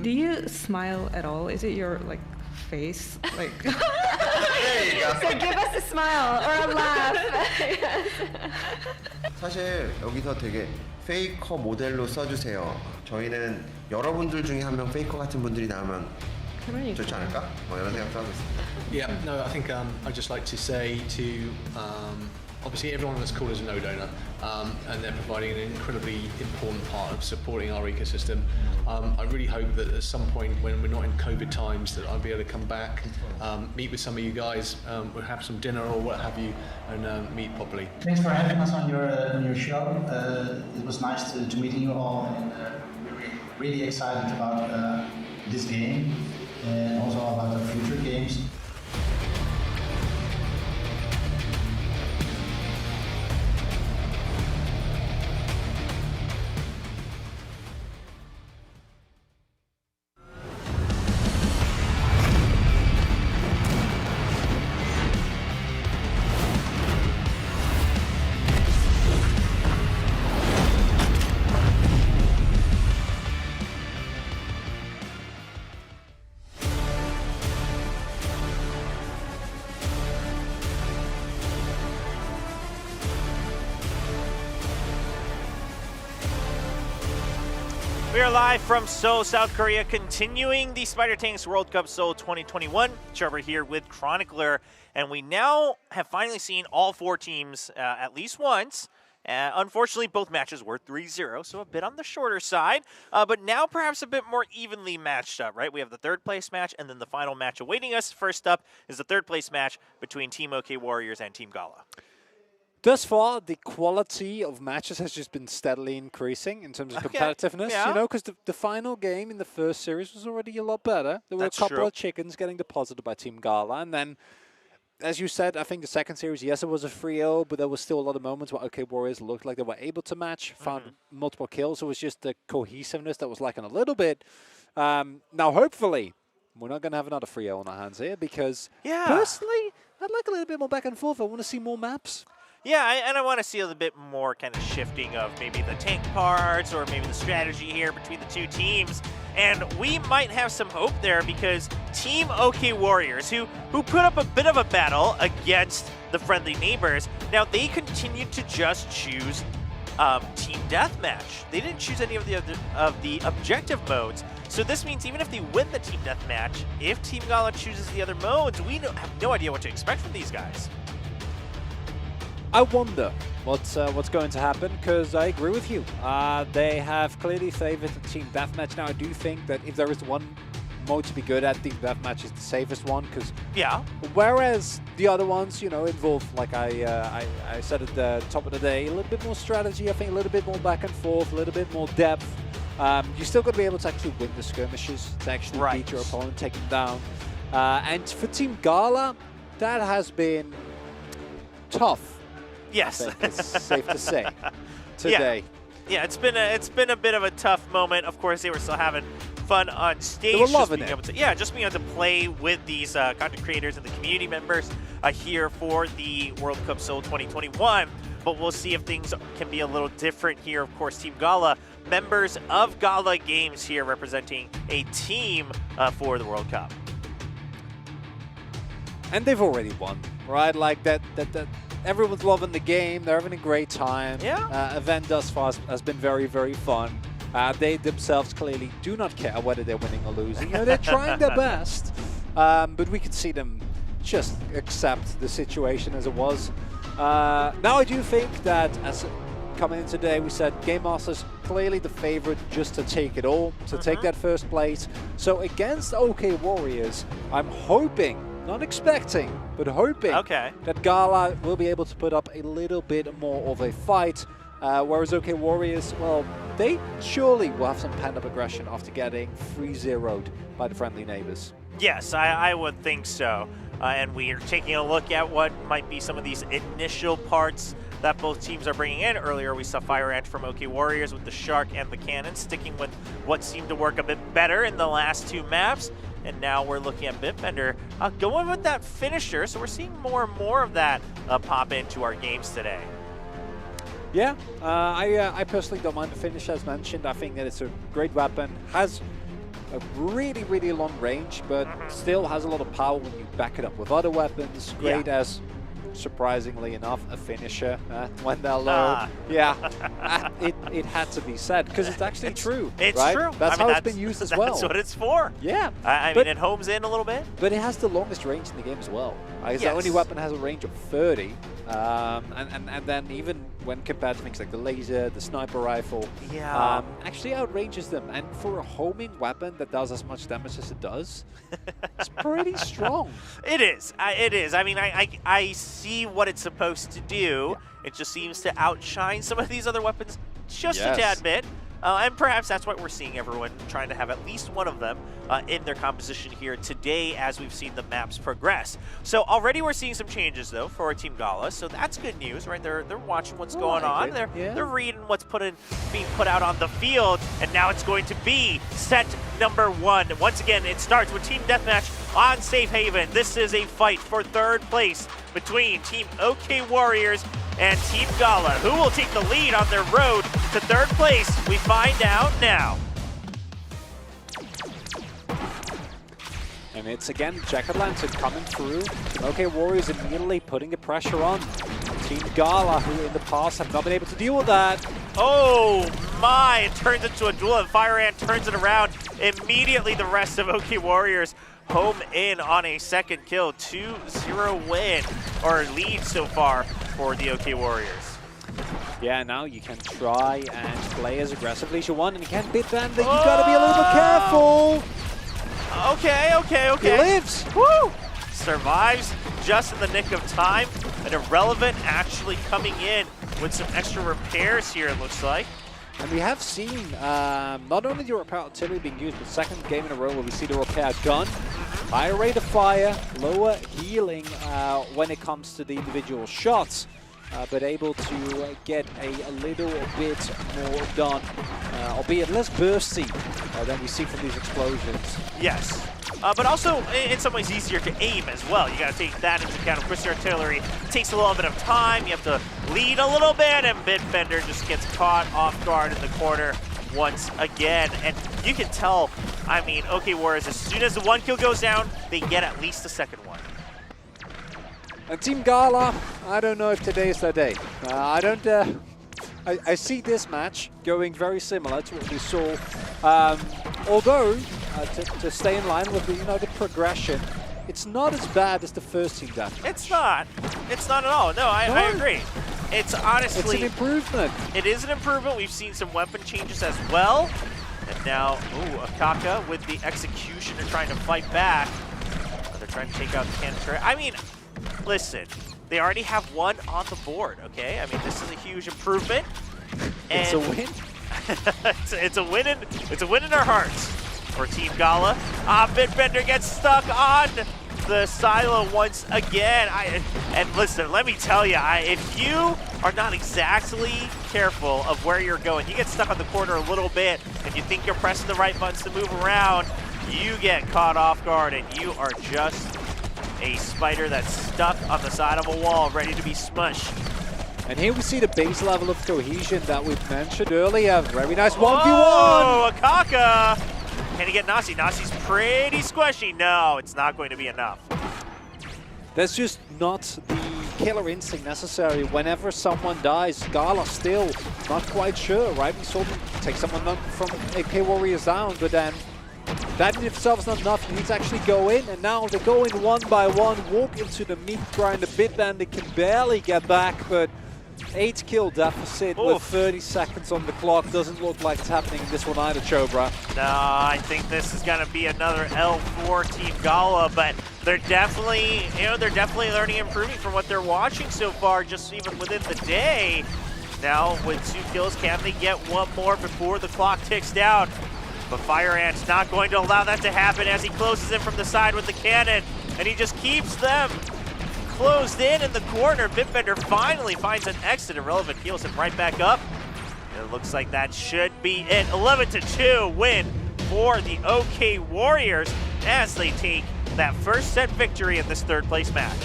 Do you smile at all? Is it your face? There you go. So give us a smile or a laugh. 사실 여기서 되게 페이커 모델로 써주세요. 저희는 여러분들 중에 한 명 페이커 같은 분들이 나오면 좋지 않을까? 이런 생각도 하고 있습니다. Yeah, no, I think I'd just like to say to obviously everyone on this call is a node owner, and they're providing an incredibly important part of supporting our ecosystem. I really hope that at some point when we're not in COVID times that I'll be able to come back, meet with some of you guys, we'll have some dinner or what have you, and meet properly. Thanks for having us on your show. It was nice to meeting you all, and we're really excited about this game and also about the future games. We are live from Seoul, South Korea, continuing the Spider Tanks World Cup Seoul 2021. Trevor here with Chronicler, and we now have finally seen all four teams at least once. Unfortunately, both matches were 3-0, so a bit on the shorter side, but now perhaps a bit more evenly matched up, right? We have the third place match, and then the final match awaiting us. First up is the third place match between Team OK Warriors and Team Gala. Thus far, the quality of matches has just been steadily increasing in terms of competitiveness, you know, because the final game in the first series was already a lot better. There were a couple of chickens getting deposited by Team Gala, and then, as you said, I think the second series, yes, it was a 3-0, but there was still a lot of moments where OK Warriors looked like they were able to match, found multiple kills. It was just the cohesiveness that was lacking a little bit. Now, hopefully, we're not going to have another 3-0 on our hands here, because personally, I'd like a little bit more back and forth. I want to see more maps. Yeah, and I want to see a little bit more kind of shifting of maybe the tank parts or maybe the strategy here between the two teams. And we might have some hope there because Team OK Warriors, who put up a bit of a battle against the friendly neighbors, now they continued to just choose Team Deathmatch. They didn't choose any of the objective modes. So this means even if they win the Team Deathmatch, if Team Gala chooses the other modes, we have no idea what to expect from these guys. I wonder what's going to happen, because I agree with you. They have clearly favored the Team Deathmatch. Now, I do think that if there is one mode to be good at. Team Deathmatch is the safest one because whereas the other ones, you know, involve, like I said at the top of the day, a little bit more strategy, I think a little bit more back and forth, a little bit more depth. You still got to be able to actually win the skirmishes, to actually beat your opponent, take them down. And for Team Gala, that has been tough. Yes, I think it's safe to say today. Yeah, it's been a bit of a tough moment. Of course, they were still having fun on stage. They were loving it. Just being able to play with these content creators and the community members here for the World Cup Seoul 2021. But we'll see if things can be a little different here. Of course, Team Gala, members of Gala Games here representing a team for the World Cup. And they've already won, right? Like that everyone's loving the game. They're having a great time. Yeah. Event thus far has been very, very fun. They themselves clearly do not care whether they're winning or losing. You know, they're trying their best, but we can see them just accept the situation as it was. Now I do think that, as coming in today, we said Game Masters clearly the favorite just to take it all, to take that first place. So against OK Warriors, I'm hoping, not expecting, but hoping that Gala will be able to put up a little bit more of a fight. Whereas OK Warriors, well, they surely will have some pent-up aggression after getting 3-0'd by the friendly neighbors. Yes, I would think so. And we are taking a look at what might be some of these initial parts that both teams are bringing in. Earlier, we saw Fire Ant from OK Warriors with the Shark and the Cannon, sticking with what seemed to work a bit better in the last two maps. And now we're looking at Bitbender going with that finisher. So we're seeing more and more of that pop into our games today. Yeah, I personally don't mind the finish, as mentioned. I think that it's a great weapon, has a really, really long range, but still has a lot of power when you back it up with other weapons. Great as, surprisingly enough, a finisher when they're low. It had to be said, because it's actually true. It's right? true. That's how it's been used as well. That's what it's for. Yeah. I mean, it homes in a little bit. But it has the longest range in the game as well. The only weapon has a range of 30. And then even when compared to things like the laser, the sniper rifle, actually outranges them. And for a homing weapon that does as much damage as it does, it's pretty strong. It is. It is. I mean, I see what it's supposed to do. It just seems to outshine some of these other weapons just a tad bit. And perhaps that's why we're seeing everyone trying to have at least one of them in their composition here today as we've seen the maps progress. So already we're seeing some changes, though, for our Team Gala. So that's good news, right? They're watching what's going on. They're reading what's being put out on the field. And now it's going to be set number 1. Once again, it starts with Team Deathmatch on Safe Haven. This is a fight for third place between Team OK Warriors and Team Gala. Who will take the lead on their road to third place? We find out now. And it's again Jack Atlantic coming through. Team OK Warriors immediately putting the pressure on Team Gala, who in the past have not been able to deal with that. Oh my, it turns into a duel and Fire Ant turns it around. Immediately the rest of OK Warriors home in on a second kill. 2-0 win, or lead so far for the OK Warriors. Yeah, now you can try and play as aggressively as you want, and you can't beat them. You gotta be a little bit careful. Okay. He lives. Woo! Survives just in the nick of time. And Irrelevant actually coming in with some extra repairs here, it looks like. And we have seen not only the repair artillery being used, but second game in a row where we see the repair gun. Higher rate of fire, lower healing when it comes to the individual shots, but able to get a little bit more done, albeit less bursty than we see from these explosions. Yes. But also, in some ways, easier to aim as well. You got to take that into account. Of course, your artillery takes a little bit of time. You have to lead a little bit, and Bitbender just gets caught off guard in the corner once again. And you can tell, I mean, OK Warriors, as soon as the one kill goes down, they get at least a second one. And Team Gala, I don't know if today is their day. I see this match going very similar to what we saw. Although, to stay in line with the progression, it's not as bad as the first Team Deathmatch. It's not. It's not at all. No, I agree. It's honestly... It's an improvement. It is an improvement. We've seen some weapon changes as well. And now, Akaka with the executioner trying to fight back. They're trying to take out the cannon turret. I mean, listen, they already have one on the board, okay? I mean, this is a huge improvement. And it's a win. it's a win in our hearts for Team Gala. Bitbender gets stuck on the silo once again. And listen, let me tell you, if you are not exactly careful of where you're going, you get stuck on the corner a little bit, and you think you're pressing the right buttons to move around, you get caught off guard, and you are just a spider that's stuck on the side of a wall, ready to be smushed. And here we see the base level of cohesion that we mentioned earlier. Very nice 1v1. Oh, Akaka! Can he get Nasi? Nasi's pretty squishy. No, it's not going to be enough. There's just not the killer instinct necessary whenever someone dies. Gala still not quite sure, right? We saw them take someone from AK Warriors down, but then that in itself is not enough. You need to actually go in, and now they go in one by one, walk into the meat grind a bit, then they can barely get back, but 8 kill deficit with 30 seconds on the clock. Doesn't look like it's happening in this one either, Chobra. No, I think this is going to be another L for Team Gala, but they're definitely, they're definitely learning and improving from what they're watching so far, just even within the day. Now, with 2 kills, can they get one more before the clock ticks down? But Fire Ant's not going to allow that to happen as he closes in from the side with the cannon, and he just keeps them closed in the corner. Bitbender finally finds an exit. Irrelevant heals him right back up. And it looks like that should be it. 11-2 win for the OK Warriors as they take that first set victory in this 3rd place match.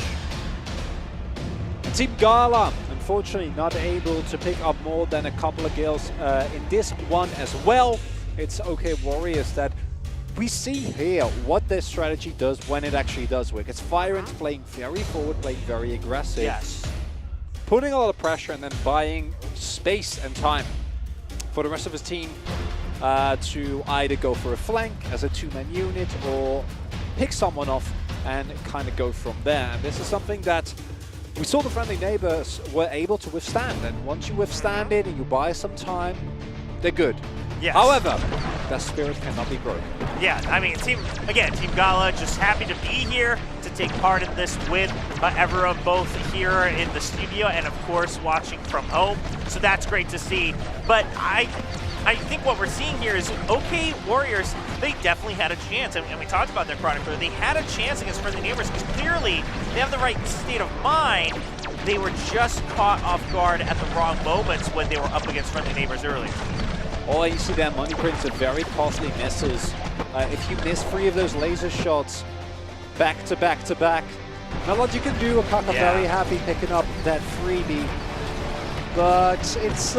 Team Gala, unfortunately not able to pick up more than a couple of kills in this one as well. It's OK Warriors that we see here what their strategy does when it actually does work. It's Fire Ant playing very forward, playing very aggressive. Yes. Putting a lot of pressure and then buying space and time for the rest of his team to either go for a flank as a 2-man unit or pick someone off and kind of go from there. And this is something that we saw the friendly neighbors were able to withstand. And once you withstand it and you buy some time, they're good. Yes. However, that spirit cannot be broken. Yeah, I mean, Team Gala just happy to be here to take part in this with everyone both here in the studio and, of course, watching from home. So that's great to see. But I think what we're seeing here is OK Warriors, they definitely had a chance. And we talked about their chronicler. They had a chance against friendly neighbors because clearly they have the right state of mind. They were just caught off guard at the wrong moments when they were up against friendly neighbors earlier. All you see there, money prints are very costly misses. If you miss 3 of those laser shots back to back to back, not a lot you can do. Akaka very happy picking up that freebie. But it's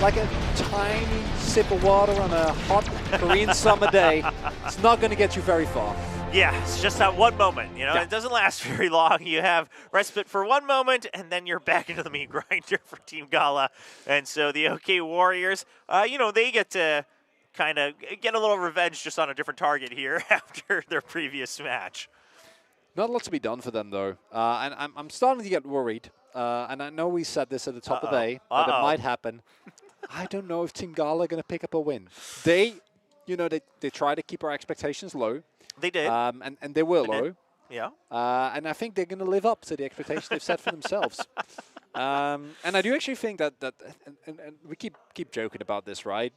like a tiny sip of water on a hot Korean summer day. It's not going to get you very far. Yeah, it's just that one moment, It doesn't last very long. You have respite for one moment, and then you're back into the meat grinder for Team Gala. And so the OK Warriors, they get to kind of get a little revenge just on a different target here after their previous match. Not a lot to be done for them, though. And I'm starting to get worried. And I know we said this at the top of the day, but it might happen. I don't know if Team Gala are going to pick up a win. They try to keep our expectations low. They did. And they were low. Yeah. And I think they're going to live up to the expectations they've set for themselves. And I do actually think that and we keep joking about this, right?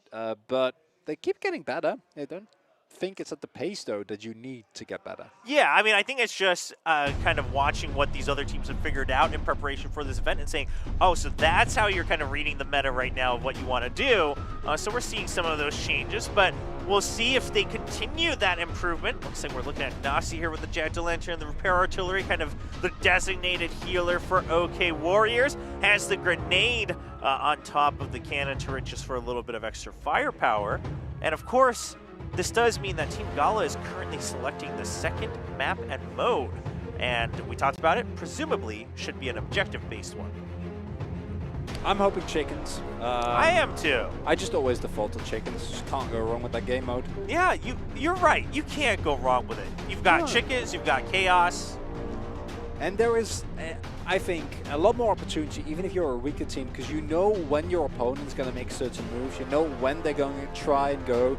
But they keep getting better. They don't think it's at the pace, though, that you need to get better. Yeah, I mean, I think it's just kind of watching what these other teams have figured out in preparation for this event and saying, oh, so that's how you're kind of reading the meta right now of what you want to do. So we're seeing some of those changes, but we'll see if they continue that improvement. Looks like we're looking at Nasi here with the Jack Lantern and the Repair Artillery, kind of the designated healer for OK Warriors. Has the grenade on top of the cannon turret just for a little bit of extra firepower. And of course, this does mean that Team Gala is currently selecting the 2nd map and mode. And we talked about it, presumably should be an objective-based one. I'm hoping chickens. I am too. I just always default to chickens. Just can't go wrong with that game mode. Yeah, you're right. You can't go wrong with it. You've got chickens, you've got chaos. And there is I think a lot more opportunity, even if you're a weaker team, because you know when your opponent's going to make certain moves, you know when they're going to try and go.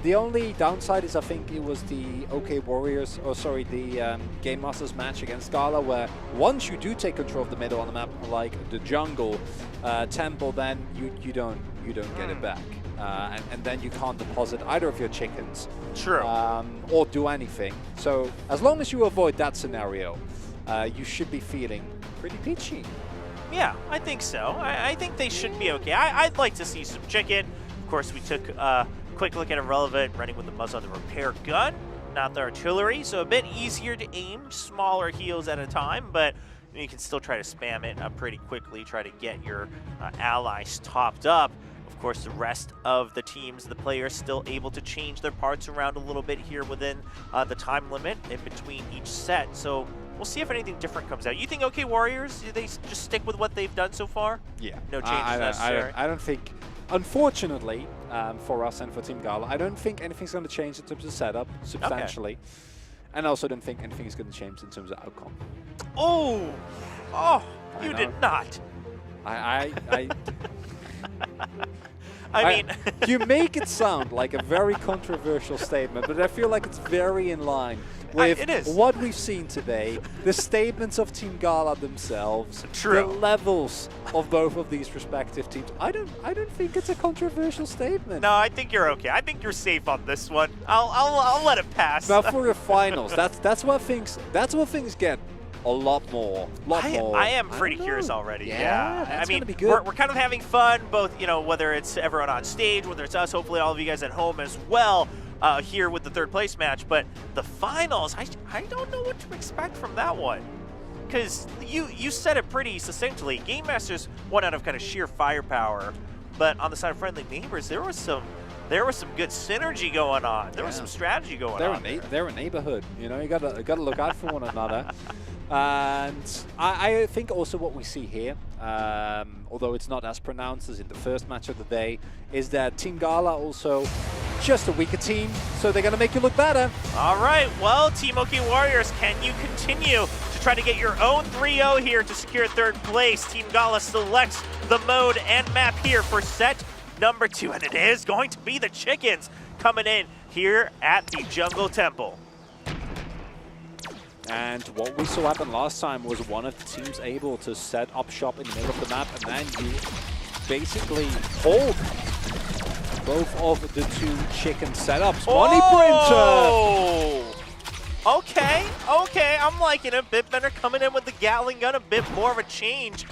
The only downside is I think it was the OK Warriors, or sorry, the Game Masters match against Gala, where once you do take control of the middle on the map, like the jungle temple, then you don't get it back, and then you can't deposit either of your chickens, or do anything. So as long as you avoid that scenario, you should be feeling pretty peachy. Yeah, I think so. I think they should be okay. I'd like to see some chicken. Of course, we took quick look at Irrelevant running with the muzzle on the repair gun, not the artillery, so a bit easier to aim, smaller heals at a time, but you can still try to spam it pretty quickly, try to get your allies topped up. Of course, the rest of the teams, the players, still able to change their parts around a little bit here within the time limit in between each set, so we'll see if anything different comes out. You think OK Warriors, do they just stick with what they've done so far? Yeah. No changes necessary? I don't think, unfortunately, for us and for Team Gala, I don't think anything's going to change in terms of setup substantially. Okay. And I also don't think anything is going to change in terms of outcome. Oh, you did not. I mean, you make it sound like a very controversial statement, but I feel like it's very in line with what we've seen today, the statements of Team Gala themselves, the levels of both of these respective teams. I don't think it's a controversial statement. No, I think you're okay. I think you're safe on this one. I'll let it pass. Now for the finals, that's what things get a lot more. I am pretty curious already. Yeah, I mean, be good. We're kind of having fun, both, you know, whether it's everyone on stage, whether it's us, hopefully all of you guys at home as well, here with the third place match. But the finals, I don't know what to expect from that one. Because you said it pretty succinctly. Game Masters won out of kind of sheer firepower, but on the side of Friendly Neighbors, there was some good synergy going on. There was some strategy going on. They're a neighborhood. You know, you gotta look out for one another. And I think also what we see here, although it's not as pronounced as in the first match of the day, is that Team Gala also just a weaker team, so they're going to make you look better. All right, well, Team OK Warriors, can you continue to try to get your own 3-0 here to secure third place? Team Gala selects the mode and map here for set number 2, and it is going to be the Chickens coming in here at the Jungle Temple. And what we saw happen last time was one of the teams able to set up shop in the middle of the map, and then you basically hold both of the two chicken setups. Money Printer! Okay, I'm liking it. Bitbender coming in with the Gatling gun, a bit more of a change.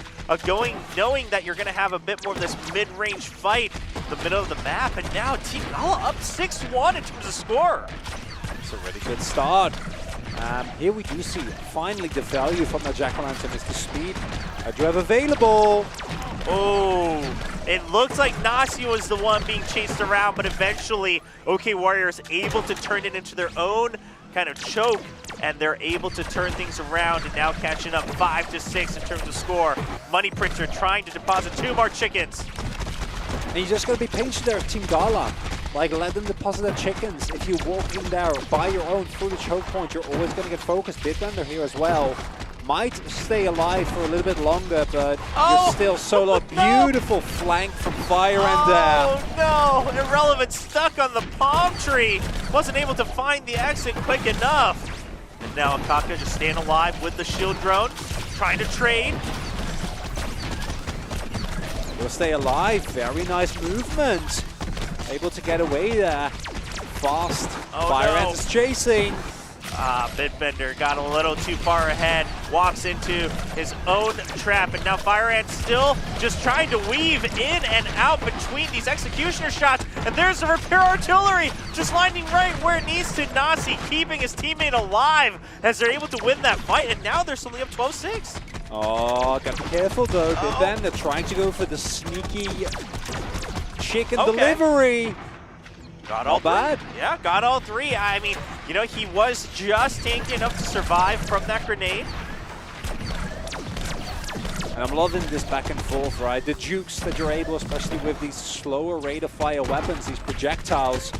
Knowing that you're going to have a bit more of this mid-range fight in the middle of the map, and now Team Gala up 6-1 in terms of score. It's a really good start. Here we do see finally the value from the Jack-o'-lantern is the speed I do have available. Oh, it looks like Nasi was the one being chased around, but eventually OK Warriors able to turn it into their own kind of choke, and they're able to turn things around and now catching up 5-6 in terms of score. Money Printer trying to deposit 2 more chickens. And you just got to be patient there, Team Gala. Like, let them deposit their chickens. If you walk in there by your own through the choke point, you're always going to get focused. Bitbender here as well. Might stay alive for a little bit longer, but you're still solo. No. Beautiful flank from Fire and Oh no! Irrelevant stuck on the palm tree. Wasn't able to find the exit quick enough. And now Akaka just staying alive with the shield drone, trying to trade. Will stay alive. Very nice movement. Able to get away there. Fast. Fire Ant is chasing. Bitbender got a little too far ahead, walks into his own trap, and now Fire Ant still just trying to weave in and out between these executioner shots, and there's the repair artillery just landing right where it needs to. Nasi keeping his teammate alive as they're able to win that fight, and now they're suddenly up 12-6. Oh, gotta be careful though. Bitbender trying to go for the sneaky chicken delivery. Got all bad. Yeah, got all 3. I mean, you know, he was just tanky enough to survive from that grenade. And I'm loving this back and forth, right? The jukes that you're able, especially with these slower rate of fire weapons, these projectiles,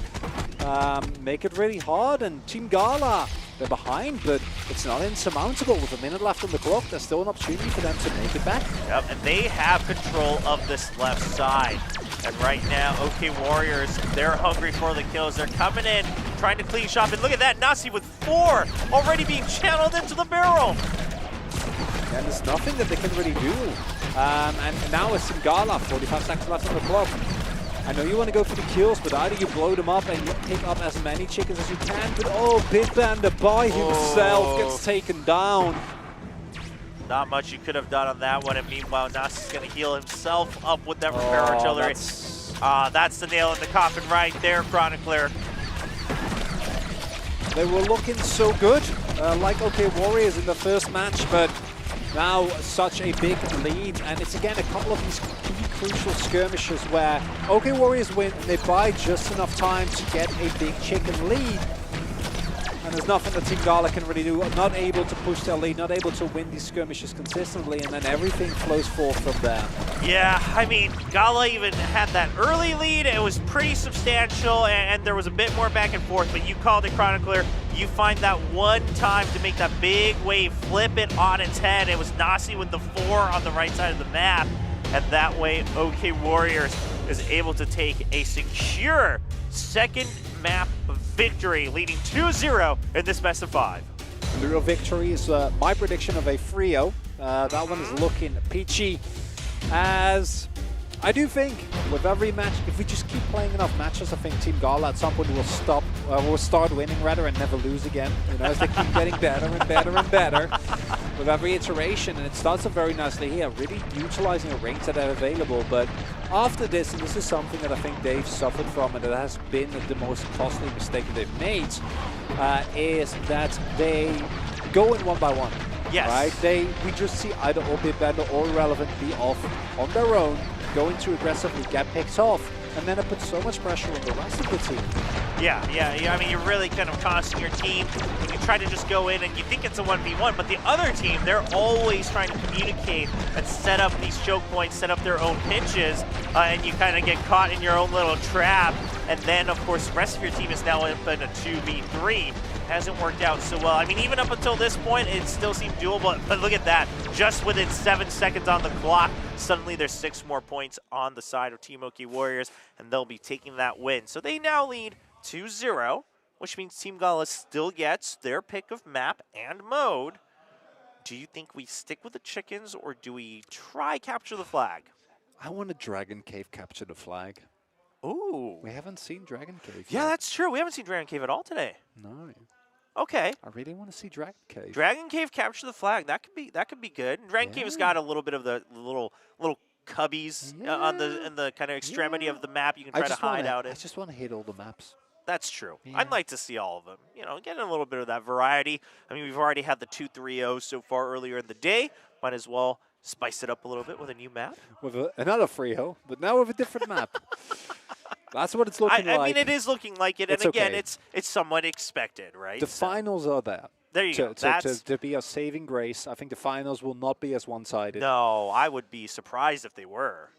make it really hard. And Team Gala They're behind, but it's not insurmountable. With a minute left on the clock, there's still an opportunity for them to make it back. Yep, and they have control of this left side. And right now, OK Warriors, they're hungry for the kills. They're coming in, trying to clean shop. And look at that, Nasi with 4 already being channeled into the barrel. And there's nothing that they can really do. And now it's Gala, 45 seconds left on the clock. I know you want to go for the kills, but either you blow them up and you pick up as many chickens as you can, but Bitbander by himself gets taken down. Not much you could have done on that one, and meanwhile, Nasi's going to heal himself up with that repair artillery. That's the nail in the coffin right there, Chronicler. They were looking so good, like OK Warriors in the first match, but now such a big lead, and it's again a couple of these key crucial skirmishes where OK Warriors win and they buy just enough time to get a big chicken lead. And there's nothing that Team Gala can really do. Not able to push their lead, not able to win these skirmishes consistently, and then everything flows forth from there. Yeah, I mean, Gala even had that early lead. It was pretty substantial, and there was a bit more back and forth, but you called it, Chronicler. You find that one time to make that big wave, flip it on its head. It was Nasi with the 4 on the right side of the map, and that way OK Warriors is able to take a secure second map victory, leading 2-0 in this best of 5. The real victory is my prediction of a 3-0. That one is looking peachy, as I do think with every match, if we just keep playing enough matches, I think Team Gala at some point will start winning rather and never lose again. You know, as they keep getting better and better and better with every iteration, and it starts off very nicely here, really utilizing the ranks that are available. But after this, and this is something that I think they've suffered from, and that has been the most costly mistake that they've made, is that they go in one by one. Yes. Right? We just see either Bitbander or Irrelevant be off on their own, going to aggressively get picked off, and then it puts so much pressure on the rest of the team. Yeah. I mean, you're really kind of costing your team when you try to just go in and you think it's a 1v1, but the other team, they're always trying to communicate and set up these choke points, set up their own pinches, and you kind of get caught in your own little trap. And then, of course, the rest of your team is now up in a 2v3. Hasn't worked out so well. I mean, even up until this point, it still seemed doable, but look at that. Just within 7 seconds on the clock, suddenly there's 6 more points on the side of Team OK Warriors, and they'll be taking that win. So they now lead 2-0, which means Team Gala still gets their pick of map and mode. Do you think we stick with the chickens, or do we try capture the flag? I want a Dragon Cave capture the flag. Ooh. We haven't seen Dragon Cave Yeah, yet. that's true. We haven't seen Dragon Cave at all today. No. Okay. I really want to see Dragon Cave. Dragon Cave capture the flag. That could be good. Dragon Cave has got a little bit of the little cubbies on the kind of extremity of the map. You can try to hide out it. I just want to hit all the maps. That's true. Yeah. I'd like to see all of them. You know, getting a little bit of that variety. I mean, we've already had the 2-3-0s so far earlier in the day. Might as well spice it up a little bit with a new map. With another 3-0, but now with a different map. That's what it's looking like. I mean, it is looking like it, It's and again, okay. it's somewhat expected, right? The finals are there. There you go. To be a saving grace, I think the finals will not be as one-sided. No, I would be surprised if they were.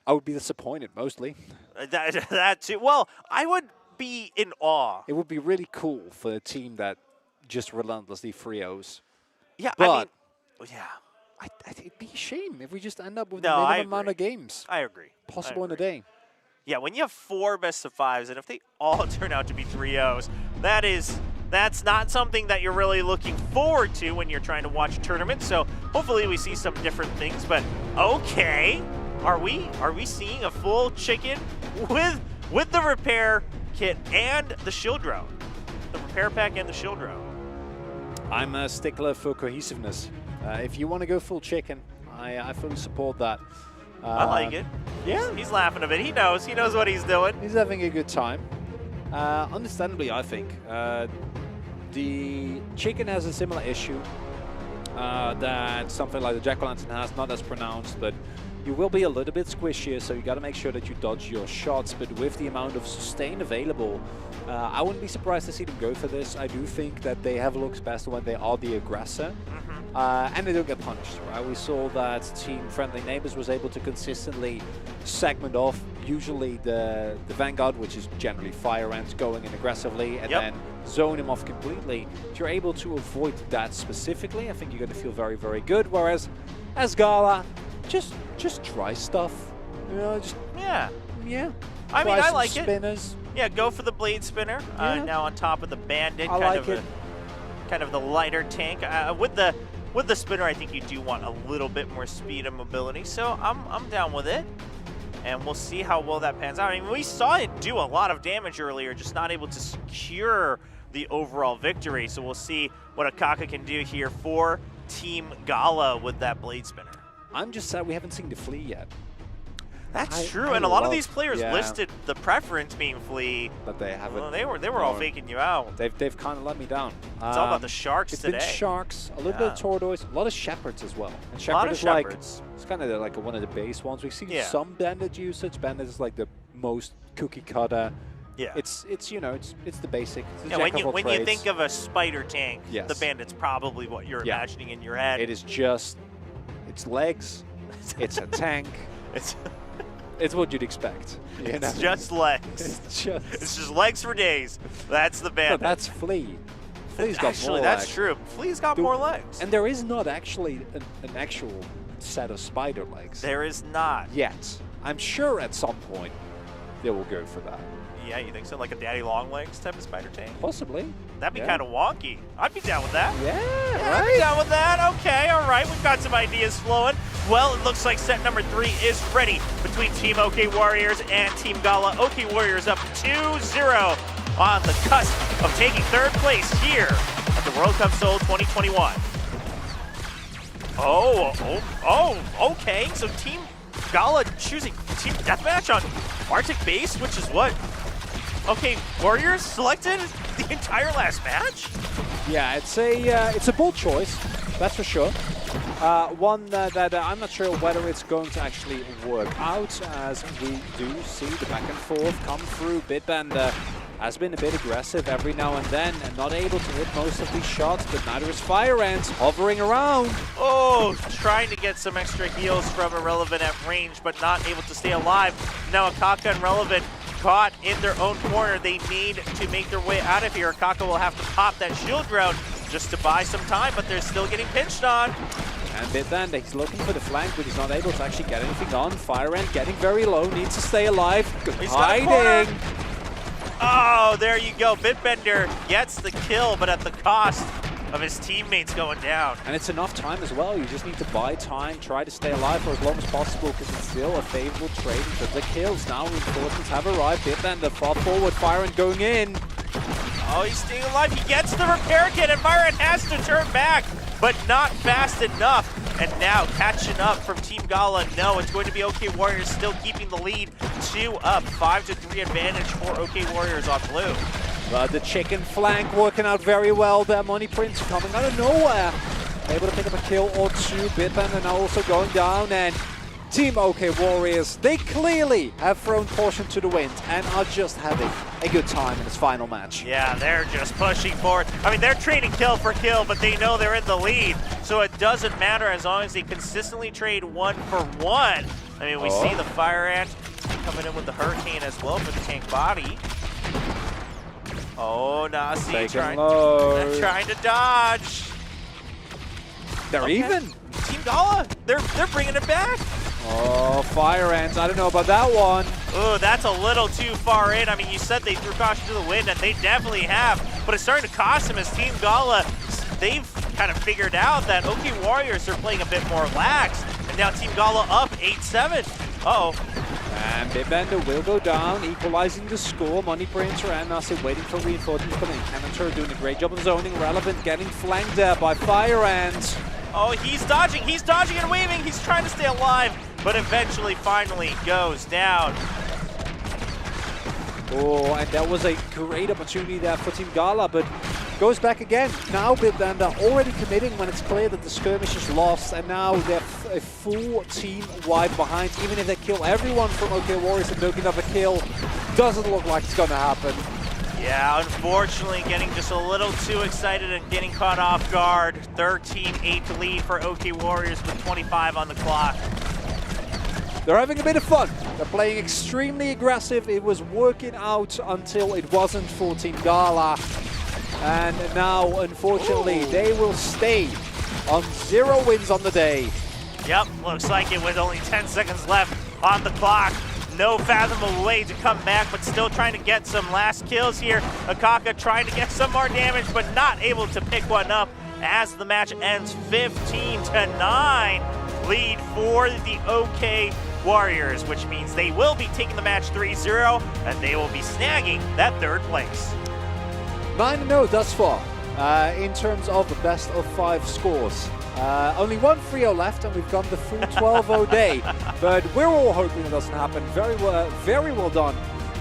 I would be disappointed, mostly. That too. Well, I would be in awe. It would be really cool for a team that just relentlessly 3-0s. Yeah, but I mean, yeah. It'd be a shame if we just end up with No, the I minimum amount agree. of games I agree. possible in a day. Yeah, when you have 4 best of 5s, and if they all turn out to be 3-0s, that's not something that you're really looking forward to when you're trying to watch a tournament. So hopefully we see some different things. But okay, are we seeing a full chicken with the repair kit and the shield drone, the repair pack and the shield drone? I'm a stickler for cohesiveness. If you want to go full chicken, I fully support that. I like it. Yeah. He's laughing a bit. He knows what he's doing. He's having a good time. Understandably, I think. The chicken has a similar issue that something like the Jack-o'-lantern has, not as pronounced, but you will be a little bit squishier, so you got to make sure that you dodge your shots. But with the amount of sustain available, I wouldn't be surprised to see them go for this. I do think that they have looks best when they are the aggressor. And they don't get punished, right? We saw that Team Friendly Neighbors was able to consistently segment off usually the Vanguard, which is generally fire ants going in aggressively, and then zone him off completely. If you're able to avoid that specifically, I think you're going to feel very, very good. Whereas, as Gala, just try stuff. You know, just yeah. I Try mean, I some like spinners. it. Yeah, go for the blade spinner. Now on top of the bandit, I like it. Kind of the lighter tank. With the spinner, I think you do want a little bit more speed and mobility. So I'm down with it. And we'll see how well that pans out. I mean, we saw it do a lot of damage earlier, just not able to secure the overall victory. So we'll see what Akaka can do here for Team Gala with that blade spinner. I'm just sad we haven't seen the Flea yet. That's true, and a lot of these players listed the preference being Flea. But they haven't. Well, they were all faking you out. They've kind of let me down. It's all about the sharks today. It's been sharks, a little bit of tortoise, a lot of shepherds as well. And a lot of like shepherds. it's kind of like one of the base ones. We've seen some bandit usage. Bandit is like the most cookie cutter. Yeah. It's you know it's the basic. It's the when you think of a spider tank, Yes. the bandit's probably what you're imagining in your head. It is just it's legs. It's a tank. It's what you'd expect. You know? It's just legs. It's just legs for days. That's the bandit. No, that's Flea. Flea's got Actually, more that's legs. true. Flea's got more legs. And there is not actually an actual set of spider legs. There is not. Yet. I'm sure at some point they will go for that. Yeah, you think so? Like a daddy long legs type of spider tank? Possibly. That'd be kind of wonky. I'd be down with that. Yeah, I'd be down with that. Okay, all right. We've got some ideas flowing. Well, it looks like set number 3 is ready between Team OK Warriors and Team Gala. OK Warriors up 2-0 on the cusp of taking 3rd place here at the World Cup Seoul 2021. Okay. So Team Gala choosing Team Deathmatch on Arctic Base, which is what? OK Warriors selected the entire last match? Yeah, it's a bold choice, that's for sure. One that I'm not sure whether it's going to actually work out, as we do see the back and forth come through. Bitbender has been a bit aggressive every now and then and not able to hit most of these shots, but neither is Fire Ants hovering around. Oh, trying to get some extra heals from Irrelevant at range, but not able to stay alive. Now Akaka and Relevant caught in their own corner. They need to make their way out of here. Akaka will have to pop that shield round just to buy some time, but they're still getting pinched on. And Bitbender, he's looking for the flank, but he's not able to actually get anything on. Fire Ant getting very low, needs to stay alive. He's hiding. Hiding. Oh, there you go. Bitbender gets the kill, but at the cost of his teammates going down. And it's enough time as well. You just need to buy time, try to stay alive for as long as possible, because it's still a favorable trade in terms of kills. Now reinforcements have arrived. Bitbender far forward, Fire Ant going in. Oh, he's staying alive. He gets the repair kit, and Fire Ant has to turn back, but not fast enough. And now catching up from Team Gala. No, it's going to be OK Warriors still keeping the lead. 2 up, 5-3 advantage for OK Warriors on blue. But the chicken flank working out very well there. Money Prince coming out of nowhere. Able to pick up a kill or two. Bitbender now also going down, and Team OK Warriors, they clearly have thrown caution to the wind and are just having a good time in this final match. Yeah, they're just pushing forward. I mean, they're trading kill for kill, but they know they're in the lead. So it doesn't matter as long as they consistently trade 1 for 1. I mean, we see the Fire Ant coming in with the Hurricane as well for the tank body. Oh, Nasi trying to dodge. They're even. Team Gala, they're bringing it back. Oh, Fire Ants, I don't know about that one. Oh, that's a little too far in. I mean, you said they threw caution to the wind, and they definitely have, but it's starting to cost them as Team Gala, they've kind of figured out that OK Warriors are playing a bit more lax, and now Team Gala up 8-7. Uh-oh. And Bitbender will go down, equalizing the score. Money Printer and Nasi waiting for reinforcements coming in. Cannon doing a great job of zoning. Relevant getting flanked there by Fire Ants. Oh, he's dodging and weaving. He's trying to stay alive, but eventually, finally goes down. Oh, and that was a great opportunity there for Team Gala, but goes back again. Now Bitbender already committing when it's clear that the skirmish is lost, and now they're a full team wide behind. Even if they kill everyone from OK Warriors and don't get another kill, doesn't look like it's gonna happen. Yeah, unfortunately getting just a little too excited and getting caught off guard. 13-8 lead for OK Warriors with 25 on the clock. They're having a bit of fun. They're playing extremely aggressive. It was working out until it wasn't for Team Gala. And now, unfortunately, they will stay on 0 wins on the day. Yep, looks like it with only 10 seconds left on the clock. No fathomable way to come back, but still trying to get some last kills here. Akaka trying to get some more damage, but not able to pick one up as the match ends 15-9. Lead for the OK Warriors, which means they will be taking the match 3-0, and they will be snagging that 3rd place. 9-0 thus far in terms of the best of 5 scores. Only one 3-0 left, and we've gone the full 12-0 day. But we're all hoping it doesn't happen. Very well done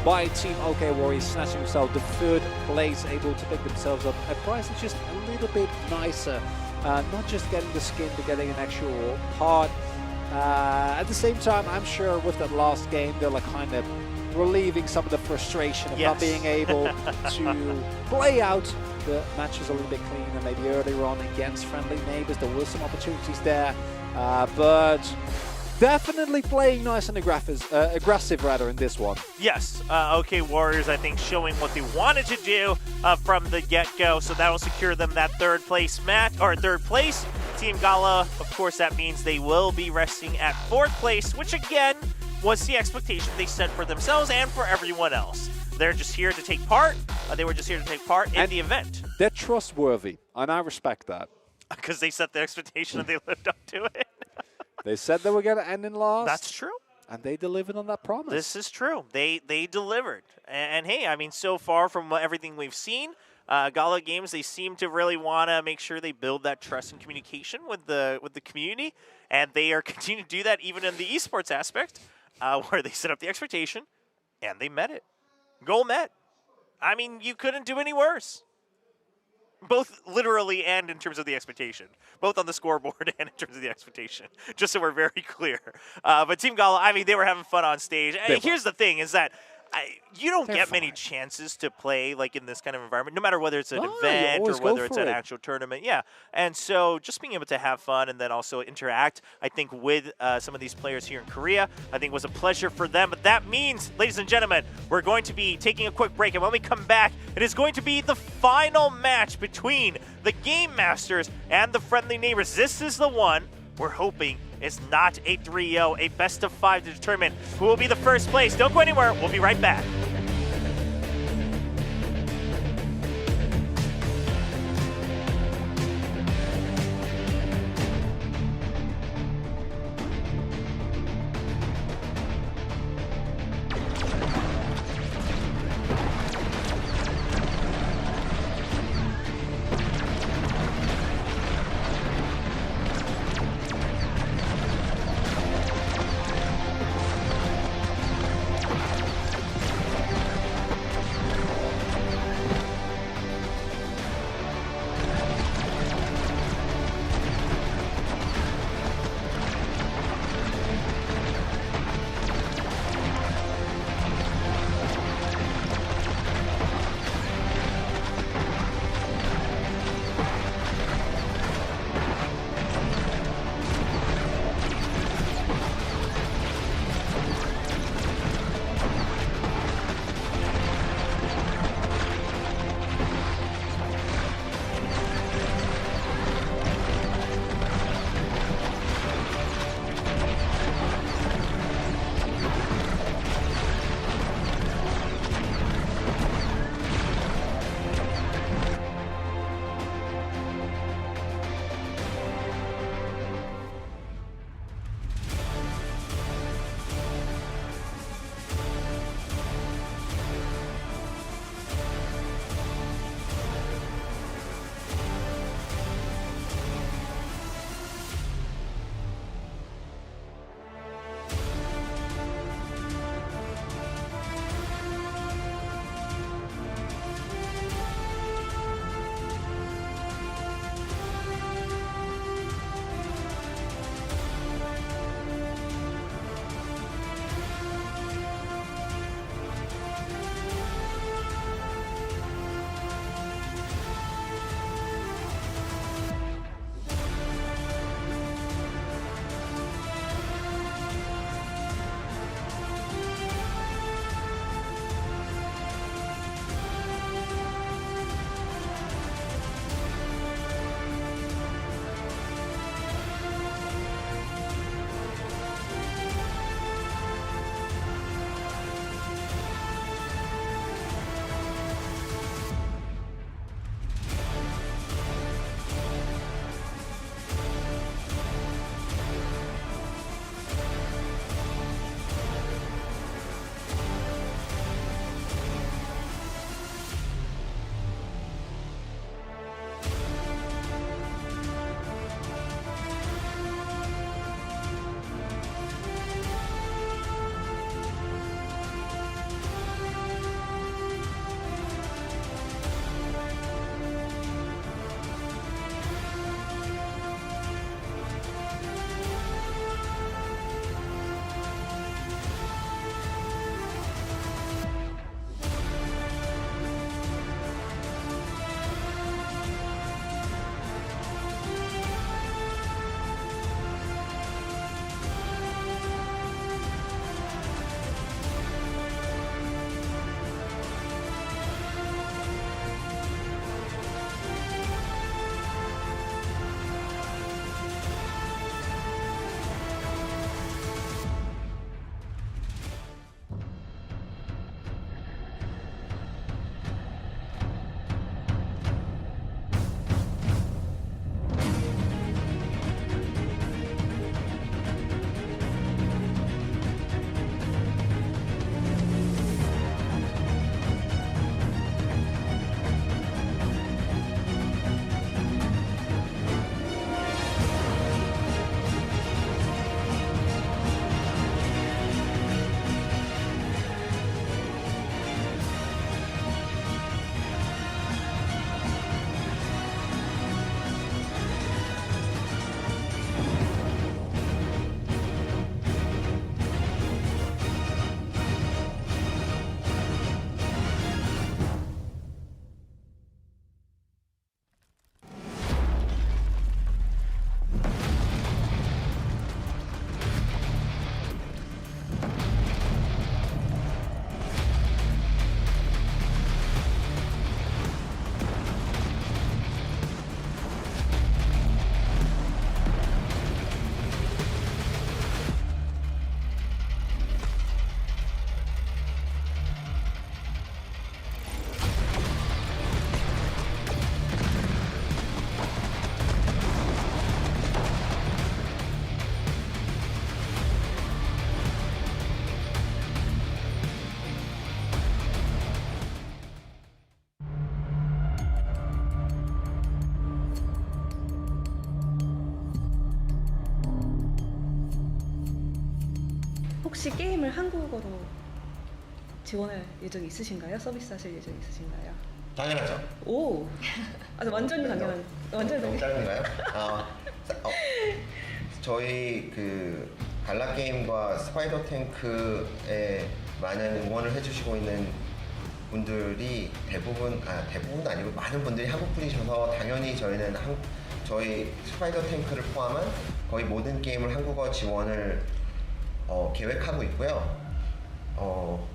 by Team OK Warriors, snatching themselves the 3rd place, able to pick themselves up a prize that's just a little bit nicer. Not just getting the skin, but getting an actual part. At the same time, I'm sure with that last game, they're like kind of relieving some of the frustration of not being able to play out the matches a little bit cleaner, maybe earlier on against friendly neighbors. There were some opportunities there, but definitely playing nice and aggressive rather in this one. Yes, OK Warriors, I think, showing what they wanted to do from the get-go, so that will secure them that 3rd place match, or 3rd place. Team Gala, of course, that means they will be resting at 4th place, which again was the expectation they set for themselves and for everyone else. They're just here to take part. They were just here to take part in the event. They're trustworthy, and I respect that. Because they set the expectation and they lived up to it. They said they were going to end in loss. That's true. And they delivered on that promise. This is true. They delivered. And hey, I mean, so far from everything we've seen, Gala Games, they seem to really want to make sure they build that trust and communication with the community. And they are continuing to do that even in the esports aspect, where they set up the expectation and they met it. Goal met. I mean, you couldn't do any worse. Both literally and in terms of the expectation. Both on the scoreboard and in terms of the expectation. Just so we're very clear. But Team Gala, I mean, they were having fun on stage. Here's the thing, is that you don't get many chances to play like in this kind of environment, no matter whether it's an event or whether it's an actual tournament. Yeah, and so just being able to have fun and then also interact, I think, with some of these players here in Korea, I think was a pleasure for them. But that means, ladies and gentlemen, we're going to be taking a quick break, and when we come back, it is going to be the final match between the Game Masters and the Friendly Neighbors. This is the one we're hoping is not a 3-0, a best of 5 to determine who will be the 1st place. Don't go anywhere. We'll be right back. 혹시 게임을 한국어로 지원할 예정이 있으신가요? 서비스 하실 예정이 있으신가요? 당연하죠. 오, 완전히 당연한. 완전히 너무 당연. 짧은가요? 저희 그 갈라 게임과 스파이더 탱크에 많은 응원을 해주시고 있는 분들이 대부분도 아니고 많은 분들이 한국 분이셔서 당연히 저희는 저희 스파이더 탱크를 포함한 거의 모든 게임을 한국어 지원을 계획하고 있고요.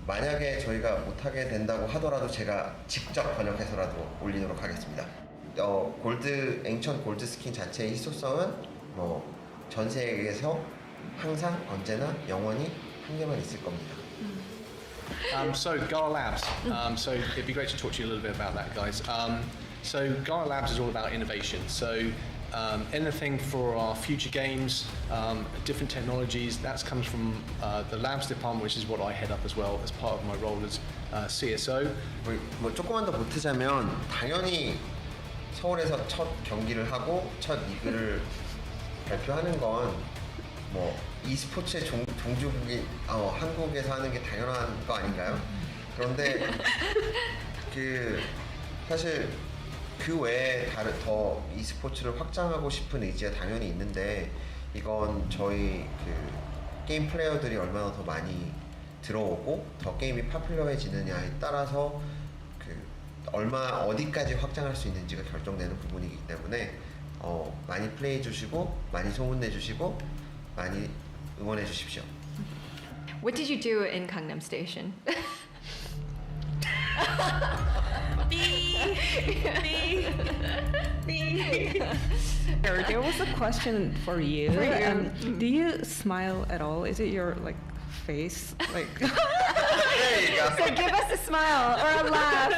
만약에 저희가 못하게 된다고 하더라도 제가 직접 번역해서라도 올리도록 하겠습니다. 엔천 골드 스킨 자체의 희소성은 전 세계에서 항상 언제나 영원히 한 개만 있을 겁니다. So Gala Labs. So it'd be great to talk to you a little bit about that, guys. So Gala Labs is all about innovation. So anything for our future games, different technologies, that comes from the labs department, which is what I head up as well as part of my role as CSO. 뭐 조금만 더 보태자면 당연히 서울에서 첫 경기를 하고 첫 리그를 발표하는 건 뭐 e스포츠의 종주국이 한국에서 하는 게 당연한 거 아닌가요? 그런데 사실 그 외에 더 e스포츠를 확장하고 싶은 의지가 당연히 있는데 이건 저희 게임 플레이어들이 얼마나 더 많이 들어오고 더 게임이 파퓰러해지느냐에 따라서 어디까지 확장할 수 있는지가 결정되는 부분이기 때문에 많이 플레이해 주시고 많이 소문내 주시고 많이 응원해 주십시오. What did you do in Gangnam Station? There was a question for you. Do you smile at all? Is it your face? There you go. So give us a smile or a laugh.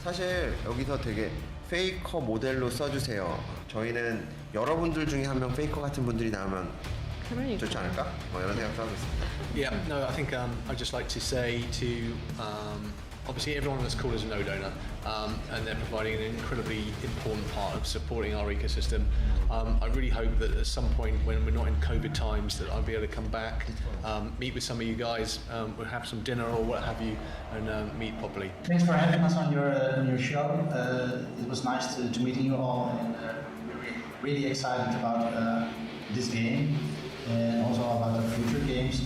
사실 여기서 되게 페이커 모델로 써주세요. 저희는 여러분들 중에 한 명 페이커 같은 분들이 나오면 좋지 않을까? 이런 생각도 하고 있습니다. Yeah, no, I think I'd just like to say to obviously everyone on this call is a node owner, and they're providing an incredibly important part of supporting our ecosystem. I really hope that at some point when we're not in COVID times that I'll be able to come back, meet with some of you guys, we'll have some dinner or what have you, and meet properly. Thanks for having us on your show. It was nice to meeting you all, and we're really excited about this game and also about the future games.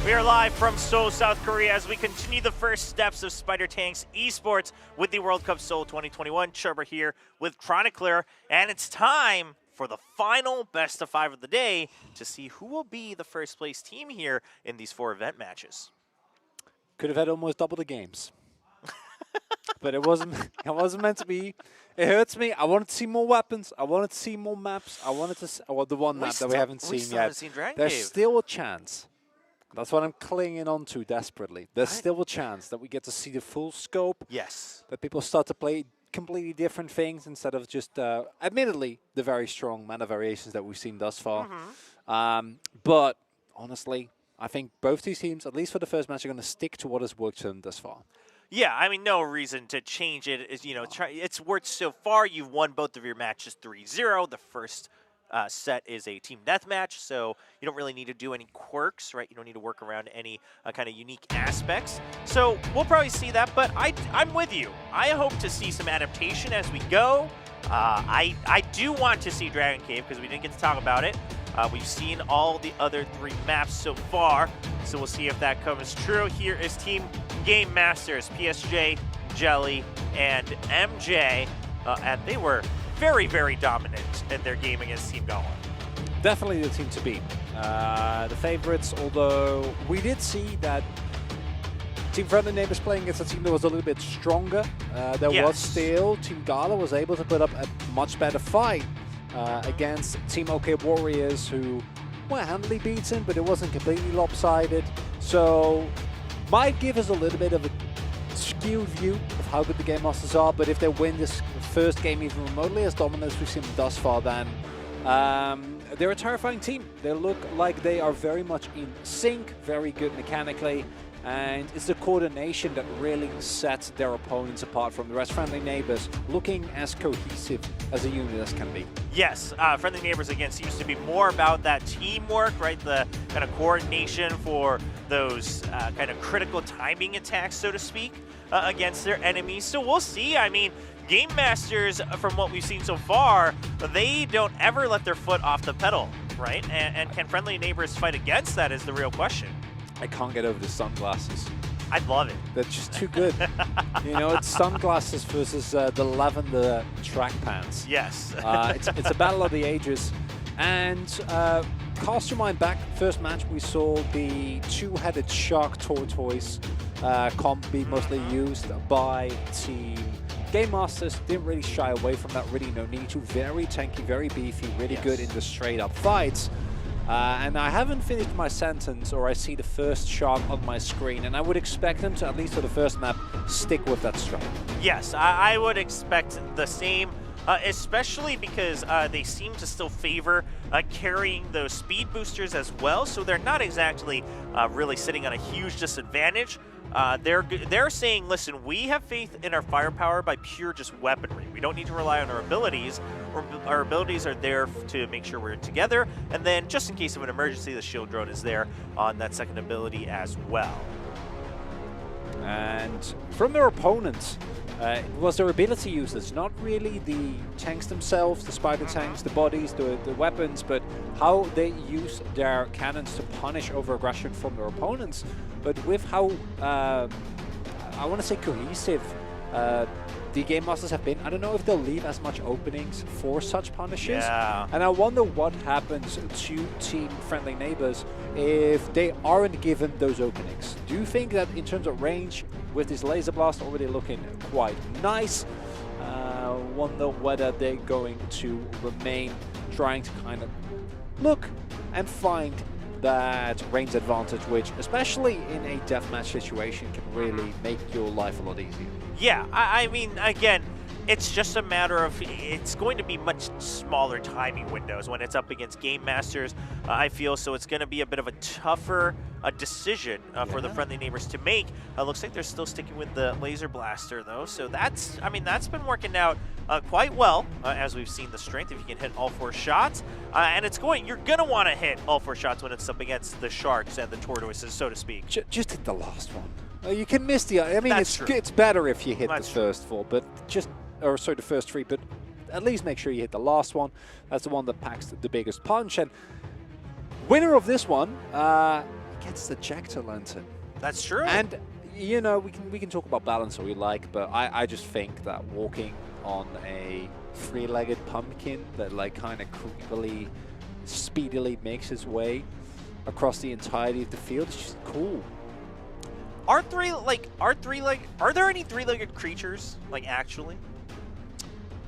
We are live from Seoul, South Korea as we continue the first steps of Spider Tank's Esports with the World Cup Seoul 2021. Cherber here with Chronicler, and it's time for the final best of 5 of the day to see who will be the first place team here in these 4 event matches. Could have had almost double the games. But it wasn't meant to be. It hurts me. I wanted to see more weapons. I wanted to see more maps. I wanted to see the one map that we haven't seen yet. There's still a chance. That's what I'm clinging on to desperately. There's still a chance that we get to see the full scope. Yes. That people start to play completely different things instead of just, admittedly, the very strong mana variations that we've seen thus far. But honestly, I think both these teams, at least for the first match, are going to stick to what has worked for them thus far. Yeah, I mean, no reason to change it. It's worked so far. You've won both of your matches 3-0. The first set is a team deathmatch, so you don't really need to do any quirks, right? You don't need to work around any kind of unique aspects. So we'll probably see that, but I'm with you. I hope to see some adaptation as we go. I do want to see Dragon Cave because we didn't get to talk about it. We've seen all the other 3 maps so far, so we'll see if that comes true. Here is Team Game Masters, PSJ, Jelly, and MJ, and they were very, very dominant in their game against Team Gala. Definitely the team to beat. The favorites, although we did see that Team Friendly Neighbors playing against a team that was a little bit stronger. There was still Team Gala was able to put up a much better fight against Team OK Warriors, who were handily beaten, but it wasn't completely lopsided. So might give us a little bit of a skewed view of how good the Game Masters are, but if they win this first game even remotely as dominant as we've seen thus far, then they're a terrifying team. They look like they are very much in sync, very good mechanically, and it's the coordination that really sets their opponents apart from the rest. Friendly Neighbors looking as cohesive as a unit as can be. Yes, Friendly Neighbors, again, seems to be more about that teamwork, right? The kind of coordination for those kind of critical timing attacks, so to speak, against their enemies. So we'll see. I mean, Game Masters, from what we've seen so far, they don't ever let their foot off the pedal, right? And can Friendly Neighbors fight against that is the real question. I can't get over the sunglasses. I love it. They're just too good. You know, it's sunglasses versus the lavender track pants. Yes. It's a battle of the ages. And cast your mind back, first match we saw the two-headed shark tortoise comp be mostly used by Team Game Masters. Didn't really shy away from that, really no need to. Very tanky, very beefy, really good in the straight-up fights. And I haven't finished my sentence, or I see the first shark on my screen, and I would expect them to, at least for the first map, stick with that strike. Yes, I would expect the same, especially because they seem to still favor carrying those speed boosters as well, so they're not exactly really sitting on a huge disadvantage. They're saying, listen, we have faith in our firepower by pure just weaponry. We don't need to rely on our abilities. Our abilities are there to make sure we're together, and then just in case of an emergency, the shield drone is there on that second ability as well. And from their opponents, it was their ability users, not really the tanks themselves, the spider tanks, the bodies, the weapons, but how they use their cannons to punish over-aggression from their opponents. But with how, I want to say cohesive, the Game Masters have been, I don't know if they'll leave as much openings for such punishes. Yeah. And I wonder what happens to Team Friendly Neighbors if they aren't given those openings. Do you think that in terms of range, with this laser blast already looking quite nice, wonder whether they're going to remain trying to kind of look and find that range advantage, which, especially in a deathmatch situation, can really make your life a lot easier. Yeah, I mean, again, it's just a matter of, it's going to be much smaller timing windows when it's up against Game Masters, I feel, so it's going to be a bit of a tougher decision for the Friendly Neighbors to make. Looks like they're still sticking with the laser blaster, though, so that's, I mean, that's been working out quite well, as we've seen the strength, if you can hit all 4 shots, and it's going, you're going to want to hit all 4 shots when it's up against the sharks and the tortoises, so to speak. Just hit the last one. You can miss the, I mean, That's it's better if you hit That's the first 4, but just, or sorry, the first 3, but at least make sure you hit the last one. That's the one that packs the biggest punch. And winner of this one gets the Jector Lantern. That's true. And you know, we can talk about balance all we like, but I just think that walking on a 3-legged pumpkin that like kind of creepily, speedily makes its way across the entirety of the field is just cool. Are there any 3-legged creatures, like, actually?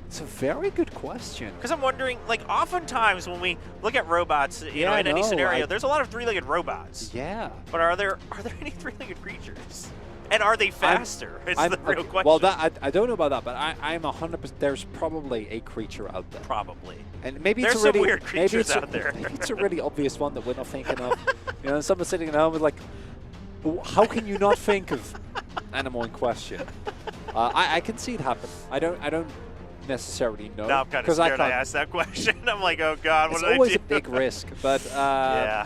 It's a very good question. Because I'm wondering, like, oftentimes when we look at robots, you know, in any scenario, there's a lot of 3-legged robots. Yeah. But are there any 3-legged creatures? And are they faster? It's the real question. Well, that I don't know about that, but I'm 100%. There's probably a creature out there. Probably. And maybe there's it's a really, some weird creatures out there. Maybe it's a really obvious one that we're not thinking of. You know, someone sitting at home is like, how can you not think of animal in question? I can see it happen. I don't necessarily know. No, I'm kind of scared I asked that question. I'm like, oh God, what did I do? It's always a big risk, but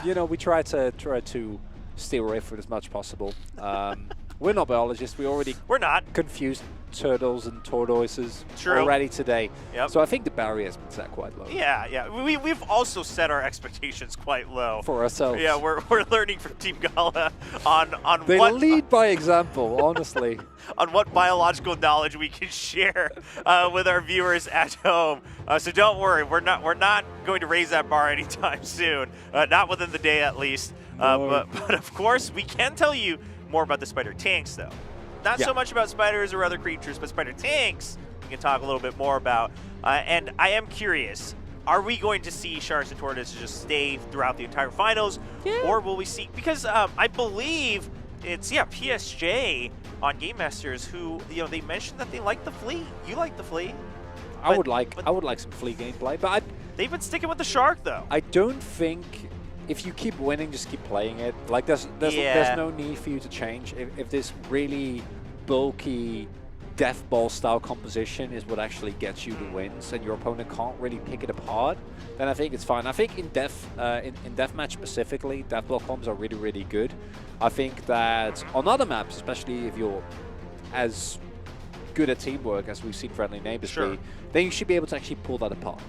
you know, we try to stay away from it as much as possible. We're not biologists. We're not confused turtles and tortoises already today. Yep. So I think the barrier has been set quite low. Yeah, yeah. We've also set our expectations quite low for ourselves. Yeah, we're learning from Team Gala on they what lead by example, honestly. On what biological knowledge we can share with our viewers at home. So don't worry, we're not going to raise that bar anytime soon. Not within the day, at least. No. But of course, we can tell you more about the spider tanks, though. Not so much about spiders or other creatures, but spider tanks we can talk a little bit more about. And I am curious, are we going to see Sharks and Tortoise just stay throughout the entire finals? Or will we see, because I believe it's, PSJ on Game Masters who, they mentioned that they like the Flea. You like the Flea. I would like some Flea gameplay, but they've been sticking with the Shark, though. I don't think if you keep winning, just keep playing it. Like there's no need for you to change. If this really bulky death ball style composition is what actually gets you the wins, and your opponent can't really pick it apart, then I think it's fine. I think in deathmatch specifically, death ball comps are really, really good. I think that on other maps, especially if you're as good at teamwork as we've seen Friendly Neighbors be, then you should be able to actually pull that apart.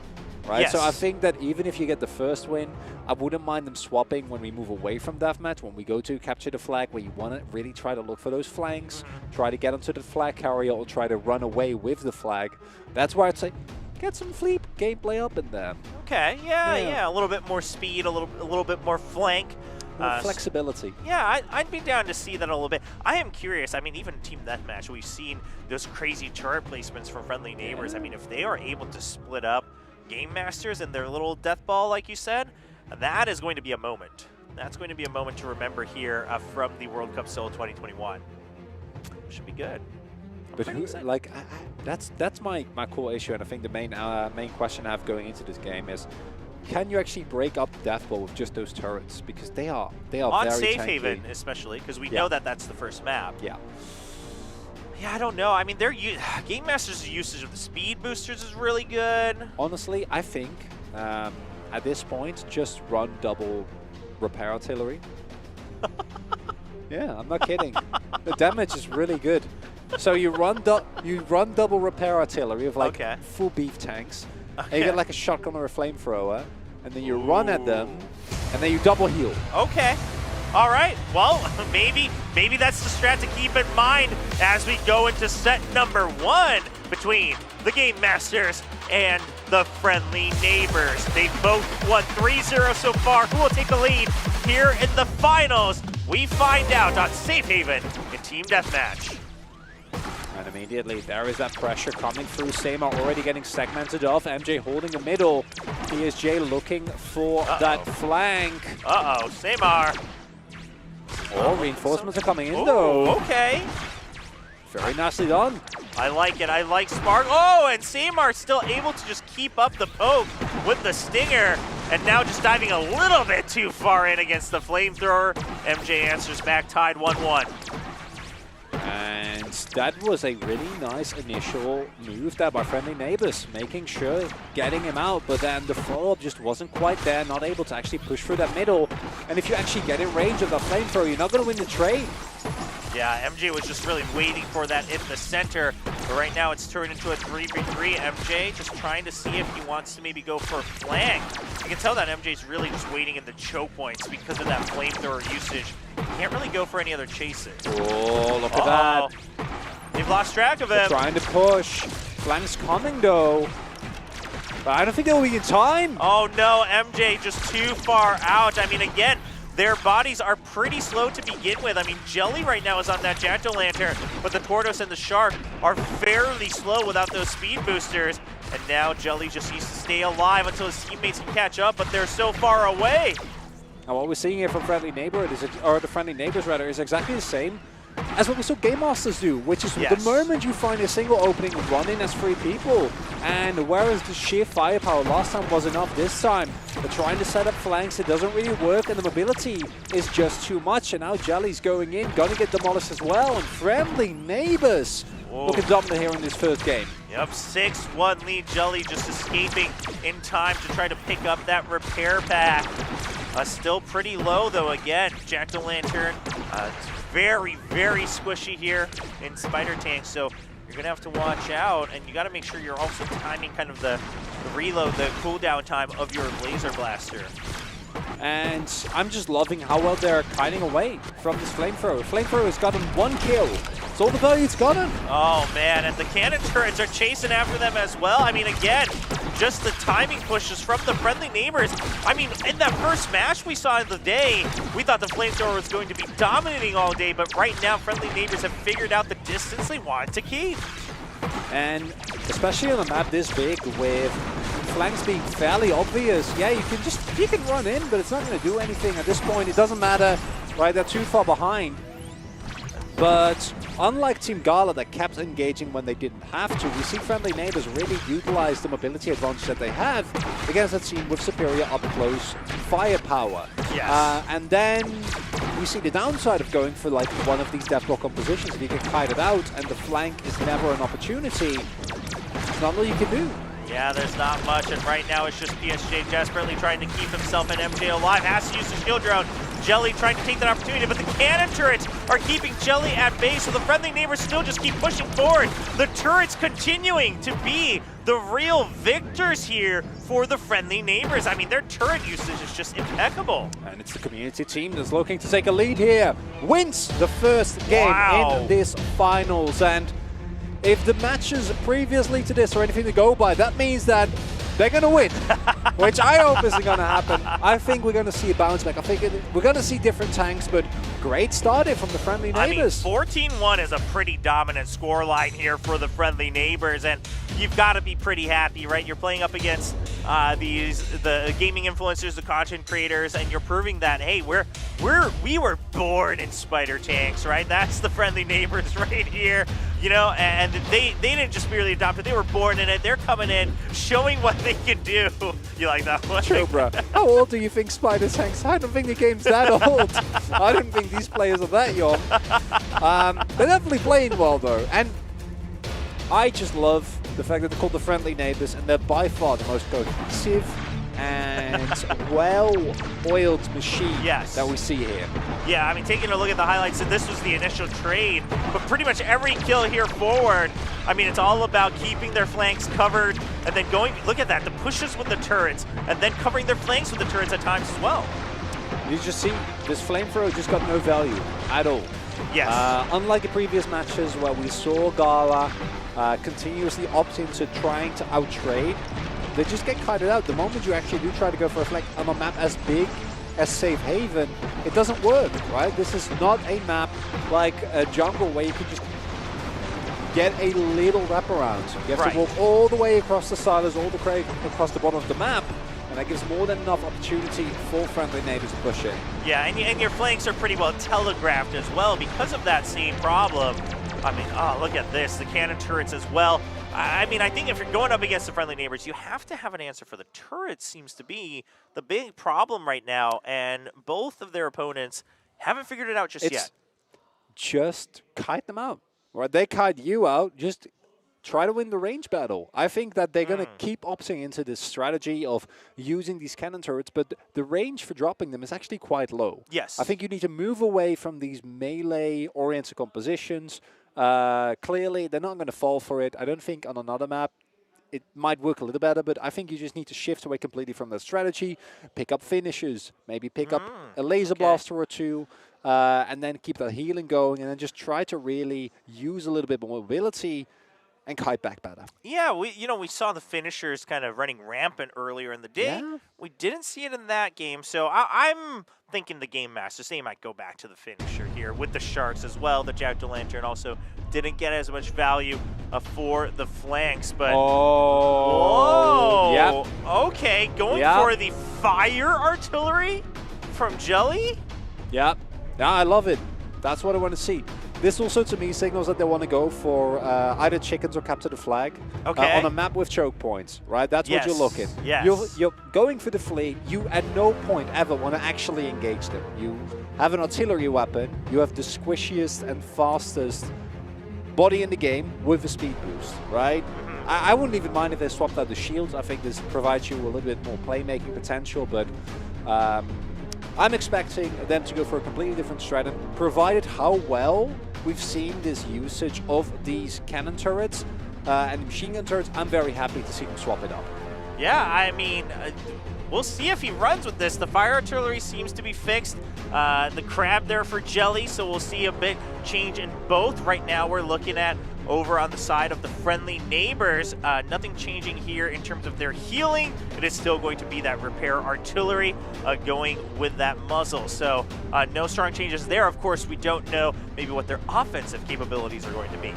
Right? Yes. So I think that even if you get the first win, I wouldn't mind them swapping when we move away from deathmatch, when we go to capture the flag, where you want to really try to look for those flanks, try to get onto the flag carrier, or try to run away with the flag. That's why I'd say get some Flea gameplay up in there. Okay, yeah, a little bit more speed, a little bit more flank. More flexibility. Yeah, I'd be down to see that a little bit. I am curious. I mean, even Team Deathmatch, we've seen those crazy turret placements from Friendly Neighbors. I mean, if they are able to split up Game Masters and their little death ball, like you said, that is going to be a moment. That's going to be a moment to remember here from the World Cup Seoul 2021. Should be good. But who, like, that's my core issue, and I think the main question I have going into this game is, can you actually break up Death Ball with just those turrets? Because they are on very Safe tanky. Haven, especially, because we know that that's the first map. Yeah. Yeah, I don't know. I mean, Game Master's usage of the speed boosters is really good. Honestly, I think at this point, just run double repair artillery. Yeah, I'm not kidding. The damage is really good. So you run double repair artillery of like full beef tanks. And you get like a shotgun or a flamethrower, and then you run at them, and then you double heal. Okay. All right. Well, maybe that's the strat to keep in mind as we go into set number 1 between the Game Masters and the Friendly Neighbors. They both won 3-0 so far. Who will take the lead here in the finals? We find out on Safe Haven in Team Deathmatch. And immediately there is that pressure coming through. Samar already getting segmented off. MJ holding the middle. PSJ looking for that flank. Samar. Oh, reinforcements are coming in though. Okay. Very nicely done. I like it. I like Spark. Oh, and Samar still able to just keep up the poke with the Stinger. And now just diving a little bit too far in against the Flamethrower. MJ answers back, tied 1-1. And that was a really nice initial move there by Friendly Neighbors, making sure getting him out, but then the follow-up just wasn't quite there, not able to actually push through that middle. And if you actually get in range of the flamethrower, you're not going to win the trade. Yeah, MJ was just really waiting for that in the center. But right now it's turned into a 3v3. MJ just trying to see if he wants to maybe go for a flank. You can tell that MJ's really just waiting in the choke points because of that flamethrower usage. Can't really go for any other chases. Oh, look at that. They've lost track of him. They're trying to push. Flank's coming though. But I don't think they'll be in time. Oh no, MJ just too far out. I mean, again, their bodies are pretty slow to begin with. I mean, Jelly right now is on that Jack-O-Lantern, but the Tortoise and the Shark are fairly slow without those speed boosters. And now Jelly just needs to stay alive until his teammates can catch up, but they're so far away. And what we're seeing here from Friendly Neighbor, or the Friendly Neighbors rather, is exactly the same as what we saw Game Masters do, which is the moment you find a single opening, run in as 3 people. And whereas the sheer firepower last time was enough, this time they're trying to set up flanks, it doesn't really work, and the mobility is just too much. And now Jelly's going in, gonna get demolished as well, and Friendly Neighbors looking dominant here in this first game. Yep, 6-1 lead. Jelly just escaping in time to try to pick up that repair pack. Still pretty low though, again, Jack-O-Lantern. Very, very squishy here in Spider Tank, so you're gonna have to watch out, and you gotta make sure you're also timing kind of the reload, the cooldown time of your laser blaster. And I'm just loving how well they're kiting away from this flamethrower. Flamethrower's gotten 1 kill. It's all the value it's gotten. Oh man, and the cannon turrets are chasing after them as well. I mean, again, just the timing pushes from the friendly neighbors. I mean, in that first match we saw in the day, we thought the Flamethrower was going to be dominating all day, but right now friendly neighbors have figured out the distance they want to keep. And especially on a map this big with flanks being fairly obvious, yeah, you can run in, but it's not going to do anything at this point. It doesn't matter, right? They're too far behind. But unlike Team Gala that kept engaging when they didn't have to, we see friendly neighbors really utilize the mobility advantage that they have against a team with superior up-close firepower. Yes. And then we see the downside of going for like one of these death block compositions. If you get kited out and the flank is never an opportunity, there's not much you can do. Yeah, there's not much, and right now it's just PSG desperately trying to keep himself and MJ alive. Has to use the shield drone. Jelly trying to take that opportunity, but the cannon turrets are keeping Jelly at bay, so the friendly neighbors still just keep pushing forward. The turrets continuing to be the real victors here for the friendly neighbors. I mean, their turret usage is just impeccable. And it's the community team that's looking to take a lead here. Wins the first game in this finals, and if the matches previously to this are anything to go by, that means that they're going to win, which I hope isn't going to happen. I think we're going to see a bounce back. I think we're going to see different tanks, but great start here from the friendly neighbors. I mean, 14-1 is a pretty dominant scoreline here for the friendly neighbors, and you've got to be pretty happy, right? You're playing up against the gaming influencers, the content creators, and you're proving that, hey, we were born in spider tanks, right? That's the friendly neighbors right here, you know, and they didn't just merely adopt it, they were born in it. They're coming in, showing what they can do. You like that one? True, bro. How old do you think spider tanks? I don't think the game's that old. I don't think these players are that young. They're definitely playing well, though. And I just love the fact that they're called the friendly neighbors, and they're by far the most cohesive and well-oiled machine that we see here. Yeah, I mean, taking a look at the highlights, and this was the initial trade, but pretty much every kill here forward, I mean, it's all about keeping their flanks covered and then going, look at that, the pushes with the turrets, and then covering their flanks with the turrets at times as well. You just see, this flamethrower just got no value at all. Yes. Unlike the previous matches where we saw Gala continuously opt into trying to outtrade, they just get kited out. The moment you actually do try to go for a flank on a map as big as Safe Haven, it doesn't work, right? This is not a map like a jungle where you can just get a little wraparound. You have to walk all the way across the silos, all the way across the bottom of the map, and that gives more than enough opportunity for friendly neighbors to push in. Yeah, and your flanks are pretty well telegraphed as well because of that same problem. I mean, oh, look at this, the cannon turrets as well. I mean, I think if you're going up against the friendly neighbors, you have to have an answer for the turrets seems to be the big problem right now, and both of their opponents haven't figured it out just yet. Just kite them out, right? They kite you out, just try to win the range battle. I think that they're going to keep opting into this strategy of using these cannon turrets, but the range for dropping them is actually quite low. Yes. I think you need to move away from these melee-oriented compositions. Clearly, they're not going to fall for it. I don't think on another map it might work a little better, but I think you just need to shift away completely from that strategy, pick up finishes, maybe pick up a laser blaster or two, and then keep that healing going, and then just try to really use a little bit more mobility and kite back better. Yeah, we saw the finishers kind of running rampant earlier in the day. Yeah. We didn't see it in that game, so I'm thinking the Game Masters, they might go back to the finisher here with the Sharks as well. The Jack-O-Lantern also didn't get as much value for the flanks, but... Oh! Whoa! Yep. Okay, going for the fire artillery from Jelly? Yep. Yeah, I love it. That's what I want to see. This also, to me, signals that they want to go for either chickens or capture the flag on a map with choke points, right? That's what you're looking. Yes. You're going for the fleet. You at no point ever want to actually engage them. You have an artillery weapon. You have the squishiest and fastest body in the game with a speed boost, right? I wouldn't even mind if they swapped out the shields. I think this provides you a little bit more playmaking potential, but... I'm expecting them to go for a completely different strategy, provided how well we've seen this usage of these cannon turrets and machine gun turrets. I'm very happy to see them swap it up. Yeah, I mean, we'll see if he runs with this. The fire artillery seems to be fixed. The crab there for Jelly, so we'll see a bit change in both. Right now we're looking at over on the side of the friendly neighbors. Nothing changing here in terms of their healing. It is still going to be that repair artillery going with that muzzle. So no strong changes there. Of course, we don't know maybe what their offensive capabilities are going to be.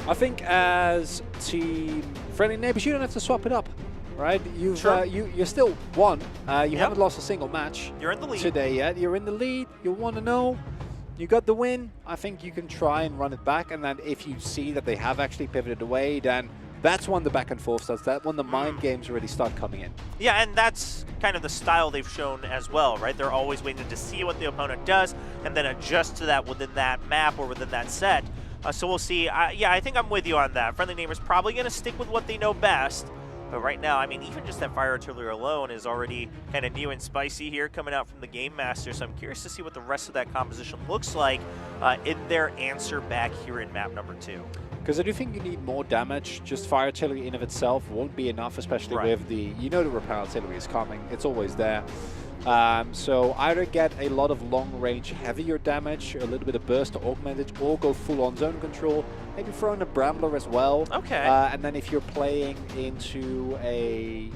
I think as team friendly neighbors, you don't have to swap it up, right? You've you're still won. You haven't lost a single match. You're in the lead today yet. You're in the lead. You 1-0. You got the win. I think you can try and run it back, and then if you see that they have actually pivoted away, then that's when the back and forth starts. That's when the mind games really start coming in. Yeah, and that's kind of the style they've shown as well, right? They're always waiting to see what the opponent does and then adjust to that within that map or within that set. So we'll see. Yeah, I think I'm with you on that. Friendly Neighbors probably going to stick with what they know best. But right now, I mean, even just that fire artillery alone is already kind of new and spicy here coming out from the Game Master. So I'm curious to see what the rest of that composition looks like in their answer back here in map number 2. Because I do think you need more damage. Just fire artillery in of itself won't be enough, especially with the, the repair artillery is coming. It's always there. So either get a lot of long-range heavier damage, a little bit of burst to augment it, or go full-on zone control. Maybe throw in a Brambler as well. Okay. And then if you're playing into a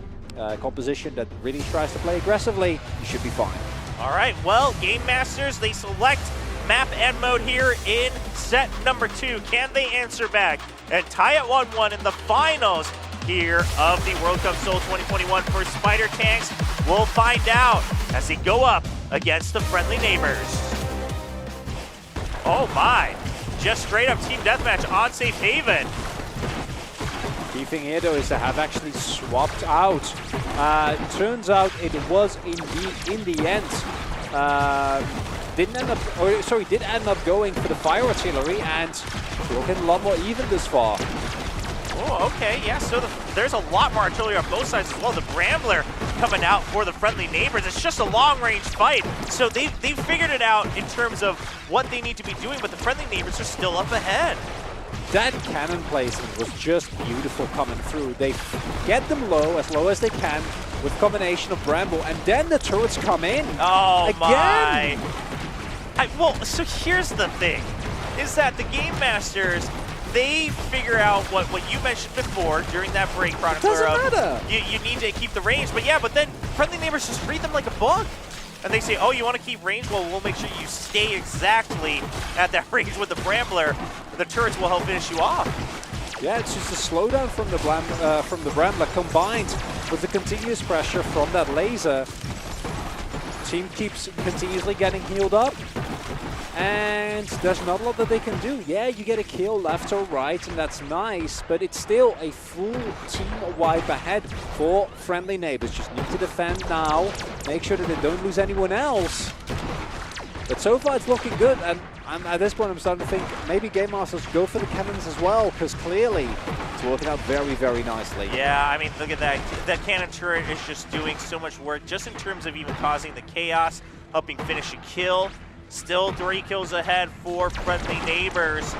composition that really tries to play aggressively, you should be fine. All right, well, Game Masters, they select map and mode here in set number 2. Can they answer back and tie at 1-1 in the finals here of the World Cup Seoul 2021 for Spider Tanks? We'll find out as they go up against the friendly neighbors. Oh my, just straight up team deathmatch on Safe Haven. Key thing here though is to have actually swapped out. Turns out it was in the end. Did end up going for the fire artillery and looking a lot more even this far. Oh, okay, yeah, so there's a lot more artillery on both sides as well. The Brambler coming out for the friendly neighbors. It's just a long-range fight, so they've figured it out in terms of what they need to be doing, but the friendly neighbors are still up ahead. That cannon placement was just beautiful coming through. They get them low as they can with combination of Bramble, and then the turrets come in. Oh, again. My. Well, so here's the thing, is that the Game Masters, they figure out what you mentioned before during that break, Chronicler. Doesn't matter. You need to keep the range, but then friendly neighbors just read them like a bug. And they say, oh, you want to keep range? Well, we'll make sure you stay exactly at that range with the Brambler. The turrets will help finish you off. Yeah, it's just a slowdown from the Brambler combined with the continuous pressure from that laser. Team keeps continuously getting healed up. And there's not a lot that they can do. Yeah, you get a kill left or right, and that's nice, but it's still a full team wipe ahead for friendly neighbors. Just need to defend now, make sure that they don't lose anyone else. But so far it's looking good, and at this point I'm starting to think maybe Game Masters go for the cannons as well, because clearly it's working out very, very nicely. Yeah, I mean, look at that. That cannon turret is just doing so much work, just in terms of even causing the chaos, helping finish a kill. Still 3 kills ahead for friendly neighbors.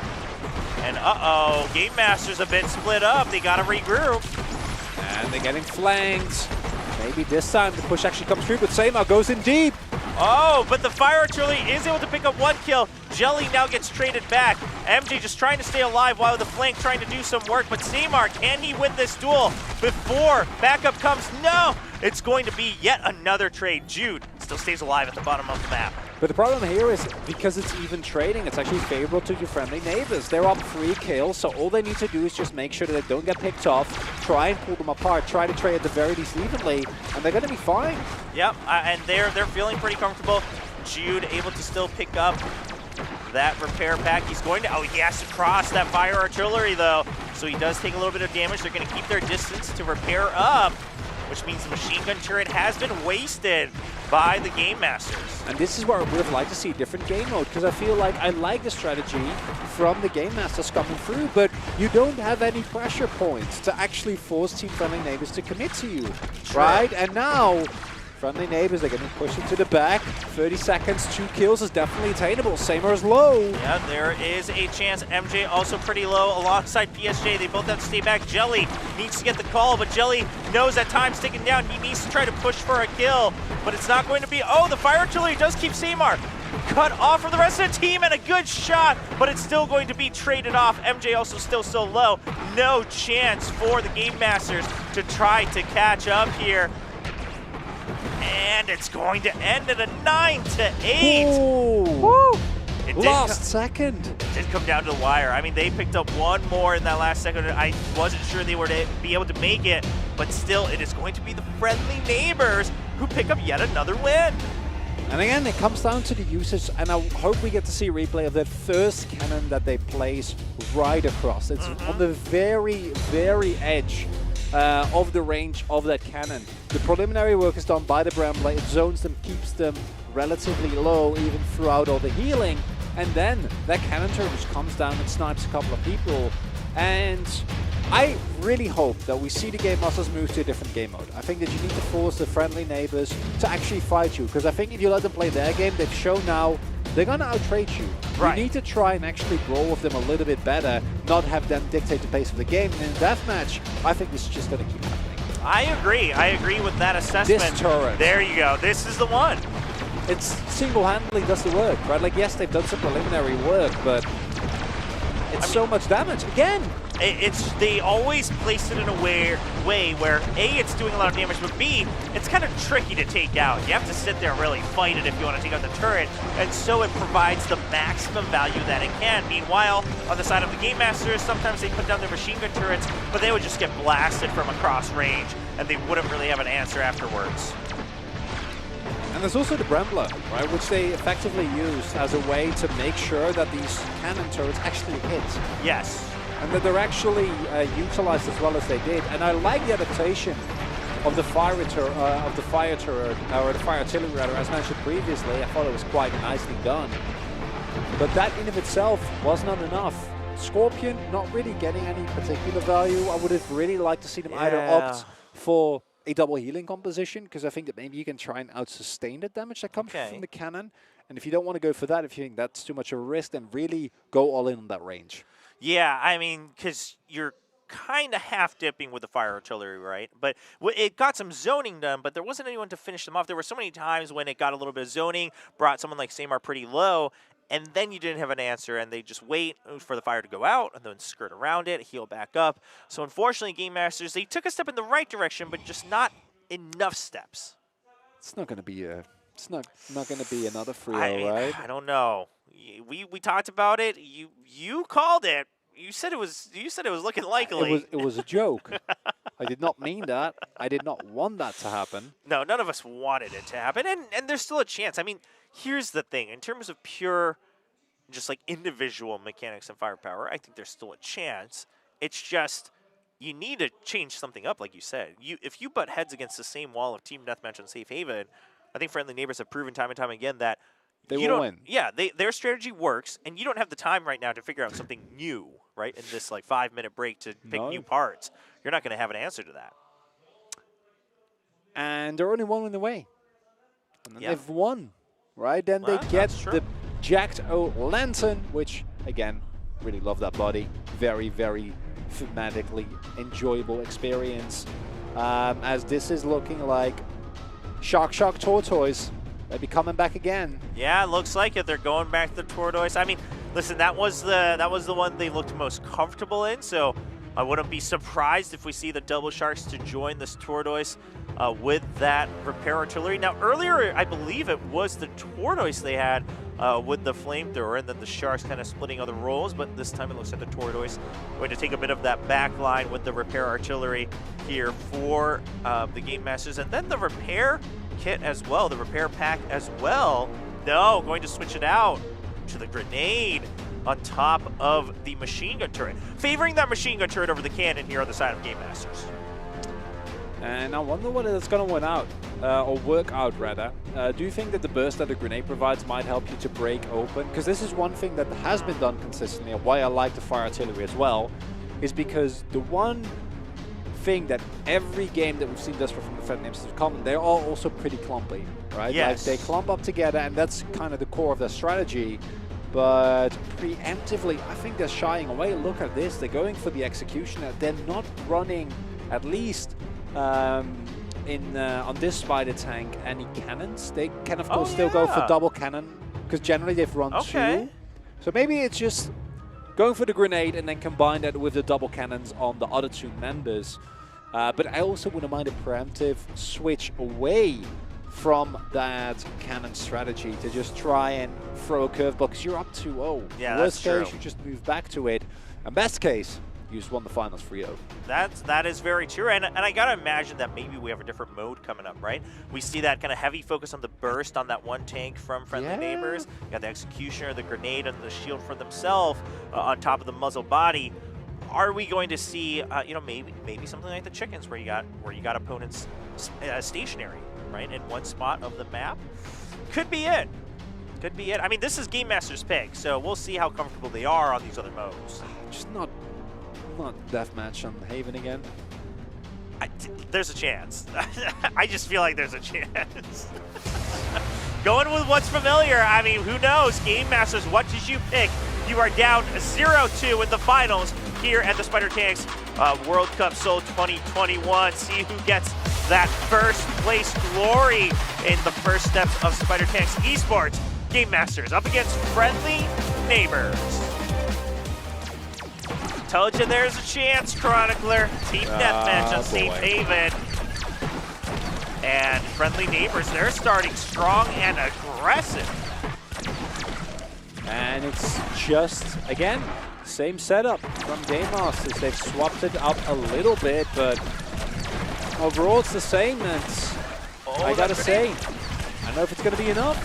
And uh-oh, Game Masters have been split up. They gotta regroup. And they're getting flanked. Maybe this time the push actually comes through, but Seymar goes in deep. Oh, but the fire artillery is able to pick up 1 kill. Jelly now gets traded back. MJ just trying to stay alive while the flank trying to do some work. But Seymar, can he win this duel before backup comes? No! It's going to be yet another trade. Jude still stays alive at the bottom of the map. But the problem here is, because it's even trading, it's actually favorable to your friendly neighbors. They're up 3 kills, so all they need to do is just make sure that they don't get picked off, try and pull them apart, try to trade at the very least evenly, and they're going to be fine. Yep, and they're feeling pretty comfortable. Jude able to still pick up that repair pack. He's going to, oh, he has to cross that fire artillery though, so he does take a little bit of damage. They're going to keep their distance to repair up, which means the machine gun turret has been wasted by the Game Masters. And this is where I would have liked to see a different game mode, because I feel like I like the strategy from the Game Masters coming through, but you don't have any pressure points to actually force Team Friendly Neighbors to commit to you, right? And now, Friendly Neighbors, they're getting pushed into the back. 30 seconds, 2 kills is definitely attainable. Seymar is low. Yeah, there is a chance. MJ also pretty low alongside PSG. They both have to stay back. Jelly needs to get the call, but Jelly knows that time's ticking down. He needs to try to push for a kill, but it's not going to be. Oh, the fire artillery does keep Seymar. cut off from the rest of the team, and a good shot, but it's still going to be traded off. MJ also still so low. No chance for the Game Masters to try to catch up here. And it's going to end at a 9-8. Woo! It Last second. It did come down to the wire. I mean, they picked up one more in that last second. I wasn't sure they were to be able to make it, but still, it is going to be the friendly neighbors who pick up yet another win. And again, it comes down to the usage, and I hope we get to see a replay of that first cannon that they place right across. It's on the very, very edge of the range of that cannon. The preliminary work is done by the brawler. It zones them, keeps them relatively low even throughout all the healing, and then that cannon turret just comes down and snipes a couple of people. And I really hope that we see the Game Masters move to a different game mode. I think that you need to force the friendly neighbors to actually fight you, because I think if you let them play their game, they've shown now they're going to outtrade you. Right. You need to try and actually brawl with them a little bit better, not have them dictate the pace of the game. And in deathmatch, I think this is just going to keep happening. I agree with that assessment. This turret. There you go. This is the one. It's single-handedly does the work, right? Like, yes, they've done some preliminary work, but it's so much damage. Again, they always place it in a way where A, it's doing a lot of damage, but B, it's kind of tricky to take out. You have to sit there and really fight it if you want to take out the turret, and so it provides the maximum value that it can. Meanwhile, on the side of the Game Masters, sometimes they put down their machine gun turrets, but they would just get blasted from across range, and they wouldn't really have an answer afterwards. and there's also the brawler, right, which they effectively use as a way to make sure that these cannon turrets actually hit. Yes. And that they're actually utilized as well as they did. And I like the adaptation of the fire turret, or the fire artillery rather, as mentioned previously. I thought it was quite nicely done. But that in of itself was not enough. Scorpion not really getting any particular value. I would have really liked to see them either opt for a double healing composition, because I think that maybe you can try and out-sustain the damage that comes from the cannon. And if you don't want to go for that, if you think that's too much of a risk, then really go all in on that range. Yeah, I mean, because you're kind of half-dipping with the fire artillery, right? But it got some zoning done, but there wasn't anyone to finish them off. There were so many times when it got a little bit of zoning, brought someone like Samar pretty low, and then you didn't have an answer, and they just wait for the fire to go out, and then skirt around it, heal back up. So unfortunately, Game Masters, they took a step in the right direction, but just not enough steps. It's not going to be a... It's not going to be another 3-0, right? I don't know. We talked about it. You called it. You said it was looking likely. It was a joke. I did not mean that. I did not want that to happen. No, none of us wanted it to happen, and there's still a chance. I mean, here's the thing: in terms of pure, just like individual mechanics and firepower, I think there's still a chance. It's just you need to change something up, like you said. If you butt heads against the same wall of Team Deathmatch and Safe Haven, I think Friendly Neighbors have proven time and time again that they will win. Yeah, their strategy works, and you don't have the time right now to figure out something new, right, in this like 5-minute break to pick new parts. You're not going to have an answer to that. And they're only one win away. And then they've won, right? Then they get the Jacked O Lantern, which, again, really love that body. Very, very thematically enjoyable experience. As this is looking like Shark Tortoise. Maybe coming back again. Yeah, it looks like it. They're going back to the Tortoise. I mean, listen, that was the one they looked most comfortable in, so I wouldn't be surprised if we see the Double Sharks to join this Tortoise with that repair artillery. Now, earlier, I believe it was the Tortoise they had with the flamethrower, and then the Sharks kind of splitting other roles, but this time it looks like the Tortoise going to take a bit of that back line with the repair artillery here for the Game Masters, and then the repair kit as well, the repair pack as well. No, going to switch it out to the grenade on top of the machine gun turret, favoring that machine gun turret over the cannon here on the side of Game Masters. And I wonder whether it's going to win out, or work out rather. Do you think that the burst that the grenade provides might help you to break open? Because this is one thing that has been done consistently, and why I like the fire artillery as well, is because the one thing that every game that we've seen thus far from the Friendly Neighbors is common, they're all also pretty clumpy, right? Yes. Like they clump up together, and that's kind of the core of their strategy. But preemptively, I think they're shying away. Look at this, they're going for the executioner. They're not running, at least on this spider tank, any cannons. They can of course still go for double cannon because generally they've run 2. So maybe it's just going for the grenade and then combine that with the double cannons on the other 2 members. But I also wouldn't mind a preemptive switch away from that cannon strategy to just try and throw a curveball, because you're up 2-0. Yeah, Worst that's case, true. you just move back to it. And best case, you just won the finals 3-0. That is very true, and I gotta imagine that maybe we have a different mode coming up, right? We see that kind of heavy focus on the burst on that one tank from Friendly Neighbors. You got the Executioner, the grenade, and the shield for themselves on top of the muzzle body. Are we going to see, you know, maybe something like the chickens, where you got opponents stationary, right, in one spot of the map? Could be it. Could be it. I mean, this is Game Master's pick, so we'll see how comfortable they are on these other modes. Just not deathmatch on Haven again. There's a chance. I just feel like there's a chance. Going with what's familiar. I mean, who knows? Game Masters, what did you pick? You are down 0-2 in the finals here at the Spider Tanks World Cup Seoul 2021. See who gets that first place glory in the first steps of Spider Tanks Esports. Game Masters up against Friendly Neighbors. Told you there's a chance, Chronicler. Team Deathmatch on Safe Haven. And Friendly Neighbors, they're starting strong and aggressive. And it's just, again, same setup from Game Masters. They've swapped it up a little bit, but overall it's the same. And I gotta say, I don't know if it's gonna be enough.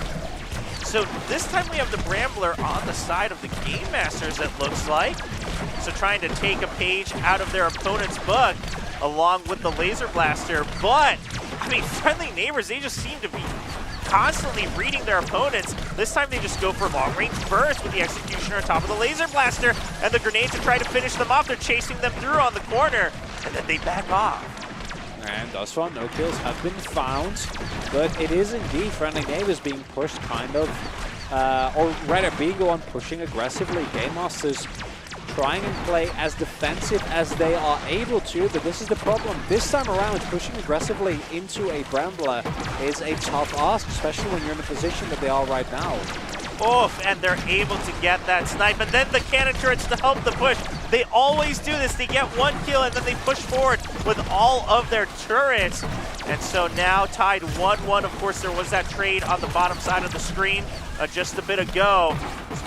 So this time we have the Brambler on the side of the Game Masters, it looks like. So trying to take a page out of their opponent's book along with the Laser Blaster. But, I mean, Friendly Neighbors, they just seem to be constantly reading their opponents. This time they just go for long range burst with the Executioner on top of the Laser Blaster and the grenade to try to finish them off. They're chasing them through on the corner, and then they back off. And thus far, no kills have been found, but it is indeed Friendly Neighbors being pushed kind of, or rather being the one pushing aggressively. Game Masters trying and play as defensive as they are able to, but this is the problem. This time around, pushing aggressively into a Brambler is a tough ask, especially when you're in the position that they are right now. Oof, and they're able to get that snipe, and then the cannon turrets to help the push. They always do this. They get one kill, and then they push forward with all of their turrets. And so now tied 1-1. Of course, there was that trade on the bottom side of the screen just a bit ago.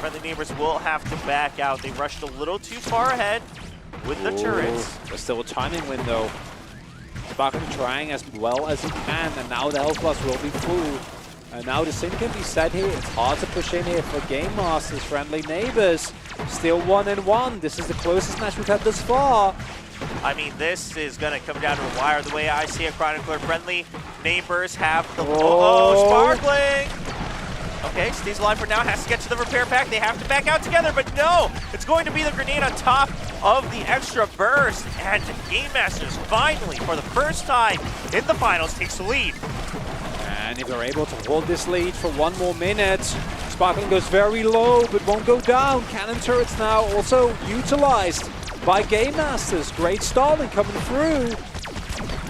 Friendly Neighbors will have to back out. They rushed a little too far ahead with the turrets. There's still a timing window. Sparkling trying as well as he can, and now the health plus will be full. And now the same can be said here. It's hard to push in here for Game Masters. Friendly Neighbors still 1-1. This is the closest match we've had this far. I mean, this is going to come down to a wire the way I see it, Chronicler. Friendly Neighbors have the... Sparkling! Okay, stays alive for now, has to get to the repair pack. They have to back out together, but no! It's going to be the grenade on top of the extra burst. And Game Masters finally, for the first time in the finals, takes the lead. And if they're able to hold this lead for one more minute, Sparkling goes very low, but won't go down. Cannon turrets now also utilized by Game Masters. Great stalling coming through.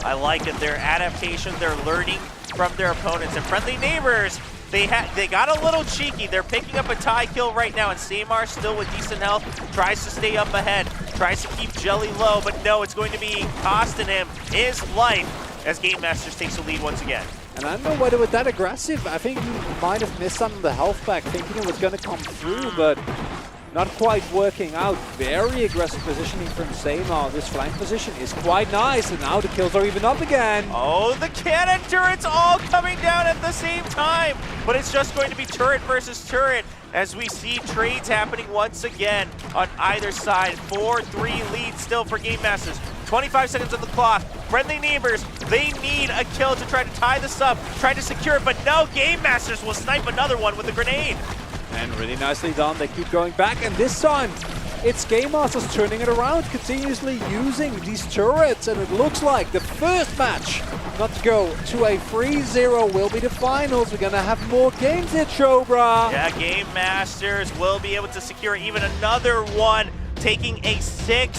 I like it. Their adaptation, they're learning from their opponents. And Friendly Neighbors, they got a little cheeky. They're picking up a tie kill right now, and Samar still with decent health, tries to stay up ahead, tries to keep Jelly low, but no, it's going to be costing him his life as Game Masters takes the lead once again. And I don't know whether it was that aggressive. I think he might have missed some of the health back, thinking it was going to come through, but not quite working out. Very aggressive positioning from Samar. This flank position is quite nice, and now the kills are even up again. Oh, the cannon turrets all coming down at the same time, but it's just going to be turret versus turret as we see trades happening once again on either side. 4-3 lead still for Game Masters. 25 seconds on the clock. Friendly Neighbors, they need a kill to try to tie this up, try to secure it, but no, Game Masters will snipe another one with a grenade. And really nicely done. They keep going back, and this time it's Game Masters turning it around, continuously using these turrets, and it looks like the first match not to go to a 3-0 will be the finals. We're gonna have more games here, Chobra. Yeah, Game Masters will be able to secure even another one, taking a 6-3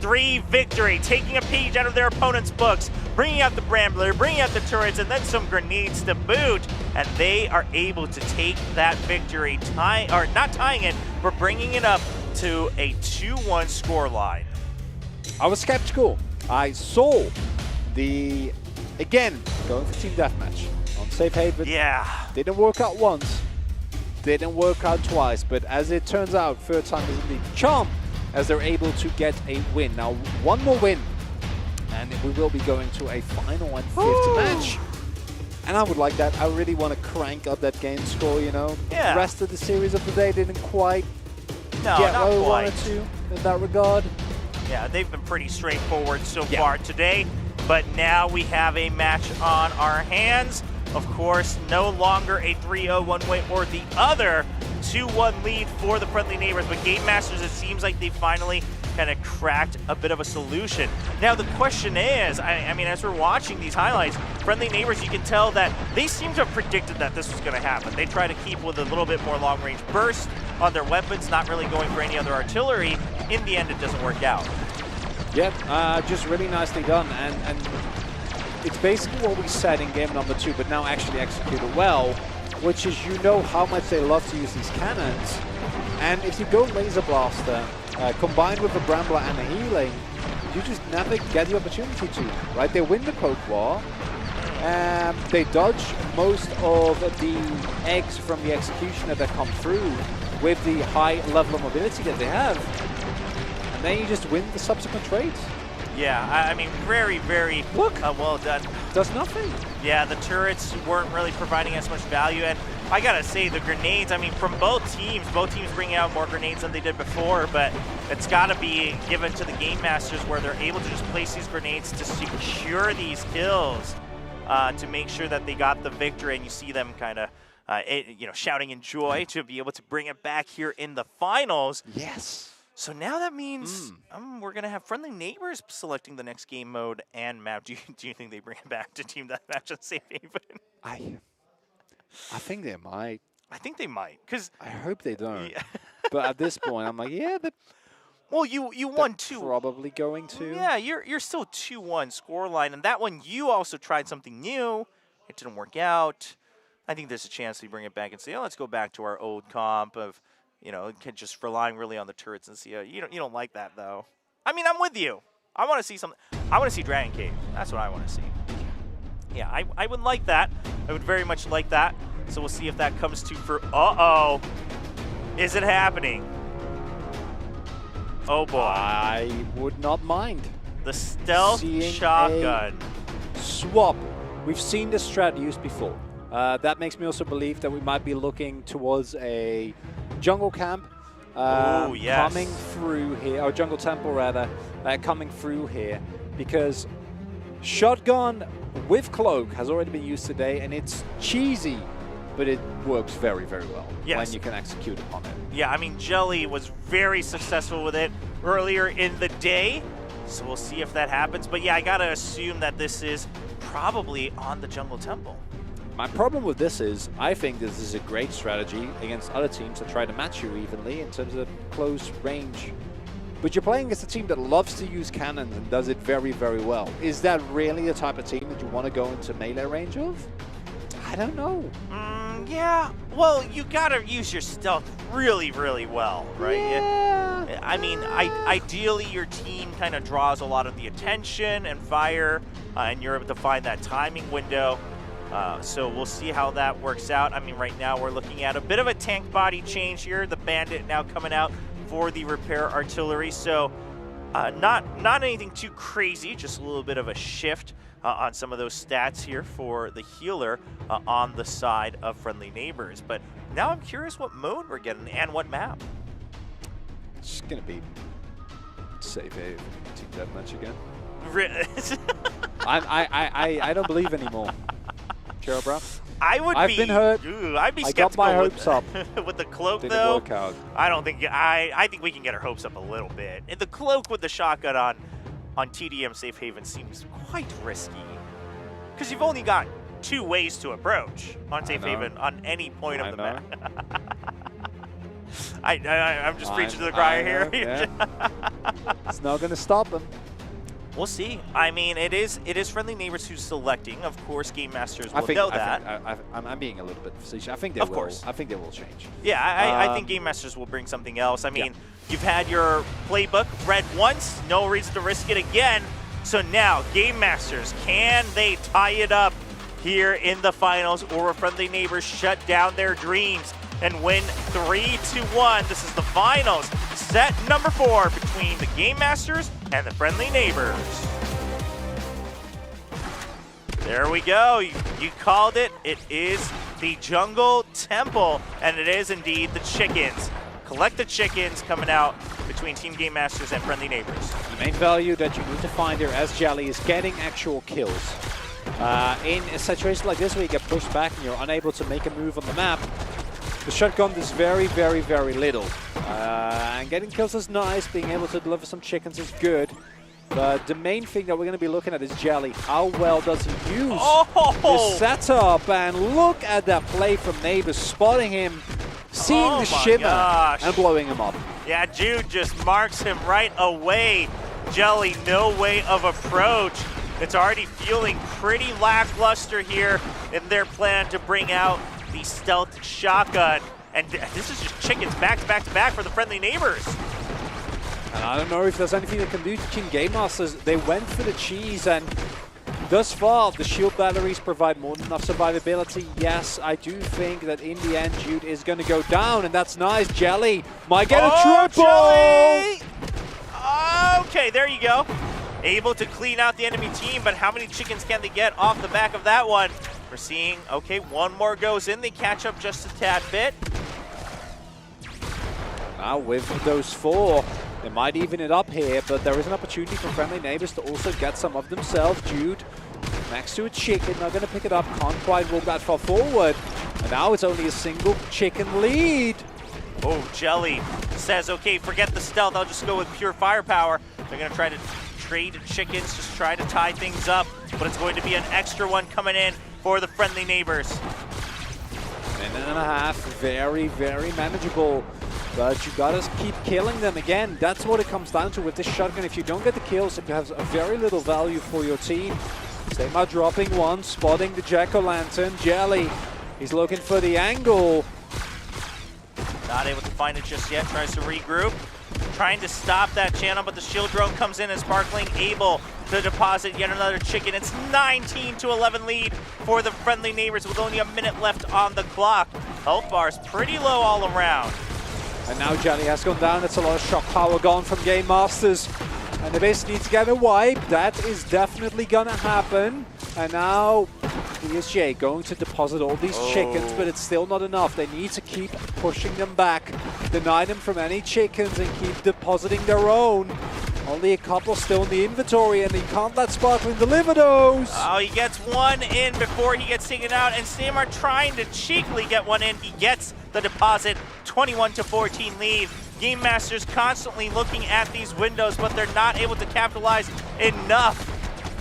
3 victory, taking a page out of their opponent's books, bringing out the Brambler, bringing out the turrets, and then some grenades to boot, and they are able to take that victory, not tying it, but bringing it up to a 2-1 scoreline. I was skeptical. I saw the, again, going for team deathmatch on Safe Haven. Yeah. Didn't work out once, didn't work out twice, but as it turns out, third time is indeed charm, as they're able to get a win. Now, one more win, and we will be going to a final and 5th match. And I would like that. I really want to crank up that game score, you know. Yeah. The rest of the series of the day didn't quite No, get not where we quite. wanted to in that regard. Yeah, they've been pretty straightforward so far today, but now we have a match on our hands. Of course, no longer a 3-0 one way or the other. 2-1 lead for the Friendly Neighbors, but Game Masters, it seems like they finally kind of cracked a bit of a solution. Now the question is, I mean, as we're watching these highlights, Friendly Neighbors, you can tell that they seem to have predicted that this was going to happen. They try to keep with a little bit more long-range burst on their weapons, not really going for any other artillery. In the end, it doesn't work out. Yep, just really nicely done, and it's basically what we said in game number 2, but now actually executed well, which is, you know how much they love to use these cannons, and if you go Laser Blaster, combined with a Brambler and a healing, you just never get the opportunity to, right? They win the poke war, they dodge most of the eggs from the executioner that come through with the high level of mobility that they have, and then you just win the subsequent trades. Yeah, I mean, very, very well done. Does nothing. Yeah, the turrets weren't really providing as much value, and I gotta say, the grenades, I mean, from both teams bringing out more grenades than they did before, but it's gotta be given to the Game Masters where they're able to just place these grenades to secure these kills, to make sure that they got the victory, and you see them kind of, shouting in joy to be able to bring it back here in the finals. Yes. So now that means we're going to have Friendly Neighbors selecting the next game mode and map. Do you think they bring it back to Team Deathmatch and Safe Haven? I think they might. I think they might, because I hope they don't. Yeah. But at this point, I'm like, yeah, well, you won 2. Probably going to. Yeah, you're still 2-1 scoreline, and that one you also tried something new. It didn't work out. I think there's a chance we bring it back and say, oh, let's go back to our old comp of, just relying really on the turrets and see. You don't like that though. I mean, I'm with you. I want to see something. I want to see Dragon Cave. That's what I want to see. Yeah, I would like that. I would very much like that. So we'll see if that comes to for. Uh-oh. Is it happening? Oh boy. I would not mind. The stealth shotgun. Swap. We've seen this strat used before. That makes me also believe that we might be looking towards a jungle camp coming through here, or jungle temple rather, coming through here, because shotgun with cloak has already been used today, and it's cheesy, but it works very, very well when you can execute upon it. Yeah, I mean, Jelly was very successful with it earlier in the day, so we'll see if that happens. But yeah, I gotta assume that this is probably on the jungle temple. My problem with this is, I think this is a great strategy against other teams that try to match you evenly in terms of close range. But you're playing against a team that loves to use cannons and does it very, very well. Is that really the type of team that you want to go into melee range of? I don't know. Yeah, well, you gotta use your stealth really, really well, right? Yeah. I mean, ideally your team kind of draws a lot of the attention and fire, and you're able to find that timing window. So we'll see how that works out. I mean, right now we're looking at a bit of a tank body change here. The Bandit now coming out for the repair artillery. So not anything too crazy, just a little bit of a shift on some of those stats here for the healer on the side of Friendly Neighbors. But now I'm curious what mode we're getting and what map. It's going to be Safe Haven, Team Deathmatch again. I don't believe anymore. Sure, bro. I've been hurt. I'd be skeptical. I got my hopes up. With the cloak, Didn't though. work out. I don't think. I think we can get our hopes up a little bit. And the cloak with the shotgun on TDM Safe Haven seems quite risky, because you've only got 2 ways to approach on Safe Haven on any point of the map. I'm just preaching to the choir here. Yeah. It's not going to stop them. We'll see. I mean, it is Friendly Neighbors who's selecting. Of course, Game Masters will know that. I'm being a little bit facetious. I think they will. I think they will change. Yeah, I think Game Masters will bring something else. I mean, you've had your playbook read once. No reason to risk it again. So now, Game Masters, can they tie it up here in the finals, or will Friendly Neighbors shut down their dreams and win 3-1? This is the finals, set number 4 between the Game Masters and the Friendly Neighbors. There we go. You called it. It is the Jungle Temple, and it is indeed the chickens. Collect the chickens coming out between Team Game Masters and Friendly Neighbors. The main value that you need to find here as Jelly is getting actual kills. In a situation like this where you get pushed back and you're unable to make a move on the map, the shotgun does very, very, very little. And getting kills is nice, being able to deliver some chickens is good. But the main thing that we're going to be looking at is Jelly. How well does he use this setup? And look at that play from Neighbors, spotting him, seeing the shimmer, and blowing him up. Yeah, Jude just marks him right away. Jelly, no way of approach. It's already feeling pretty lackluster here in their plan to bring out the stealth shotgun. And this is just chickens back to back to back for the Friendly Neighbors. And I don't know if there's anything that can do to Team Game Masters. They went for the cheese, and thus far, the shield batteries provide more than enough survivability. Yes, I do think that in the end, Jude is going to go down, and that's nice. Jelly might get a triple! Jelly! Okay, there you go. Able to clean out the enemy team, but how many chickens can they get off the back of that one? We're seeing, okay, one more goes in. They catch up just a tad bit. Now with those 4, they might even it up here, but there is an opportunity for Friendly Neighbors to also get some of themselves. Jude next to a chicken, not going to pick it up, can't quite walk that far forward. And now it's only a single chicken lead. Oh, Jelly says, okay, forget the stealth, I'll just go with pure firepower. They're going to try to trade chickens, just try to tie things up, but it's going to be an extra one coming in for the Friendly Neighbors. 1.5, very, very manageable. But you gotta keep killing them again. That's what it comes down to with this shotgun. If you don't get the kills, it has a very little value for your team. Sema dropping one, spotting the jack-o'-lantern. Jelly, he's looking for the angle. Not able to find it just yet, tries to regroup. Trying to stop that channel, but the shield drone comes in and Sparkling able to deposit yet another chicken. It's 19-11 lead for the Friendly Neighbors with only a minute left on the clock. Health bar's pretty low all around. And now Jelly has gone down. That's a lot of shock power gone from Game Masters. And they basically need to get a wipe. That is definitely gonna happen. And now ESJ going to deposit all these chickens, but it's still not enough. They need to keep pushing them back, deny them from any chickens, and keep depositing their own. Only a couple still in the inventory, and he can't let Sparkling deliver those. Oh, he gets one in before he gets taken out, and Samar trying to cheekily get one in. He gets the deposit, 21-14 lead. Game Masters constantly looking at these windows, but they're not able to capitalize enough.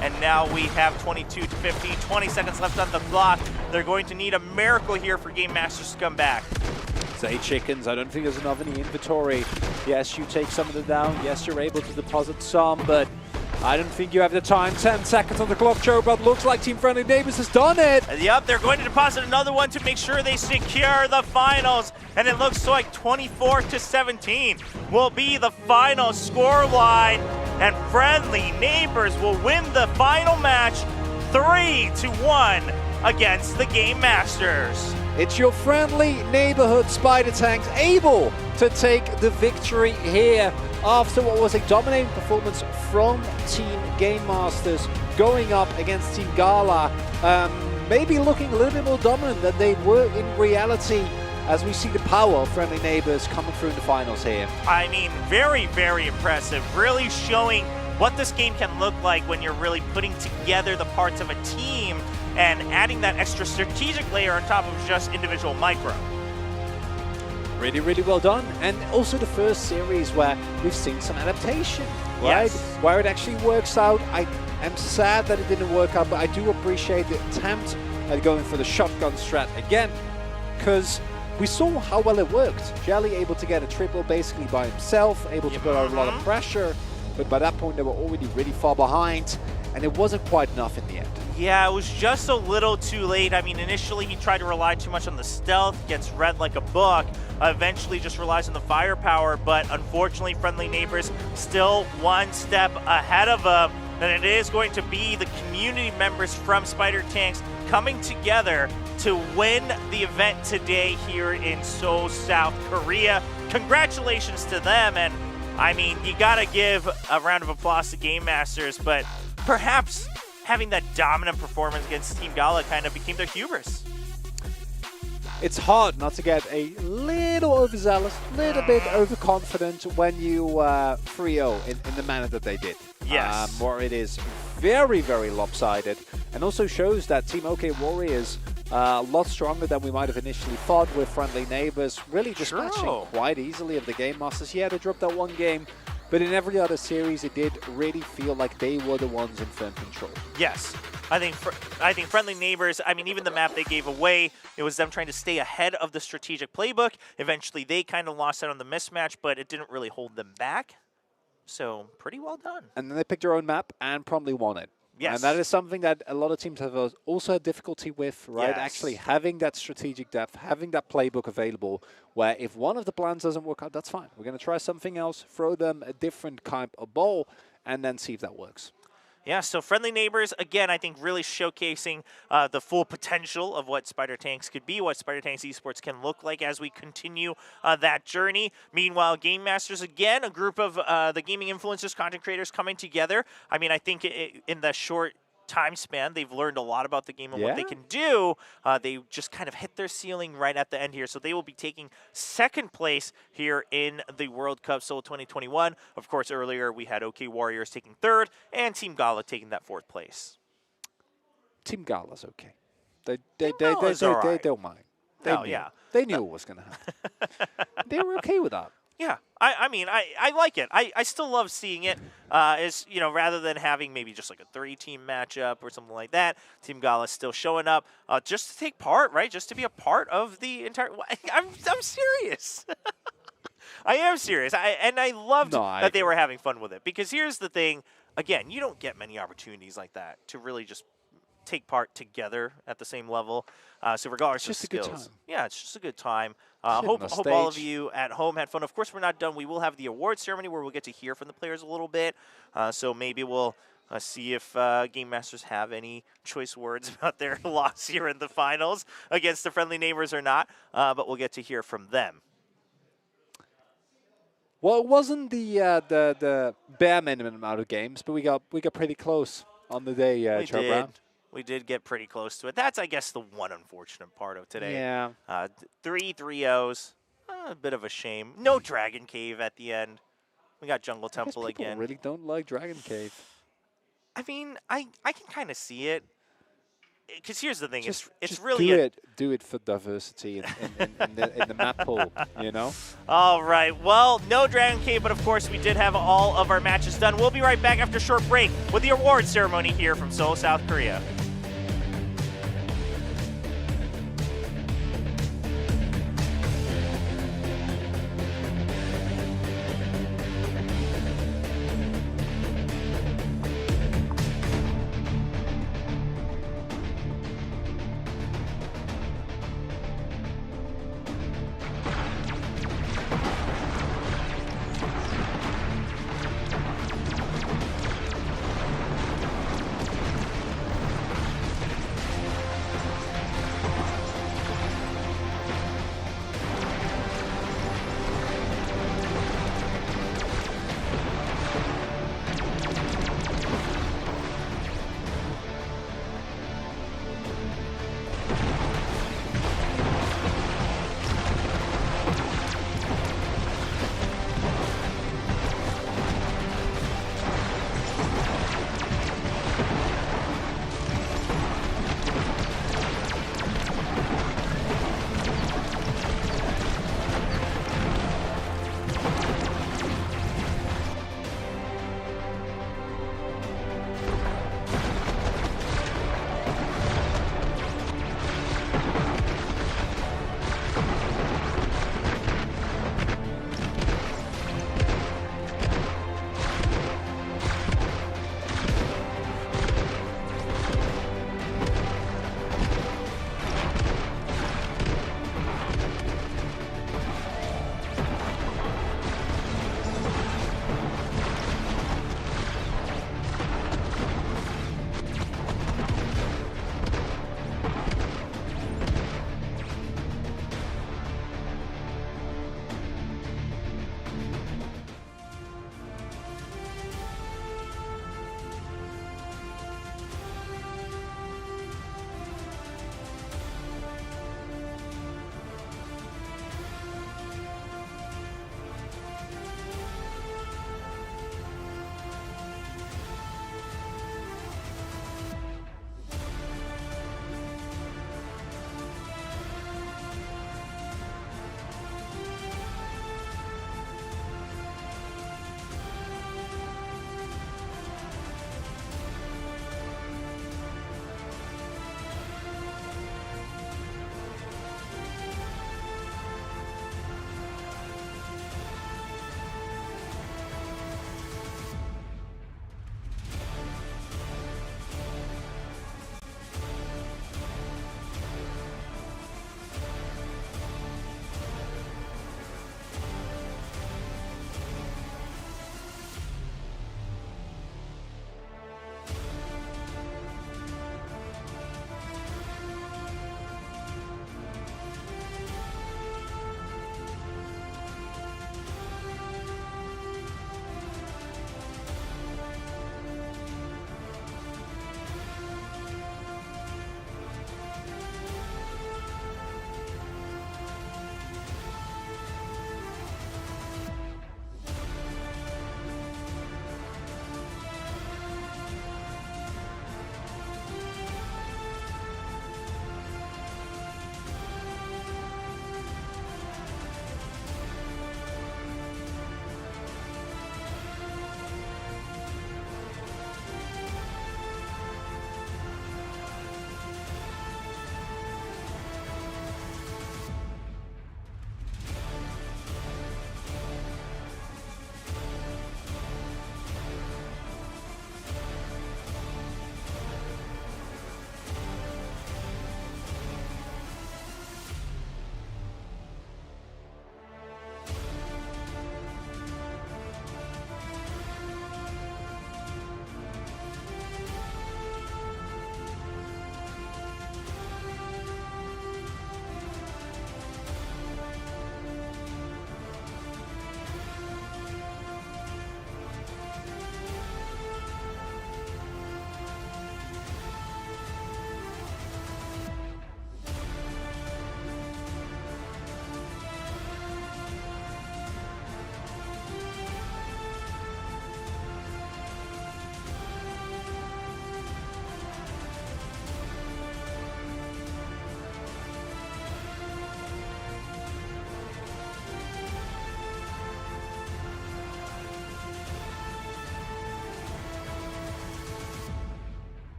And now we have 22-15, 20 seconds left on the clock. They're going to need a miracle here for Game Masters to come back. It's 8 chickens. I don't think there's enough in the inventory. Yes, you take some of them down. Yes, you're able to deposit some, but I don't think you have the time. 10 seconds on the clock, Joe, but looks like Team Friendly Neighbors has done it. Yep, they're going to deposit another one to make sure they secure the finals. And it looks like 24-17 will be the final scoreline. And Friendly Neighbors will win the final match 3-1 against the Game Masters. It's your friendly neighborhood Spider Tanks able to take the victory here after what was a dominating performance from Team Game Masters going up against Team Gala. Maybe looking a little bit more dominant than they were in reality as we see the power of Friendly Neighbors coming through in the finals here. I mean, very, very impressive. Really showing what this game can look like when you're really putting together the parts of a team and adding that extra strategic layer on top of just individual micro. Really, really well done. And also the first series where we've seen some adaptation, right? Yes. Where it actually works out. I am sad that it didn't work out, but I do appreciate the attempt at going for the shotgun strat again, because we saw how well it worked. Jelly able to get a triple basically by himself, able to put out a lot of pressure. but by that point they were already really far behind, and it wasn't quite enough in the end. Yeah, it was just a little too late. I mean, initially he tried to rely too much on the stealth, gets read like a book, eventually just relies on the firepower, but unfortunately Friendly Neighbors still one step ahead of him. And it is going to be the community members from Spider Tanks coming together to win the event today here in Seoul, South Korea. Congratulations to them, and I mean, you gotta give a round of applause to Game Masters, but perhaps having that dominant performance against Team Gala kind of became their hubris. It's hard not to get a little overzealous, a little bit overconfident when you 3-0 in the manner that they did. Yes. Where it is very, very lopsided, and also shows that Team OK Warriors a lot stronger than we might have initially thought with Friendly Neighbors, really just matching quite easily of the Game Masters. Yeah, they dropped that one game, but in every other series it did really feel like they were the ones in firm control. Yes. I think Friendly Neighbors, I mean, even the map they gave away, it was them trying to stay ahead of the strategic playbook. Eventually they kind of lost out on the mismatch, but it didn't really hold them back. So pretty well done. And then they picked their own map and promptly won it. Yes. And that is something that a lot of teams have also had difficulty with, right? Yes. Actually having that strategic depth, having that playbook available, where if one of the plans doesn't work out, that's fine. We're going to try something else, throw them a different kind of ball, and then see if that works. Yeah, so Friendly Neighbors, again, I think really showcasing the full potential of what Spider Tanks could be, what Spider Tanks Esports can look like as we continue that journey. Meanwhile, Game Masters, again, a group of the gaming influencers, content creators coming together. I mean, I think in the short time span, they've learned a lot about the game and what they can do. They just kind of hit their ceiling right at the end here. So they will be taking second place here in the World Cup Seoul 2021. Of course, earlier we had OK Warriors taking third and Team Gala taking that fourth place. Team Gala's okay. They don't mind. They knew it was going to happen. They were okay with that. Yeah, I mean, I like it. I still love seeing it. As you know, rather than having maybe just like a 3-team matchup or something like that, Team Gala still showing up just to take part, right? Just to be a part of the entire. I'm serious. I am serious. I loved that they were having fun with it, because here's the thing. Again, you don't get many opportunities like that to really just take part together at the same level. So regardless of skills, yeah, it's just a good time. Hope all of you at home had fun. Of course, we're not done. We will have the award ceremony where we'll get to hear from the players a little bit. So maybe we'll see if Game Masters have any choice words about their loss here in the finals against the Friendly Neighbors or not. But we'll get to hear from them. Well, it wasn't the bare minimum amount of games, but we got pretty close on the day, Brown. We did get pretty close to it. That's, I guess, the one unfortunate part of today. Yeah. 3 3-0s. A bit of a shame. No Dragon Cave at the end. We got Jungle Temple again. People really don't like Dragon Cave. I mean, I can kind of see it. Because here's the thing, it's just really do it for diversity in the map pool, you know? All right, well, no Dragon Cave, but of course we did have all of our matches done. We'll be right back after a short break with the award ceremony here from Seoul, South Korea.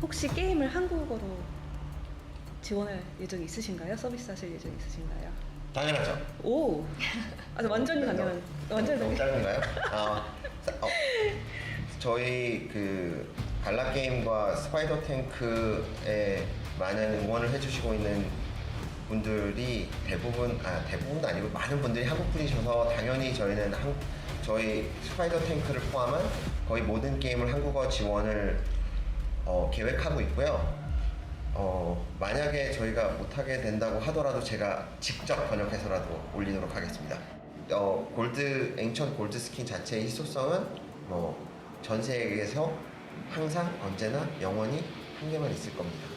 혹시 게임을 한국어로 지원할 예정이 있으신가요? 서비스하실 예정이 있으신가요? 당연하죠. 오, 완전히 당연한. 완전히 너무 당연. 짧은가요? 저희 그 갈라 게임과 스파이더 탱크에 많은 응원을 해주시고 있는 분들이 대부분도 아니고 많은 분들이 한국 분이셔서 당연히 저희는 저희 스파이더 탱크를 포함한 거의 모든 게임을 한국어 지원을 계획하고 있고요. 만약에 저희가 못하게 된다고 하더라도 제가 직접 번역해서라도 올리도록 하겠습니다. 앵천 골드 스킨 자체의 희소성은 전 세계에서 항상 언제나 영원히 한 개만 있을 겁니다.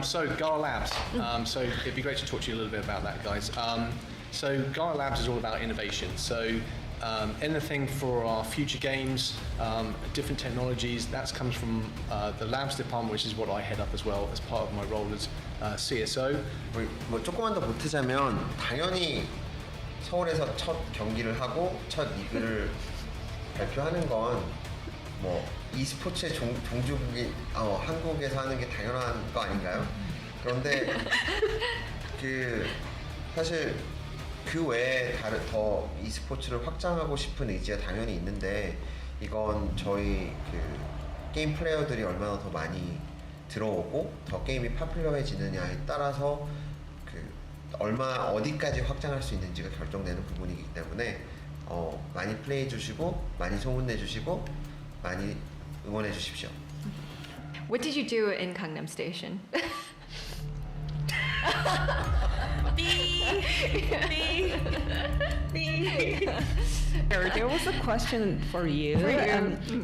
So Gala Labs. So it'd be great to talk to you a little bit about that, guys. So Gala Labs is all about innovation. So anything for our future games, different technologies, that comes from the labs department, which is what I head up as well as part of my role as CSO. 조금만 더 보태자면 당연히 서울에서 첫 경기를 하고 첫 리그를 발표하는 건 e스포츠의 종주국이 한국에서 하는 게 당연한 거 아닌가요? 그런데 사실 그 외에 더 e스포츠를 확장하고 싶은 의지가 당연히 있는데 이건 저희 게임 플레이어들이 얼마나 더 많이 들어오고 더 게임이 파퓰러해지느냐에 따라서 어디까지 확장할 수 있는지가 결정되는 부분이기 때문에 많이 플레이해 주시고 많이 소문내 주시고 많이 응원해 주십시오. What did you do in Gangnam Station? There was a question for you.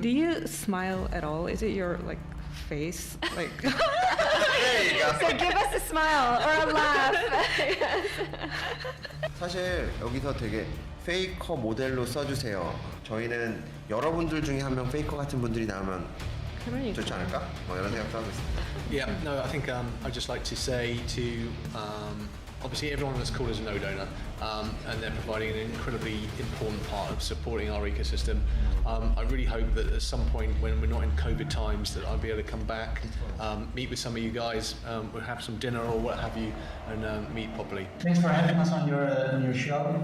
Do you smile at all? Is it your face? There you go. So give us a smile or a laugh. 사실 여기서 되게 페이커 모델로 써주세요. 저희는 여러분들 중에 한 명 페이커 같은 분들이 나오면 좋지 않을까? 이런 생각도 하고 있습니다. Yeah, no, I think I'd just like to say to obviously everyone on this call is a node owner, and they're providing an incredibly important part of supporting our ecosystem. I really hope that at some point when we're not in COVID times that I'll be able to come back, meet with some of you guys, we'll have some dinner or what have you, and meet properly. Thanks for having us on your show.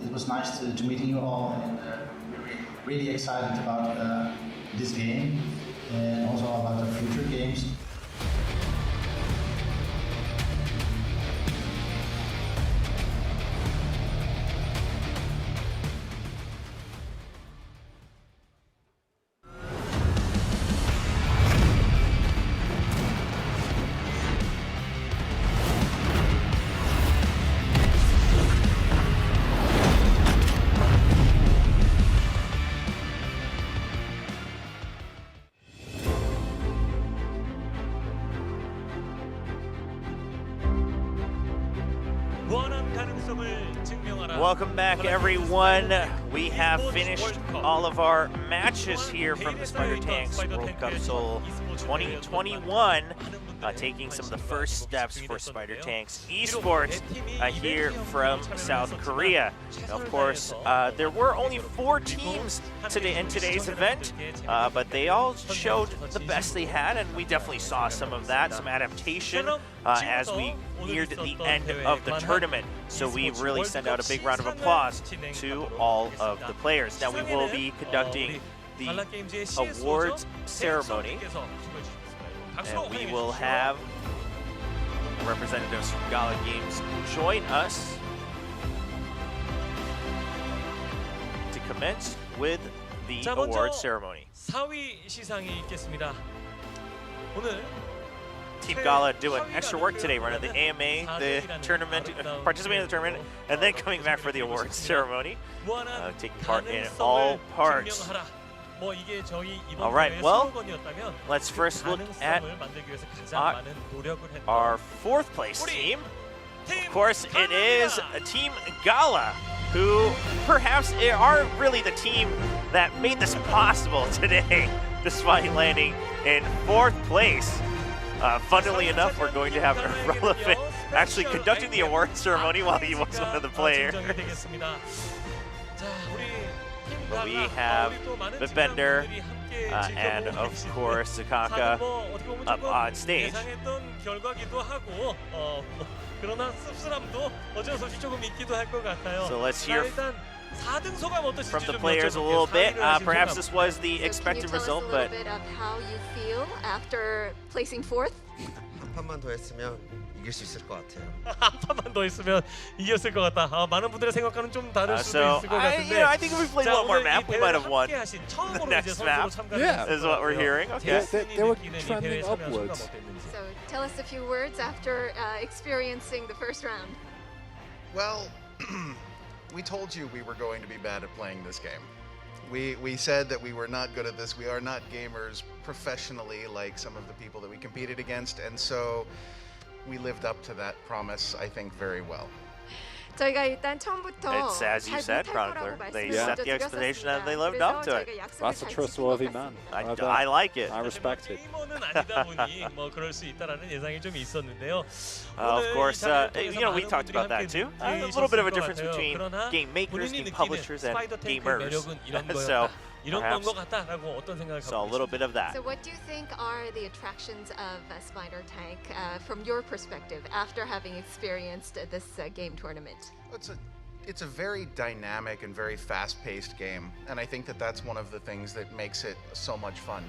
It was nice to meeting you all, and really excited about this game and also about the future games. Welcome back, everyone. We have finished all of our matches here from the Spider Tanks World Cup Seoul 2021, taking some of the first steps for Spider Tanks Esports here from South Korea. Now, of course, there were only 4 teams today in today's event, but they all showed the best they had, and we definitely saw some of that, some adaptation as we neared the end of the tournament. So we really send out a big round of applause to all of the players. Now we will be conducting the awards ceremony, and we will have representatives from Gala Games join us to commence with the awards ceremony. 4위 시상이 있겠습니다. 오늘 Team Gala doing extra work today, running the AMA, the tournament, participating in the tournament, and then coming back for the awards ceremony, taking part in all parts. All right, well, let's first look at our 4th place team. Of course, it is Team Gala, who perhaps are really the team that made this possible today, despite landing in 4th place. Funnily enough, we're going to have Relevant actually conducting the award ceremony while he was one of the players. But we have Vivender, and of course Sakaka up on stage. 예상했던 결과기도 하고 그러나 씁쓸함도 어쩔 수 없이 조금 있기도 할 것 같아요. So let's hear 일단 4등 소감 어떠신지 from the 좀 players a 여쭤볼게요. little bit. 4위를 하신 Perhaps 소감. this was the expected result, but Can you tell us a little bit of how you feel after placing fourth? 한 판만 더 했으면 이길 수 있을 것 같아요. 한 판만 더 했으면 이겼을 것 같다. 많은 분들의 생각과는 좀 다를 수도 so 있을 것 같은데. I think if we played 자, one more 오늘 map, 이 we might have 대회를 won. 함께하신 처음으로 the 이제 next 선수로 map. 참가하셨을 Is what we're 거고요. hearing. Okay. 제이슨이 They were 느끼는 이 trending 대회에 참여한 소감 upwards. 어땠는지. So tell us a few words after experiencing the first round. Well, we told you we were going to be bad at playing this game. We said that we were not good at this. We are not gamers professionally like some of the people that we competed against, and so we lived up to that promise, I think, very well. 저희가 일단 처음부터 It's as you said, Chronicler. They set the expectation and they lived up to it. That's a trustworthy man. I like it. I respect it. 게이머는 아니다 보니 뭐 그럴 수 있다라는 예상이 좀 있었는데요. Of 오늘 course, 이 자리를 you know, we 통해서 talked about that 많은 too. 분들이 A little bit of a 함께 difference 해주셨을 것 between 같아요. game makers, 본인이 game 느끼는 publishers, and 스파이더 탱크의 gamers. 매력은 이런 So, 거였다. 이런 건 것 같다라고 어떤 생각을 So a 갖고 little 계십니까? bit of that. So what do you think are the attractions of Spider Tank from your perspective after having experienced this game tournament? It's a very dynamic and very fast-paced game, and I think that that's one of the things that makes it so much fun.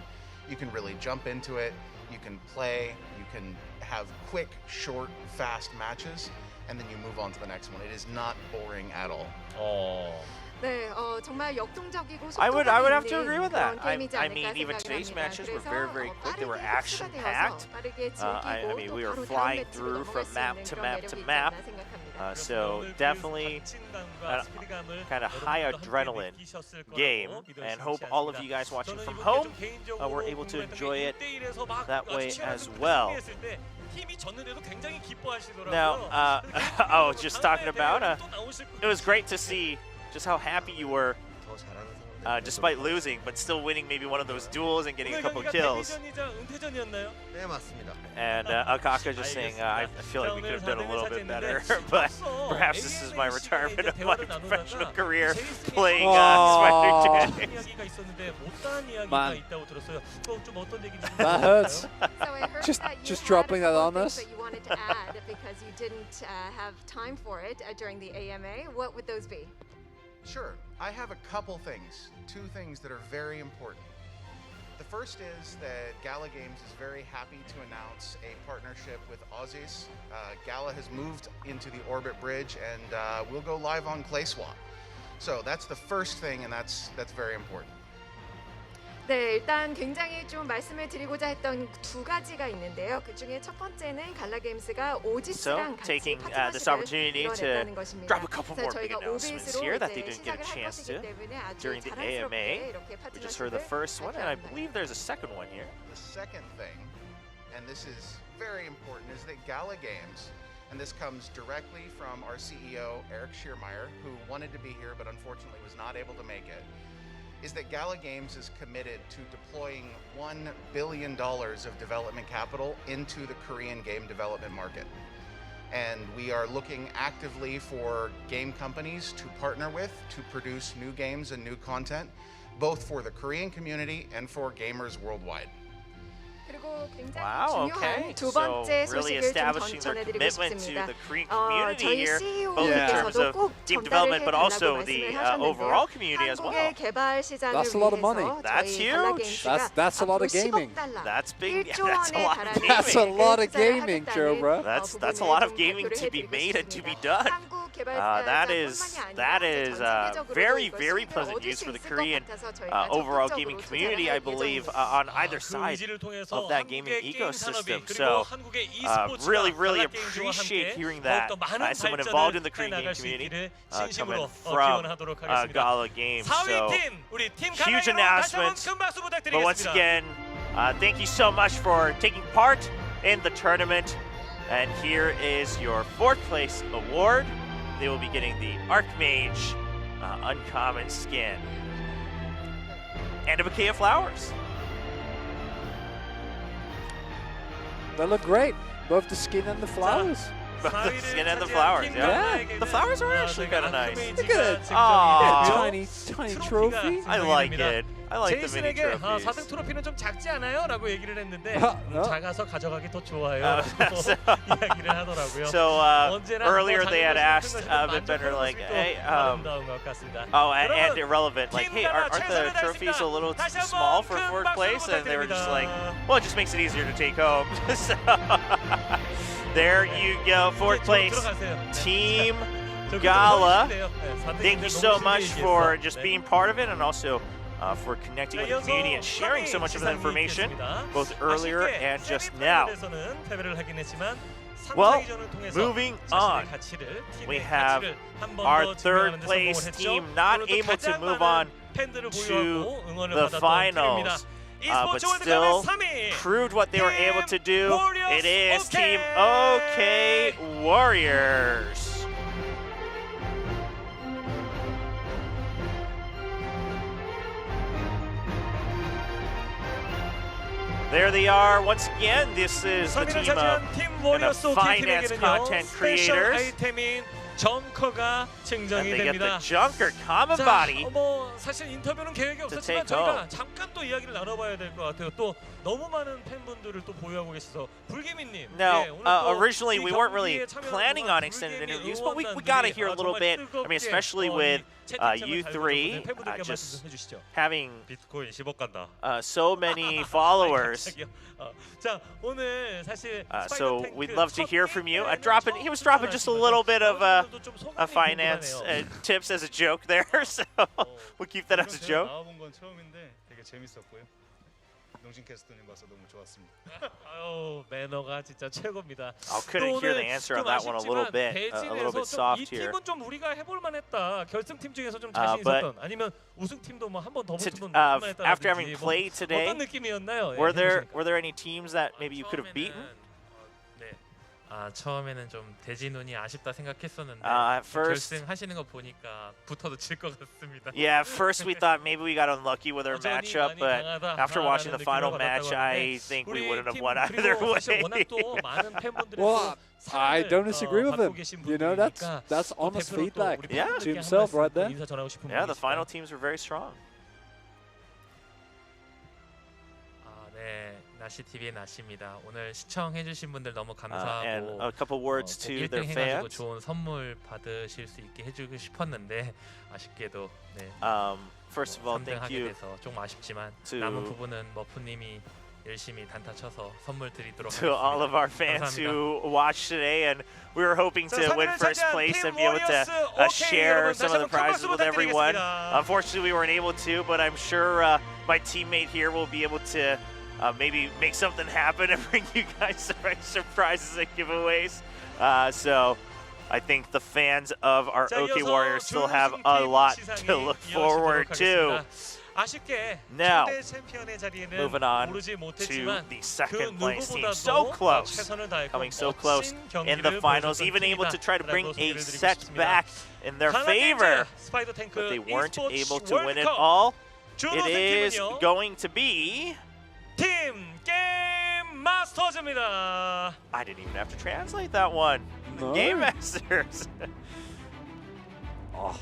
You can really jump into it, you can play, you can have quick, short, fast matches, and then you move on to the next one. It is not boring at all. 네, 정말 역동적이고 I would have to 속도감 agree with 있는 that. 그런 게임이지 I 않을까 mean, even 생각을 today's 합니다. matches were 그래서 very, very quick. They were 빠르게 action 흡수가 packed. 되어서 빠르게 I 즐기고 mean, 또 we were 바로 다음 flying 매치로 through 넘어갈 from 수 map 있는 to 그런 map 매력이 to 있지 map. 않나 생각합니다. So definitely kind of high adrenaline game, and hope all of you guys watching from home were able to enjoy it that way as well. Now, just talking about, it was great to see just how happy you were, 더 잘하는 사람들 despite losing, but still winning maybe one of those duels and getting a couple of kills. 네, 맞습니다. And Akaka just saying, I feel like we could have done a little bit better, but perhaps this is my retirement of my professional career playing Spider Tank. Man, that hurts. So I heard Just- that you just had dropping a that couple on things us. that you wanted to add because you didn't have time for it during the AMA. What would those be? Sure, I have a couple things, two things that are very important. The first is that Gala Games is very happy to announce a partnership with Aussies. Gala has moved into the Orbit Bridge, and we'll go live on Clay Swap. So that's the first thing, and that's very important. 네, 일단 굉장히 좀 말씀을 드리고자 했던 두 가지가 있는데요. 그 중에 첫 번째는 갈라 게임스가 오지스랑 같이 taking this 파트너십을 opportunity to 이뤄냈다는 것입니다. drop a couple more 그래서 big 저희가 announcements 오비스로 here that they 이제 didn't get a 시작을 할 chance 것이기 to 때문에 아주 during the 자랑스럽게 AMA. 이렇게 We just heard the 파트너십을 first one, and I 발표합니다. believe there's a second one here. The second thing, and this is very important, is that Gala Games, and this comes directly from our CEO, Eric Schiermeier, who wanted to be here but unfortunately was not able to make it, is that Gala Games is committed to deploying $1 billion of development capital into the Korean game development market. And we are looking actively for game companies to partner with to produce new games and new content, both for the Korean community and for gamers worldwide. 그리고 굉장히 Wow, 중요한 okay. 두 So 번째 really 소식을 좀 establishing their 전해드리고 commitment to 싶습니다. the Korean community 저희 here, both in terms CEO님께서도 of 꼭 game 전달을 development, but 해달라고 also the 말씀을 overall 하셨는데요. community as well. 한국의 개발 시장을 That's a lot of money. 위해서 That's 저희 갈라 huge. 게임스가 That's a lot of 앞으로 gaming. 10억 달러, That's big. 1조 That's a 원에 lot of 달하는 That's a lot of 투자를 gaming, 하겠다는 Joe, bro. That's a 부분을 lot of 좀 gaming 발표를 to be 해드리고 made and to be 싶습니다. done. 한국 That 개발자뿐만이 is 아니라 전 세계적으로도 very, 이걸 very 수익을 pleasant 얻을 news 수 for the 있을 것 Korean 같아서 저희가 overall 적극적으로 gaming 투자를 community, 할 I believe, 예정입니다. on either side 의지를 통해서 of that gaming 한국의 게임 ecosystem. 산업이 So, 그리고 한국의 esports가 really, really 갈라 게임즈와 appreciate 함께 hearing that 더욱더 많은 as someone 발전을 involved in the Korean 해나갈 gaming 수 community 있기를 coming 진심으로 from 기원하도록 하겠습니다. Gala Games. 4위 So, 팀 우리 팀 huge 갈라게임으로 다시 한번 announcements. 큰 박수 But once 부탁드리겠습니다. again, thank you so much for taking part in the tournament. And here is your 4th place award. They will be getting the Archmage Uncommon Skin and a bouquet of flowers. They look great. Both the skin and the flowers. the skin and the flowers. Yeah. The flowers are actually kind of nice. Look at it. Aww. Tiny trophy. I like it. I like the mini 제이슨에게 trophies. 4등 트로피는 좀 작지 않아요? 라고 얘기를 했는데 no. 작아서 가져가기 더 좋아요. 라고 이야기를 하더라고요. So 언제나 earlier 뭐 they had 작은 asked 것이 큰 것이 Bender 만족하는 like, 모습이 또 hey, 아름다운 것 같습니다. oh, and 여러분, irrelevant. Like, hey, aren't the trophies a little too small for fourth place? And they were just like, well, it just makes it easier to take home. So there you go, fourth place, Team Gala. Thank you so much for just being part of it, and also for connecting with the community and sharing so much of the information, both earlier and just now. Well, moving on, we have our third place team not able to move on to the finals, but still proved what they were able to do. It is Team OK Warriors. There they are once again. This is the team of finance content creators. 정커가 증정이 And they get 됩니다. the Junker common body 뭐 사실 인터뷰는 계획이 없었지만 take 저희가 home. 잠깐 또 이야기를 나눠봐야 될 것 같아요. 또 너무 많은 팬분들을 또 보유하고 계셔서 불기민님. Now, 예, 오늘 또 originally 이 we weren't really 경기에 참여하는 planning on 동안 extended 불기민 interviews, but we 응원단들이 got to hear a little 정말 bit. I mean, 뜨겁게 especially 이 with 채팅창을 you 달고 three, 있는 팬분들께 just 말씀 좀 해주시죠. having 비트코인 10억 간다. so many followers. 자, 오늘 사실 So we'd love to hear from you. He was dropping just a little bit of finance tips as a joke there, so we'll keep that as a joke. 나와본 건 처음인데 되게 재밌었고요. 농심 캐스터님 봐서 너무 좋았습니다. 아유, 매너가 진짜 최고입니다. Couldn't hear the answer on that one a little bit soft 이 here. 팀은 좀 우리가 해볼 만했다. 결승팀 중에서 좀 자신 있었던 아니면 우승팀도 뭐 한 번 더 붙으면 after having played today, 어떤 느낌이었나요? were there any teams that maybe you could have beaten? 처음에는 좀 대진운이 아쉽다 생각했었는데 at first, 결승 하시는 거 보니까 붙어도 질 것 같습니다. Yeah, at first we thought maybe we got unlucky with our matchup, but after watching the final match, I think we wouldn't have won either way. Well, I don't disagree with him. You know, that's honest feedback to himself right there. Yeah, the final teams were very strong. 네, 나시 TV의 나시입니다. 오늘 시청해주신 분들 너무 감사하고 And a couple words to 1등 their 해가지고 fans. 좋은 선물 받으실 수 있게 해주고 싶었는데 아쉽게도 네. First of all, 3등 thank 하게 you 돼서 조금 아쉽지만 to- 남은 부분은 머프님이 열심히 단타 쳐서 선물 드리도록 to all of our fans who watched today, and we were hoping to win first place and be able to share some of the prizes with everyone. Unfortunately, we weren't able to, but I'm sure my teammate here will be able to maybe make something happen and bring you guys some extra prizes and giveaways. So I think the fans of our OK Warriors still have a lot to look forward to. Now, moving on to the second place team. So close, coming so close in the finals, even able to try to bring a set back in their favor, but they weren't able to win it all. It is going to be 팀 게임 마스터즈입니다. I didn't even have to translate that one. No. Game Masters. Oh,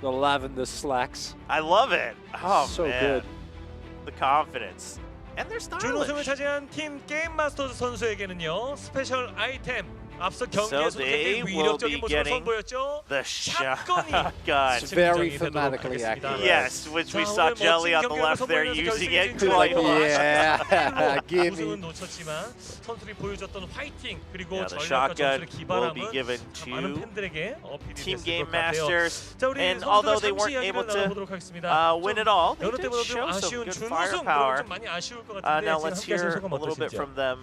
the lavender slacks. I love it. Oh, so man. good. The confidence. And they're 준우승을 stylish. 차지한 팀 게임 마스터즈 선수에게는요 스페셜 아이템 앞서 So 경기에서 they 굉장히 will 위력적인 be 모습을 getting 선보였죠. the shotgun. It's very thematically accurate. Yes, which we saw Jelly on the left there using it. Like, quite a lot. yeah, give 우승은 me. 놓쳤지만 선수들이 보여줬던 화이팅 그리고 Yeah, the 전략과 shotgun 전술의 will be 기반함은 given 많은 to 팬들에게 어필이 Team 됐을 Game 것 같아요. Masters. 자, 우리 And 선수들 although they 잠시 weren't 이야기를 able 나눠보도록 to 하겠습니다. win it all, they 여러 did 때보다 좀 show some 아쉬운 good 준우승 firepower. 좀 많이 아쉬울 것 Now 같은데 let's 지금 함께하신 hear 소감 a little bit 어떠신지요? from them.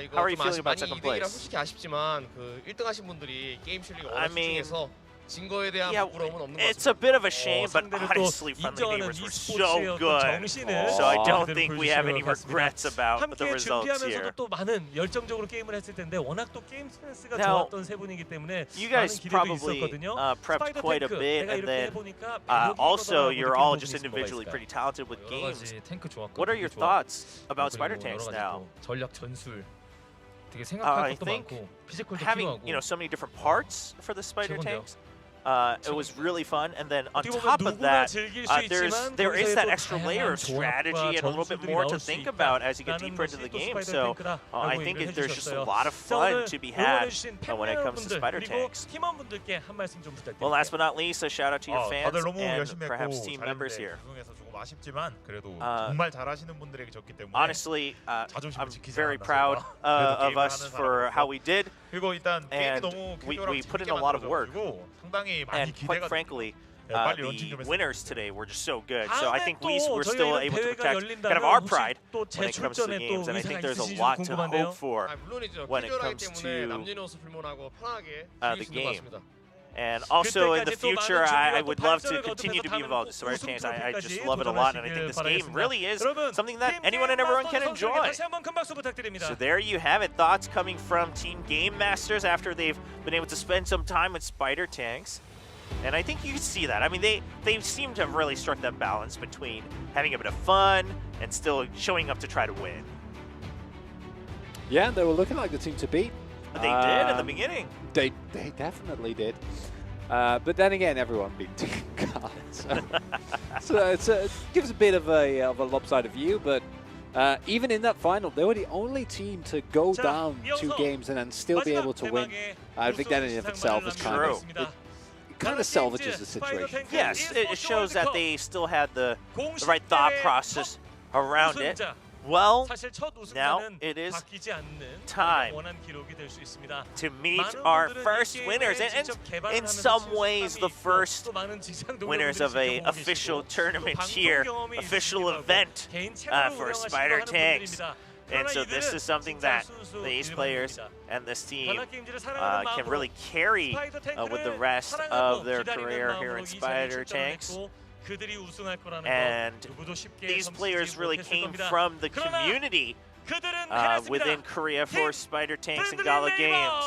이거 How are you 좀 feeling about 많이 second 2등이라 place? 솔직히 아쉽지만 그 1등 하신 분들이 게임 실력이 I 워낙 mean, 집중해서 진 거에 대한 Yeah, 부끄러움은 없는 것 it's a 같습니다. bit of a shame, but 상대를 또 honestly, friendly 인정하는 neighbors were so esports의 어떤 good. 정신을 So I don't 그대로 think we have any 보여주신 것 같습니다. regrets about the 함께 results 준비하면서도 here. 또 많은 열정적으로 게임을 했을 텐데 워낙 또 게임 센스가 Now, 좋았던 세 분이기 때문에 You 많은 guys 기대도 probably 있었거든요. prepped 스파이더 quite a 탱크, bit, 내가 and 이렇게 then 해보니까 also 매력이 you're 있더라라고 all 느낀 just 부분이 individually 있을까요? pretty talented with 여러 games. 가지 탱크 좋았고 What are your thoughts about Spider Tanks now? 전략 전술 되게 I 생각할 것도 think 많고 피지컬도 having 필요하고 so many different parts for the spider 최고인데요. tanks. It was really fun, and then on 어떻게 보면 top of 누구나 that, 즐길 수 있지만 there is 거기서의 that 또 extra layer of 다양한 strategy and a little bit 전술들이 more to 나올 수 think 있다. about as you get 라는 deeper into the 것이 또 game. 스파이더 So 탱크다라고 I think 얘기를 there's just a 해주셨어요. lot of 자, fun 오늘 to be had 응원해주신 when it comes to 팬 spider 여러분들 그리고 tanks. 팀원분들께 한 말씀 좀 부탁드릴게요. Well, last but not least, a shout out to your fans 다들 너무 and 열심히 perhaps 했고 team members 잘했는데 here. 우승해서 조금 아쉽지만 그래도 정말 잘하시는 분들에게 졌기 때문에 Honestly, 자존심을 I'm 지키지 very 않았나 proud 그래도 of 게임을 us 하는 for how we did. 그리고 일단 게임이 And 너무 we 캐주얼하고 put in 재밌게 a lot of work. 만들어져가지고 상당히 많이 And quite 기대가 frankly, 빨리 런칭 좀 the 했으면 winners today were just so good. So I 다음에 think 또 we're still 저희가 able to 대회가 protect kind of 열린다면 our 혹시 pride 또 when it comes to the 재출전에 또 games. And I think 의사가 there's a 있으신지 lot to 궁금한데요. hope for 물론이죠. when it 캐주얼하기 comes 때문에 to 남녀노소 불문하고 편하게 the 즐길 수 있는 것 game. 같습니다. And also in the 그때까지 또 future, 많은 I 준비와 would 또 love to 발전을 continue to be 거듭해서 involved in spider 우승 tanks. I just 트로피까지 love it a lot, and I think this game 도전하시길 really is 바라겠습니다. something that 팀 anyone and 게임 everyone can 마스터 선수에게 enjoy. 다시 한번 큰 박수 부탁드립니다. So there you have it. Thoughts coming from Team Game Masters after they've been able to spend some time with spider tanks. And I think you can see that. I mean, they seem to have really struck that balance between having a bit of fun and still showing up to try to win. Yeah, they were looking like the team to beat. They did in the beginning. They definitely did. But then again, everyone beat Team Gala. So it gives a bit of a lopsided view. But even in that final, they were the only team to go down 2 games and then still be able to win. I think that in and of itself is kind of it kind of salvages the situation. Yes, it shows that they still had the right thought process around it. Well, now it is time to meet our first winners, and in some ways the first winners of a official tournament here, official event for spider tanks. And so this is something that these players and this team can really carry with the rest of their career here in spider tanks. And these players really came from the community within Korea for spider tanks and Gala Games.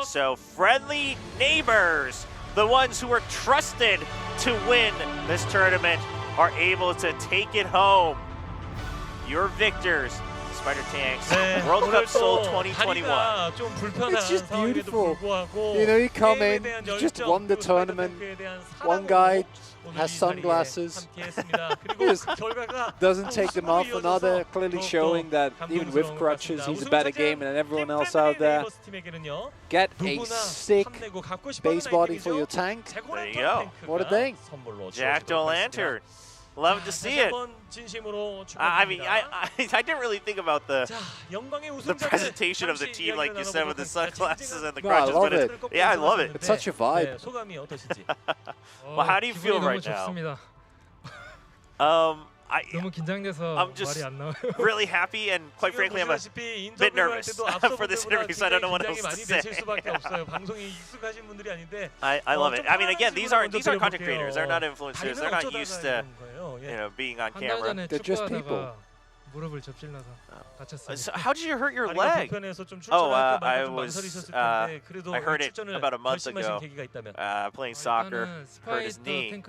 So friendly neighbors, the ones who are trusted to win this tournament, are able to take it home. Your victors, Spider Tanks, World Cup Seoul 2021. It's just beautiful. You know, you come in, you just won the tournament. One guy has sunglasses, just doesn't take them off. Another clearly showing that even with crutches, he's a better gamer than everyone else out there. Get a sick base body for your tank. There you go. What a thing. Jack-o'-lantern. Love to see it. I mean, I didn't really think about the presentation of the team, like you said, with the sunglasses and the crutches. I love it. Yeah, I love it. It's such a vibe. Well, how do you feel right now? I'm just really happy, and quite frankly, I'm a bit nervous for this interview, so I don't know what else to say. I love it. I mean, again, these aren't content creators. They're not influencers. They're not used to being on camera. They're just people. So how did you hurt your leg? Oh, I heard it about a month ago playing soccer. Hurt his knee.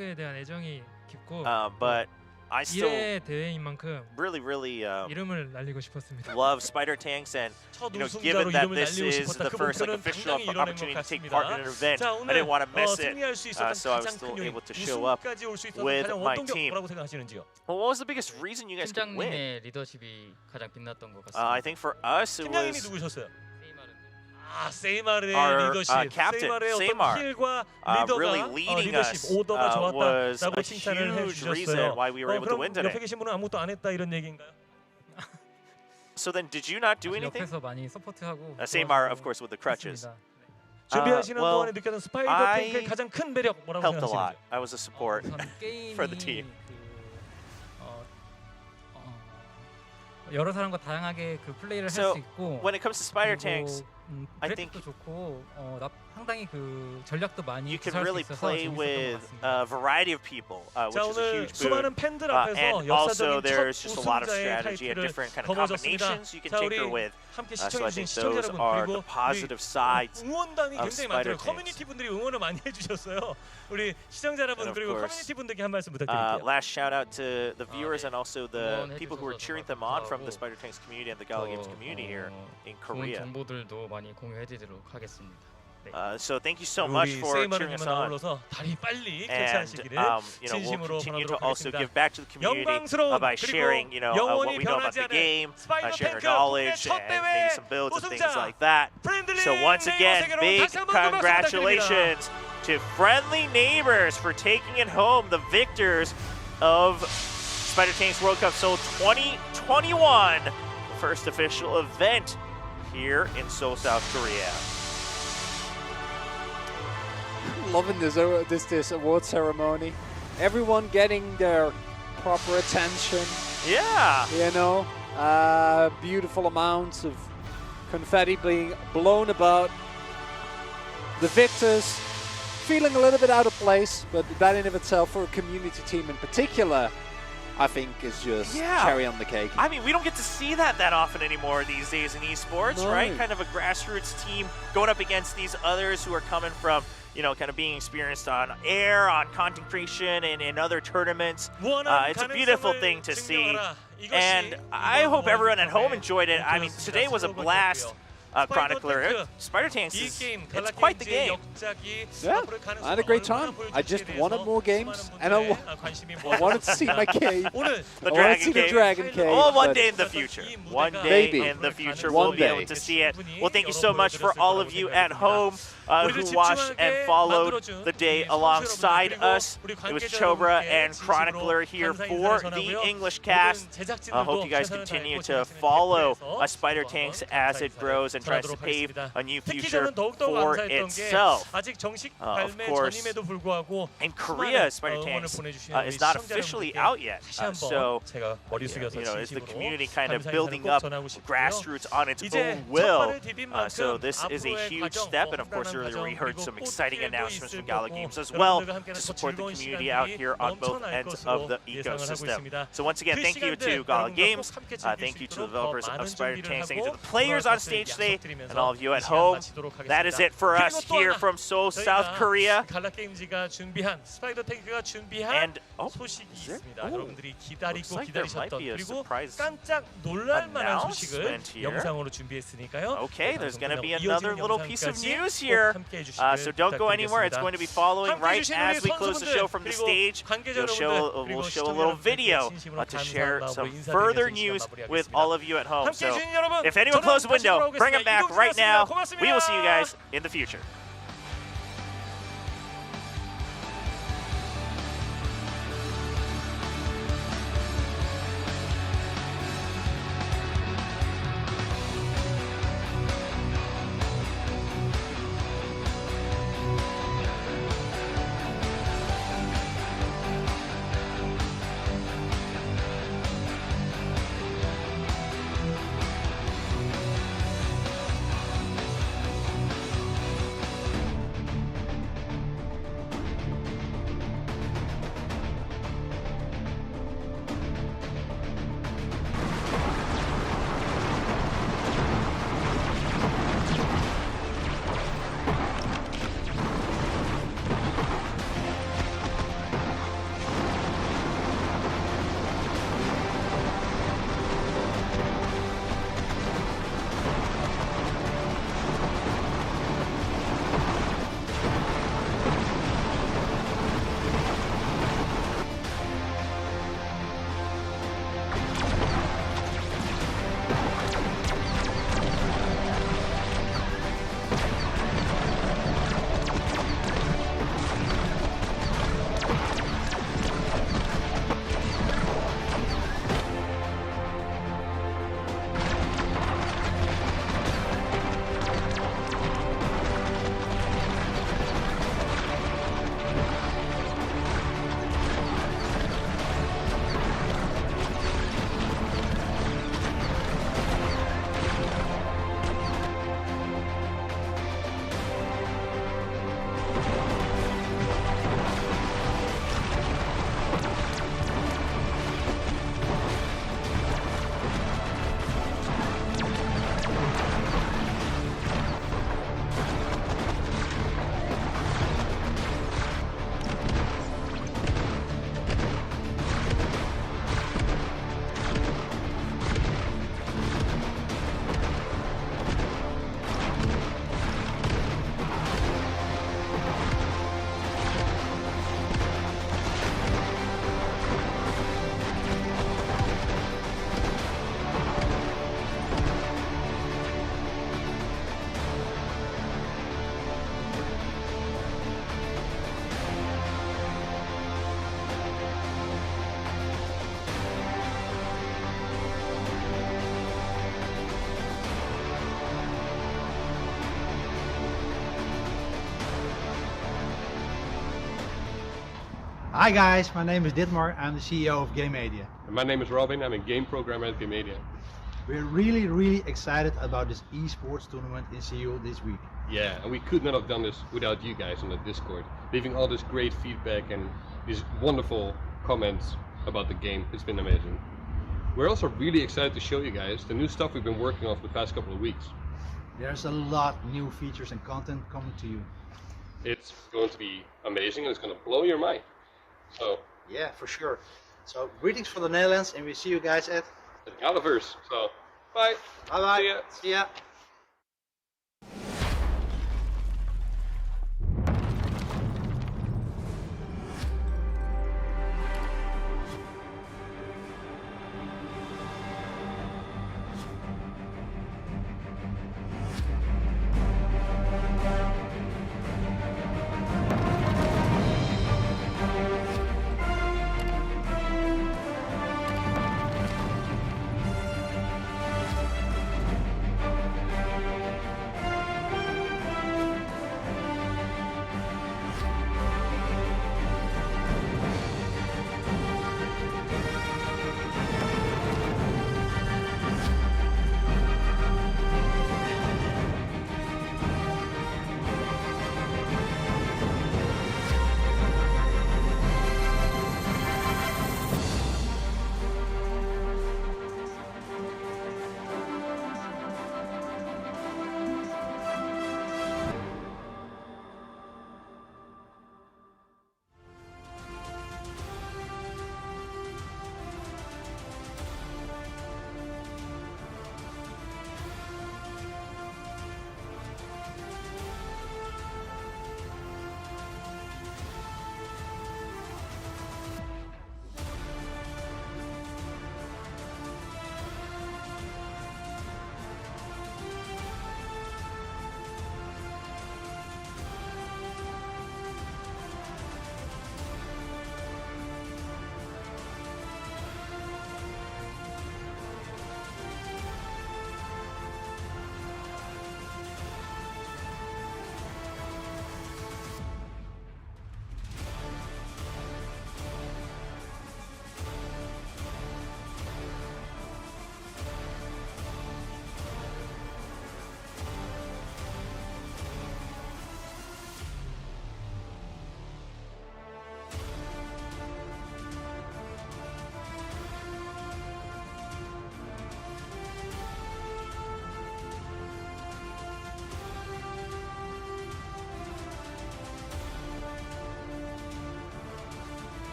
But I still really love spider tanks, and given that this is the first official opportunity to take part in an event, I didn't want to miss it, so I was still able to show up with my team. Well, what was the biggest reason you guys could win? I think for us it was our captain, Seymar, really leading us was a huge reason why we were able to win today. So then, did you not do anything? Seymar, of course, with the crutches. Well, I helped a lot. I was a support for the team. So when it comes to spider tanks, I think 좋고 상당히 그 전략도 많이 you can 구사할 수 really 있어서 play 재밌었던 것 with 같습니다. a variety of people, which 자, is a 오늘 huge 수많은 boon. 팬들 앞에서 And also 역사적인 there's 첫 just a lot of 우승자의 strategy and 타이틀을 different kind of 거머쥐었습니다. combinations you can 자, tinker 우리 with. 함께 So I 시청해주신 think 시청자 those 여러분 are 그리고 the positive sides 응원단이 of 굉장히 Spider 많더라고요. Tanks. 커뮤니티 분들이 응원을 많이 해주셨어요. 우리 시청자 여러분 And of 그리고 course, 커뮤니티 분들께 한 말씀 부탁드릴게요. last shout out to the viewers and also the people who are cheering them on from the Spider Tanks community and the Gala Games community here in Korea. 정보들도 많이 공유해드리도록 하겠습니다. So thank you so much for cheering us on. 다리 빨리 And 개최하시기를 you know, we'll 진심으로 continue to 바라도록 also 하겠습니다. give back to the community by sharing, you know, what we know about the game, share our knowledge, and maybe some builds and things like that. So once again, big congratulations to Friendly Neighbors for taking it home, the victors of Spider Tanks World Cup Seoul 2021, the first official event here in Seoul, South Korea. Loving this award ceremony. Everyone getting their proper attention. Yeah. You know, beautiful amounts of confetti being blown about. The victors feeling a little bit out of place, but that in of itself for a community team in particular, I think is just cherry on the cake. I mean, we don't get to see that often anymore these days in esports, right? Kind of a grassroots team going up against these others who are coming from, you know, kind of being experienced on air, on content creation, and in other tournaments. It's a beautiful thing to see. And I hope everyone at home enjoyed it. I mean, today was a blast. Chronicler, Spider Tanks it's quite the game. Yeah, I had a great time. I just wanted more games, and I wanted to see my cave. The Dragon Cave. Oh, one day in the future. One day in the future we'll be able to see it. Well, thank you so much for all of you at home who watched and followed the day alongside us. It was Chobra and Chronicler here for the English cast. I hope you guys continue to follow Spider Tanks as it grows and tries to pave a new future for itself. Of course, in Korea, Spider Tanks is not officially out yet. So, you know, is the community kind of building up grassroots on its own will. So this is a huge step, and of course, earlier we heard some exciting announcements from Gala Games as well to support the community out here on both ends of the ecosystem. So once again, thank you to Gala Games, thank you to the developers of Spider Tanks, thank you to the players on stage today, and all of you at home. That is it for us here from Seoul, South Korea. And looks like there might be a surprise announcement here. Okay, there's going to be another little piece of news here. So don't go anywhere. It's going to be following right as we close the show from the stage. We'll show a little video to share some further news with all of you at home. So if anyone closed the window, bring them back right now. We will see you guys in the future. Hi guys, my name is Dietmar. I'm the CEO of GameDia. And my name is Robin. I'm a game programmer at GameDia. We're really excited about this esports tournament in Seoul this week. Yeah, and we could not have done this without you guys on the Discord, leaving all this great feedback and these wonderful comments about the game. It's been amazing. We're also really excited to show you guys the new stuff we've been working on for the past couple of weeks. There's a lot new features and content coming to you. It's going to be amazing and it's going to blow your mind. So yeah, for sure. So greetings from the Netherlands, and we see you guys at Galaverse. So bye. Bye bye. See ya.